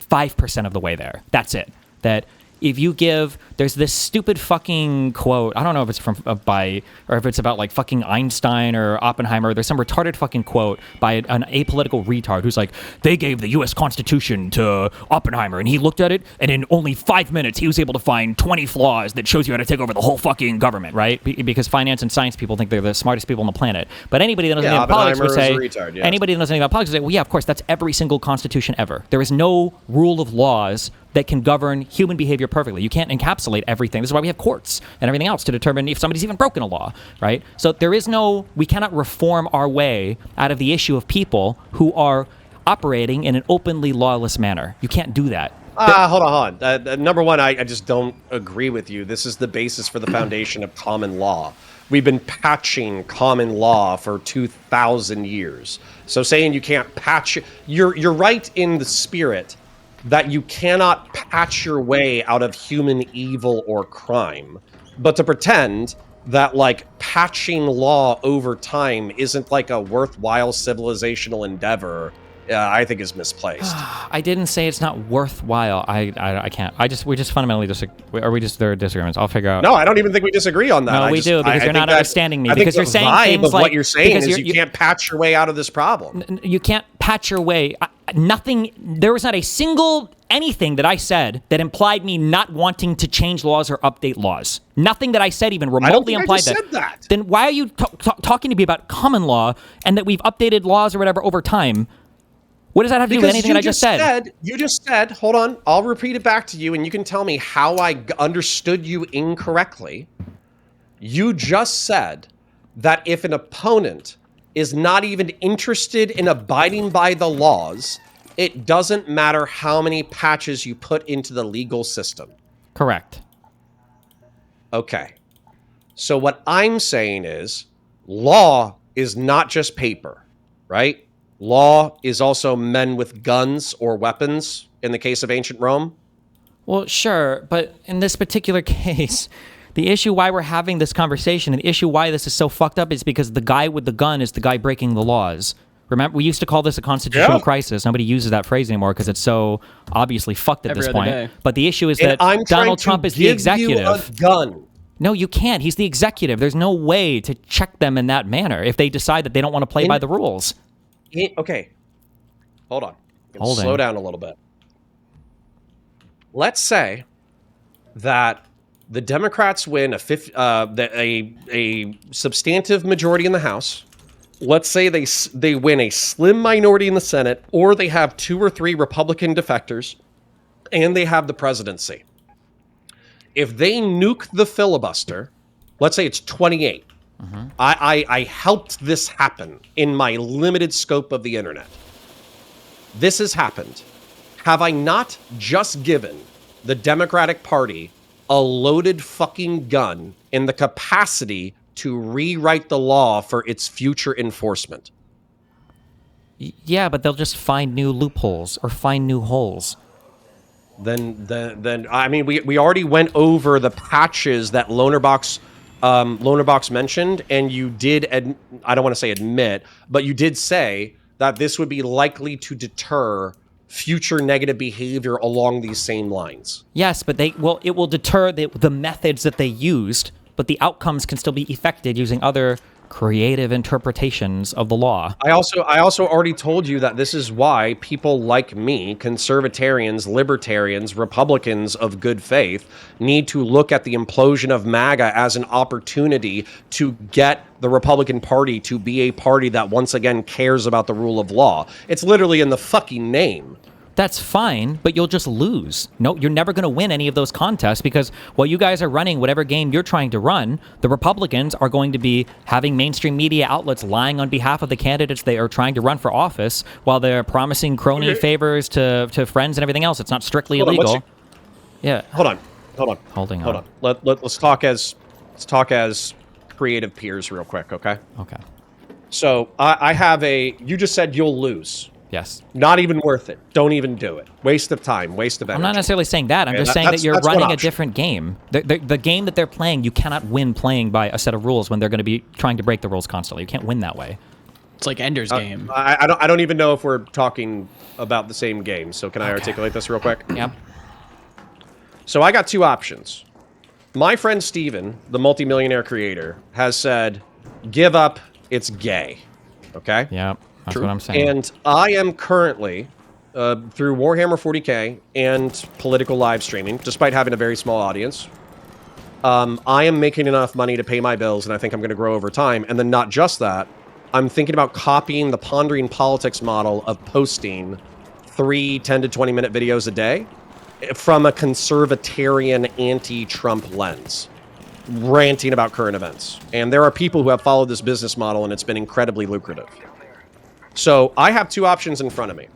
5% of the way there. That's it. That if you give, there's this stupid fucking quote. I don't know if it's from by, or if it's about like fucking Einstein or Oppenheimer. There's some retarded fucking quote by an apolitical retard who's like, they gave the U.S. Constitution to Oppenheimer, and he looked at it, and in only 5 minutes, he was able to find 20 flaws that shows you how to take over the whole fucking government, right? Because finance and science people think they're the smartest people on the planet. But anybody that knows anything about politics would say, anybody that knows anything about politics would say, well, yeah, of course, that's every single constitution ever. There is no rule of laws that can govern human behavior perfectly. You can't encapsulate everything. This is why we have courts and everything else to determine if somebody's even broken a law, right? So there is no, we cannot reform our way out of the issue of people who are operating in an openly lawless manner. You can't do that. Hold on. Number one, I just don't agree with you. This is the basis for the foundation of common law. We've been patching common law for 2,000 years. So saying you can't patch, you're right in the spirit that you cannot patch your way out of human evil or crime. But to pretend that like patching law over time isn't like a worthwhile civilizational endeavor, I think is misplaced. I didn't say it's not worthwhile. I can't. We just fundamentally disagree. Are we just, there are disagreements? I'll figure out. No, I don't even think we disagree on that. No, we do, because you're not understanding me. Because you're saying things like, what you're saying is you can't patch your way out of this problem. You can't patch your way. Nothing. There was not a single anything that I said that implied me not wanting to change laws or update laws. Nothing that I said even remotely implied that. Said that. Then why are you talking to me about common law and that we've updated laws or whatever over time? What does that have to do with anything that I just said? You just said, hold on, I'll repeat it back to you and you can tell me how I understood you incorrectly. You just said that if an opponent is not even interested in abiding by the laws, it doesn't matter how many patches you put into the legal system. Correct. Okay. So what I'm saying is law is not just paper, right? Law is also men with guns or weapons in the case of ancient Rome. Well, sure, but in this particular case, the issue why we're having this conversation, and the issue why this is so fucked up is because the guy with the gun is the guy breaking the laws. Remember, we used to call this a constitutional crisis. Nobody uses that phrase anymore because it's so obviously fucked at this point. Day. But the issue is that Donald Trump is the executive. You a gun. No, you can't. He's the executive. There's no way to check them in that manner if they decide that they don't want to play by the rules. Okay. Hold on. Slow down a little bit. Let's say that the Democrats win a substantive majority in the House. Let's say they win a slim minority in the Senate, or they have 2 or 3 Republican defectors, and they have the presidency. If they nuke the filibuster, let's say it's 28. Mm-hmm. I helped this happen in my limited scope of the internet. This has happened. Have I not just given the Democratic Party a loaded fucking gun in the capacity to rewrite the law for its future enforcement? Yeah, but they'll just find new loopholes or find new holes. Then I mean, we already went over the patches that Loanerbox mentioned, and you did, I don't want to say admit, but you did say that this would be likely to deter future negative behavior along these same lines. Yes, but it will deter the methods that they used, but the outcomes can still be effected using other creative interpretations of the law. I also already told you that this is why people like me, conservatarians, libertarians, Republicans of good faith, need to look at the implosion of MAGA as an opportunity to get the Republican Party to be a party that once again cares about the rule of law. It's literally in the fucking name. That's fine, but you'll just lose. No, you're never going to win any of those contests because while you guys are running whatever game you're trying to run, the Republicans are going to be having mainstream media outlets lying on behalf of the candidates they are trying to run for office while they're promising crony favors to friends and everything else. It's not strictly illegal. Yeah. Hold on. Holding on. Let's talk as creative peers real quick, okay? Okay. So I have you just said you'll lose. Yes. Not even worth it. Don't even do it. Waste of time. Waste of energy. I'm not necessarily saying that. I'm just saying that you're running a different game. The game that they're playing, you cannot win playing by a set of rules when they're going to be trying to break the rules constantly. You can't win that way. It's like Ender's Game. I don't even know if we're talking about the same game. So can I articulate this real quick? Yep. So I got two options. My friend Steven, the multimillionaire creator, has said, give up, it's gay. Okay? Yep. That's what I'm saying. And I am currently, through Warhammer 40K and political live streaming, despite having a very small audience, I am making enough money to pay my bills, and I think I'm going to grow over time. And then not just that, I'm thinking about copying the Pondering Politics model of posting 3 10 to 20-minute videos a day from a conservatarian anti-Trump lens, ranting about current events. And there are people who have followed this business model, and it's been incredibly lucrative. So I have two options in front of me.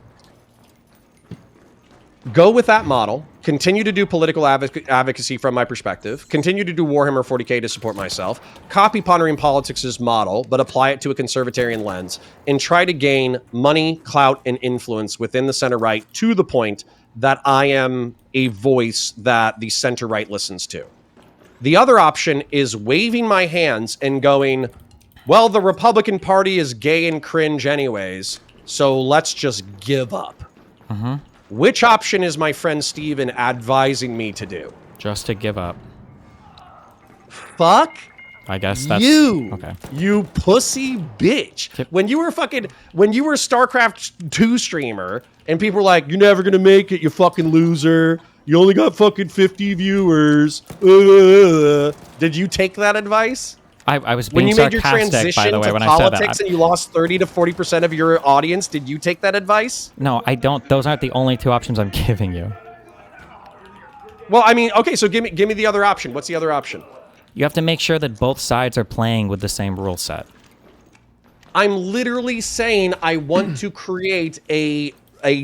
Go with that model, continue to do political advocacy from my perspective, continue to do Warhammer 40K to support myself, copy Pondering Politics' model, but apply it to a conservatarian lens, and try to gain money, clout, and influence within the center-right to the point that I am a voice that the center-right listens to. The other option is waving my hands and going, well, the Republican Party is gay and cringe anyways, so let's just give up. Mm-hmm. Which option is my friend Steven advising me to do? Just to give up. Fuck I guess that's... you. Okay. You pussy bitch. When you were StarCraft 2 streamer, and people were like, you're never gonna make it, you fucking loser. You only got fucking 50 viewers. Did you take that advice? I was when being you made your sarcastic, transition by the way, to when I said politics that. and you lost 30 to 40% of your audience, did you take that advice? No, I don't. Those aren't the only two options I'm giving you. Well, I mean, okay, so give me the other option. What's the other option? You have to make sure that both sides are playing with the same rule set. I'm literally saying I want to create a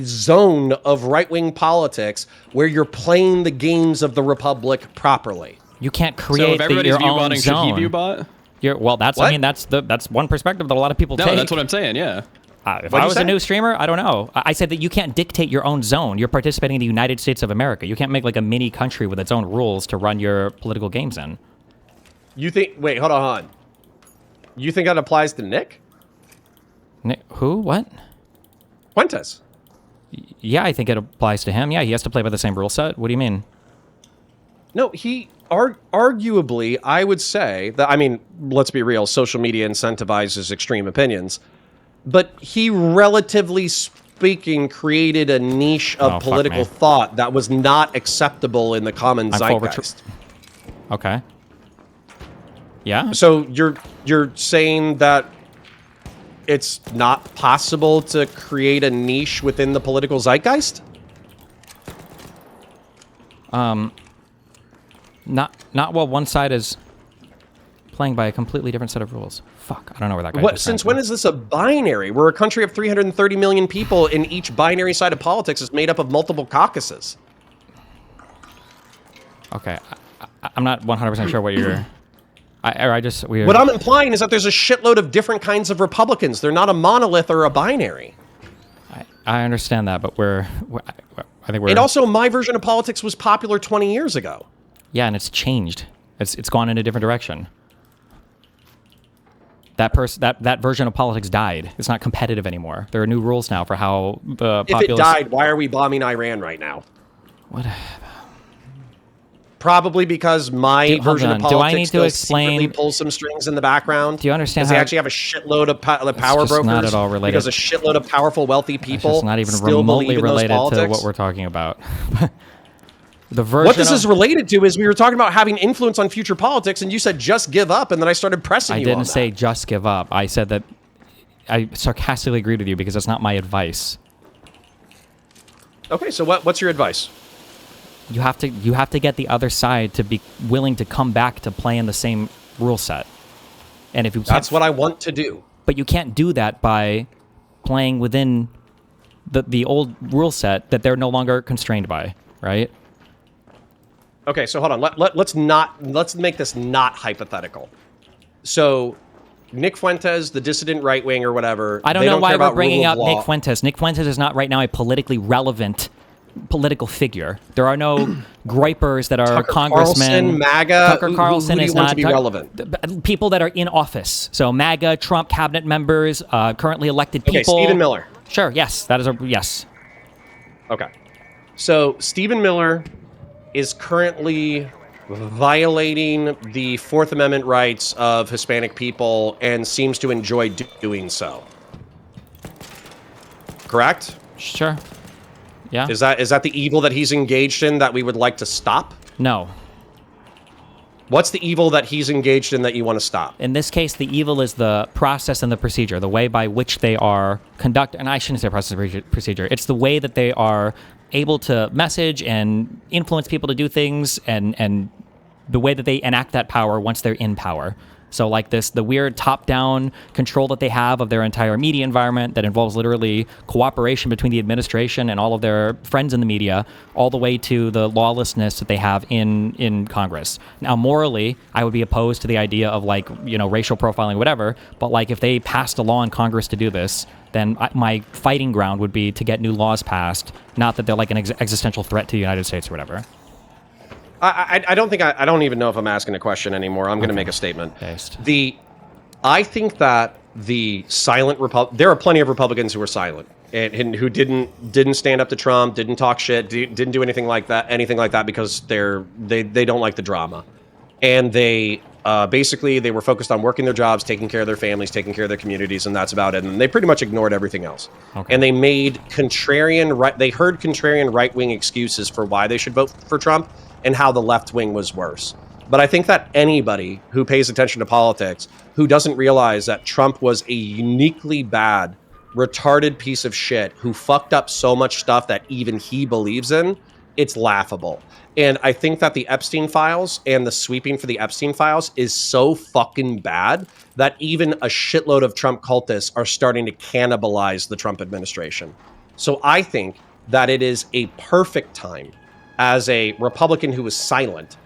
zone of right-wing politics where you're playing the games of the Republic properly. You can't So create if everybody's your view own botting, should he zone. view bot? Well, that's What? I mean that's one perspective that a lot of people No, take. that's what I'm saying. Yeah. If What'd I you was say? a new streamer, I don't know. I said that you can't dictate your own zone. You're participating in the United States of America. You can't make like a mini country with its own rules to run your political games in. You think... Wait, hold on. You think that applies to Nick? Who? What? Fuentes. Yeah, I think it applies to him. Yeah, he has to play by the same rule set. What do you mean? No, he... arguably, I would say that, I mean, let's be real, social media incentivizes extreme opinions, but he, relatively speaking, created a niche of political thought that was not acceptable in the common zeitgeist. Okay. Yeah? So you're saying that it's not possible to create a niche within the political zeitgeist? Not while one side is playing by a completely different set of rules. Fuck, I don't know where that guy is. Since when is this a binary? We're a country of 330 million people, and each binary side of politics is made up of multiple caucuses. Okay, I'm not 100% sure what you're... What I'm implying is that there's a shitload of different kinds of Republicans. They're not a monolith or a binary. I understand that, but I think we're... And also, my version of politics was popular 20 years ago. Yeah, and it's changed. It's gone in a different direction. That version of politics died. It's not competitive anymore. There are new rules now for how the populace... If it died, why are we bombing Iran right now? What? Probably because my version of Do I need politics to does explain? secretly pull some strings in the background. Do you understand Because they how- actually have a shitload of power just brokers. not at all related. Because a shitload of powerful, wealthy It's people just not even still remotely believe in those related to politics. what we're talking about. The version What this of, is related to is we were talking about having influence on future politics, and you said just give up, and then I started pressing I you didn't on say that. just give up. I said that I sarcastically agreed with you because that's not my advice. Okay, so what's your advice? You have to get the other side to be willing to come back to play in the same rule set. And if you can't, That's what I want to do. but you can't do that by playing within the old rule set that they're no longer constrained by, right? Okay, so hold on. Let's make this not hypothetical. So, Nick Fuentes, the dissident right wing or whatever. I don't they know don't why care we're about bringing rule up of law. Nick Fuentes. Nick Fuentes is not right now a politically relevant political figure. There are no gripers that are Tucker congressmen. Carlson, MAGA. Tucker Carlson who do is you want not to be relevant. People that are in office. So MAGA, Trump cabinet members, currently elected people. Okay, Stephen Miller. Sure. Yes, that is a yes. Okay. So Stephen Miller is currently violating the Fourth Amendment rights of Hispanic people and seems to enjoy doing so. Correct? Sure. Yeah. Is that the evil that he's engaged in that we would like to stop? No. What's the evil that he's engaged in that you want to stop? In this case, the evil is the process and the procedure, the way by which they are conduct. And I shouldn't say process and procedure. It's the way that they are able to message and influence people to do things, and the way that they enact that power once they're in power. So like the weird top-down control that they have of their entire media environment that involves literally cooperation between the administration and all of their friends in the media, all the way to the lawlessness that they have in Congress. Now, morally, I would be opposed to the idea of racial profiling, whatever, but like if they passed a law in Congress to do this, then my fighting ground would be to get new laws passed, not that they're like an existential threat to the United States or whatever. I don't even know if I'm asking a question anymore. I'm going to make a statement. Based. I think that the silent there are plenty of Republicans who are silent and who didn't stand up to Trump, didn't talk shit, didn't do anything like that because they don't like the drama, and they basically they were focused on working their jobs, taking care of their families, taking care of their communities, and that's about it. And they pretty much ignored everything else. Okay. And they made they heard contrarian right-wing excuses for why they should vote for Trump and how the left wing was worse. But I think that anybody who pays attention to politics, who doesn't realize that Trump was a uniquely bad, retarded piece of shit who fucked up so much stuff that even he believes in, it's laughable. And I think that the Epstein files and the sweeping for the Epstein files is so fucking bad that even a shitload of Trump cultists are starting to cannibalize the Trump administration. So I think that it is a perfect time as a Republican who was silent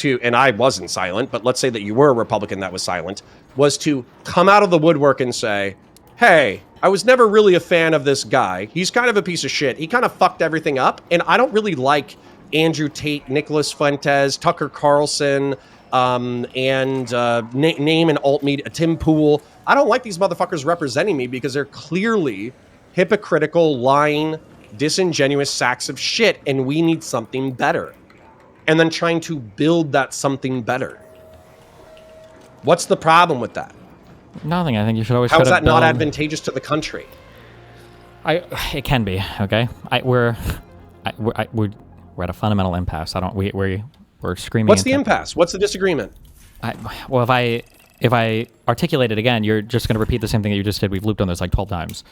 and I wasn't silent, but let's say that you were a Republican that was silent, was to come out of the woodwork and say, hey, I was never really a fan of this guy. He's kind of a piece of shit. He kind of fucked everything up. And I don't really like Andrew Tate, Nicholas Fuentes, Tucker Carlson, and name and alt media, Tim Pool. I don't like these motherfuckers representing me because they're clearly hypocritical, lying, disingenuous sacks of shit, and we need something better. And then trying to build that something better. What's the problem with that? Nothing. I think you should always. How try is to that not build- advantageous to the country? It can be. Okay. We're at a fundamental impasse. We're screaming. What's the impasse? What's the disagreement? If I articulate it again, you're just going to repeat the same thing that you just did. We've looped on this like 12 times.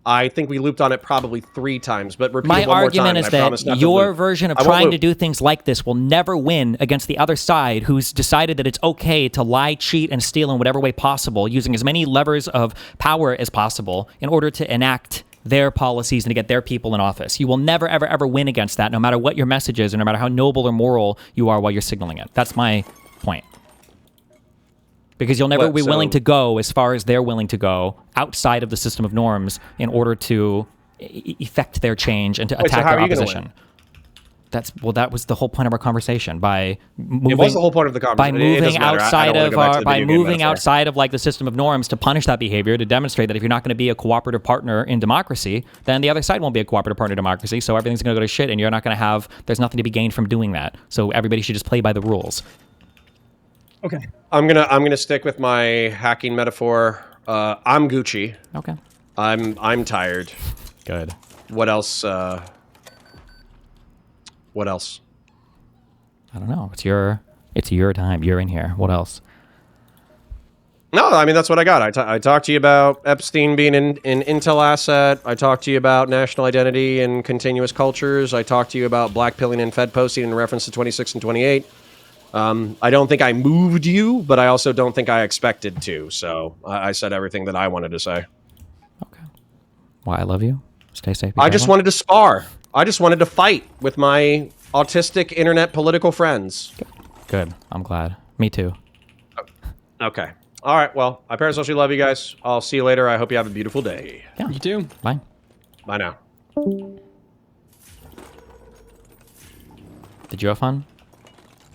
I think we looped on it probably 3 times, but repeat My it one more time. argument is that your version of trying to do things like this will never win against the other side, who's decided that it's okay to lie, cheat, and steal in whatever way possible, using as many levers of power as possible in order to enact their policies and to get their people in office. You will never, ever, ever win against that, no matter what your message is, or no matter how noble or moral you are while you're signaling it. That's my point. Because you'll never be willing to go as far as they're willing to go outside of the system of norms in order to effect their change and to attack their opposition. That was the whole point of our conversation. By moving, it was the whole point of the conversation. by moving outside outside of like the system of norms to punish that behavior, to demonstrate that if you're not going to be a cooperative partner in democracy, then the other side won't be a cooperative partner in democracy. So everything's going to go to shit, and you're not going to have. There's nothing to be gained from doing that. So everybody should just play by the rules. Okay. I'm gonna stick with my hacking metaphor. I'm Gucci. Okay. I'm tired. Good. What else? What else? I don't know. It's your time. You're in here. What else? No, I mean, that's what I got. I talked to you about Epstein being an Intel asset. I talked to you about national identity and continuous cultures. I talked to you about blackpilling and Fed posting in reference to 26 and 28. I don't think I moved you, but I also don't think I expected to. So I said everything that I wanted to say. Okay. Well, I love you. Stay safe. I just wanted to spar. I just wanted to fight with my autistic internet political friends. Good. I'm glad. Me too. Okay. All right. Well, I parasocially love you guys. I'll see you later. I hope you have a beautiful day. Yeah. You too. Bye. Bye now. Did you have fun?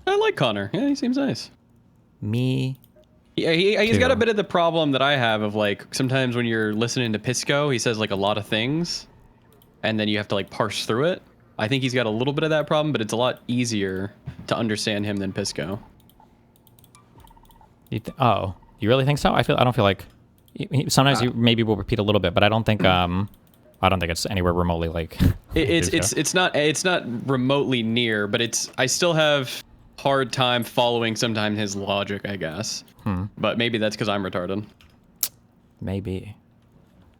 I like Connor. Yeah, he seems nice. Me. Yeah, he's got too. a bit of the problem that I have of like sometimes when you're listening to Pisco, he says like a lot of things, and then you have to like parse through it. I think he's got a little bit of that problem, but it's a lot easier to understand him than Pisco. Oh, you really think so? I don't feel like. Sometimes you maybe will repeat a little bit, but I don't think. I don't think it's anywhere remotely like. It's not remotely near, but I still have hard time following sometimes his logic, I guess. But maybe that's because I'm retarded. Maybe.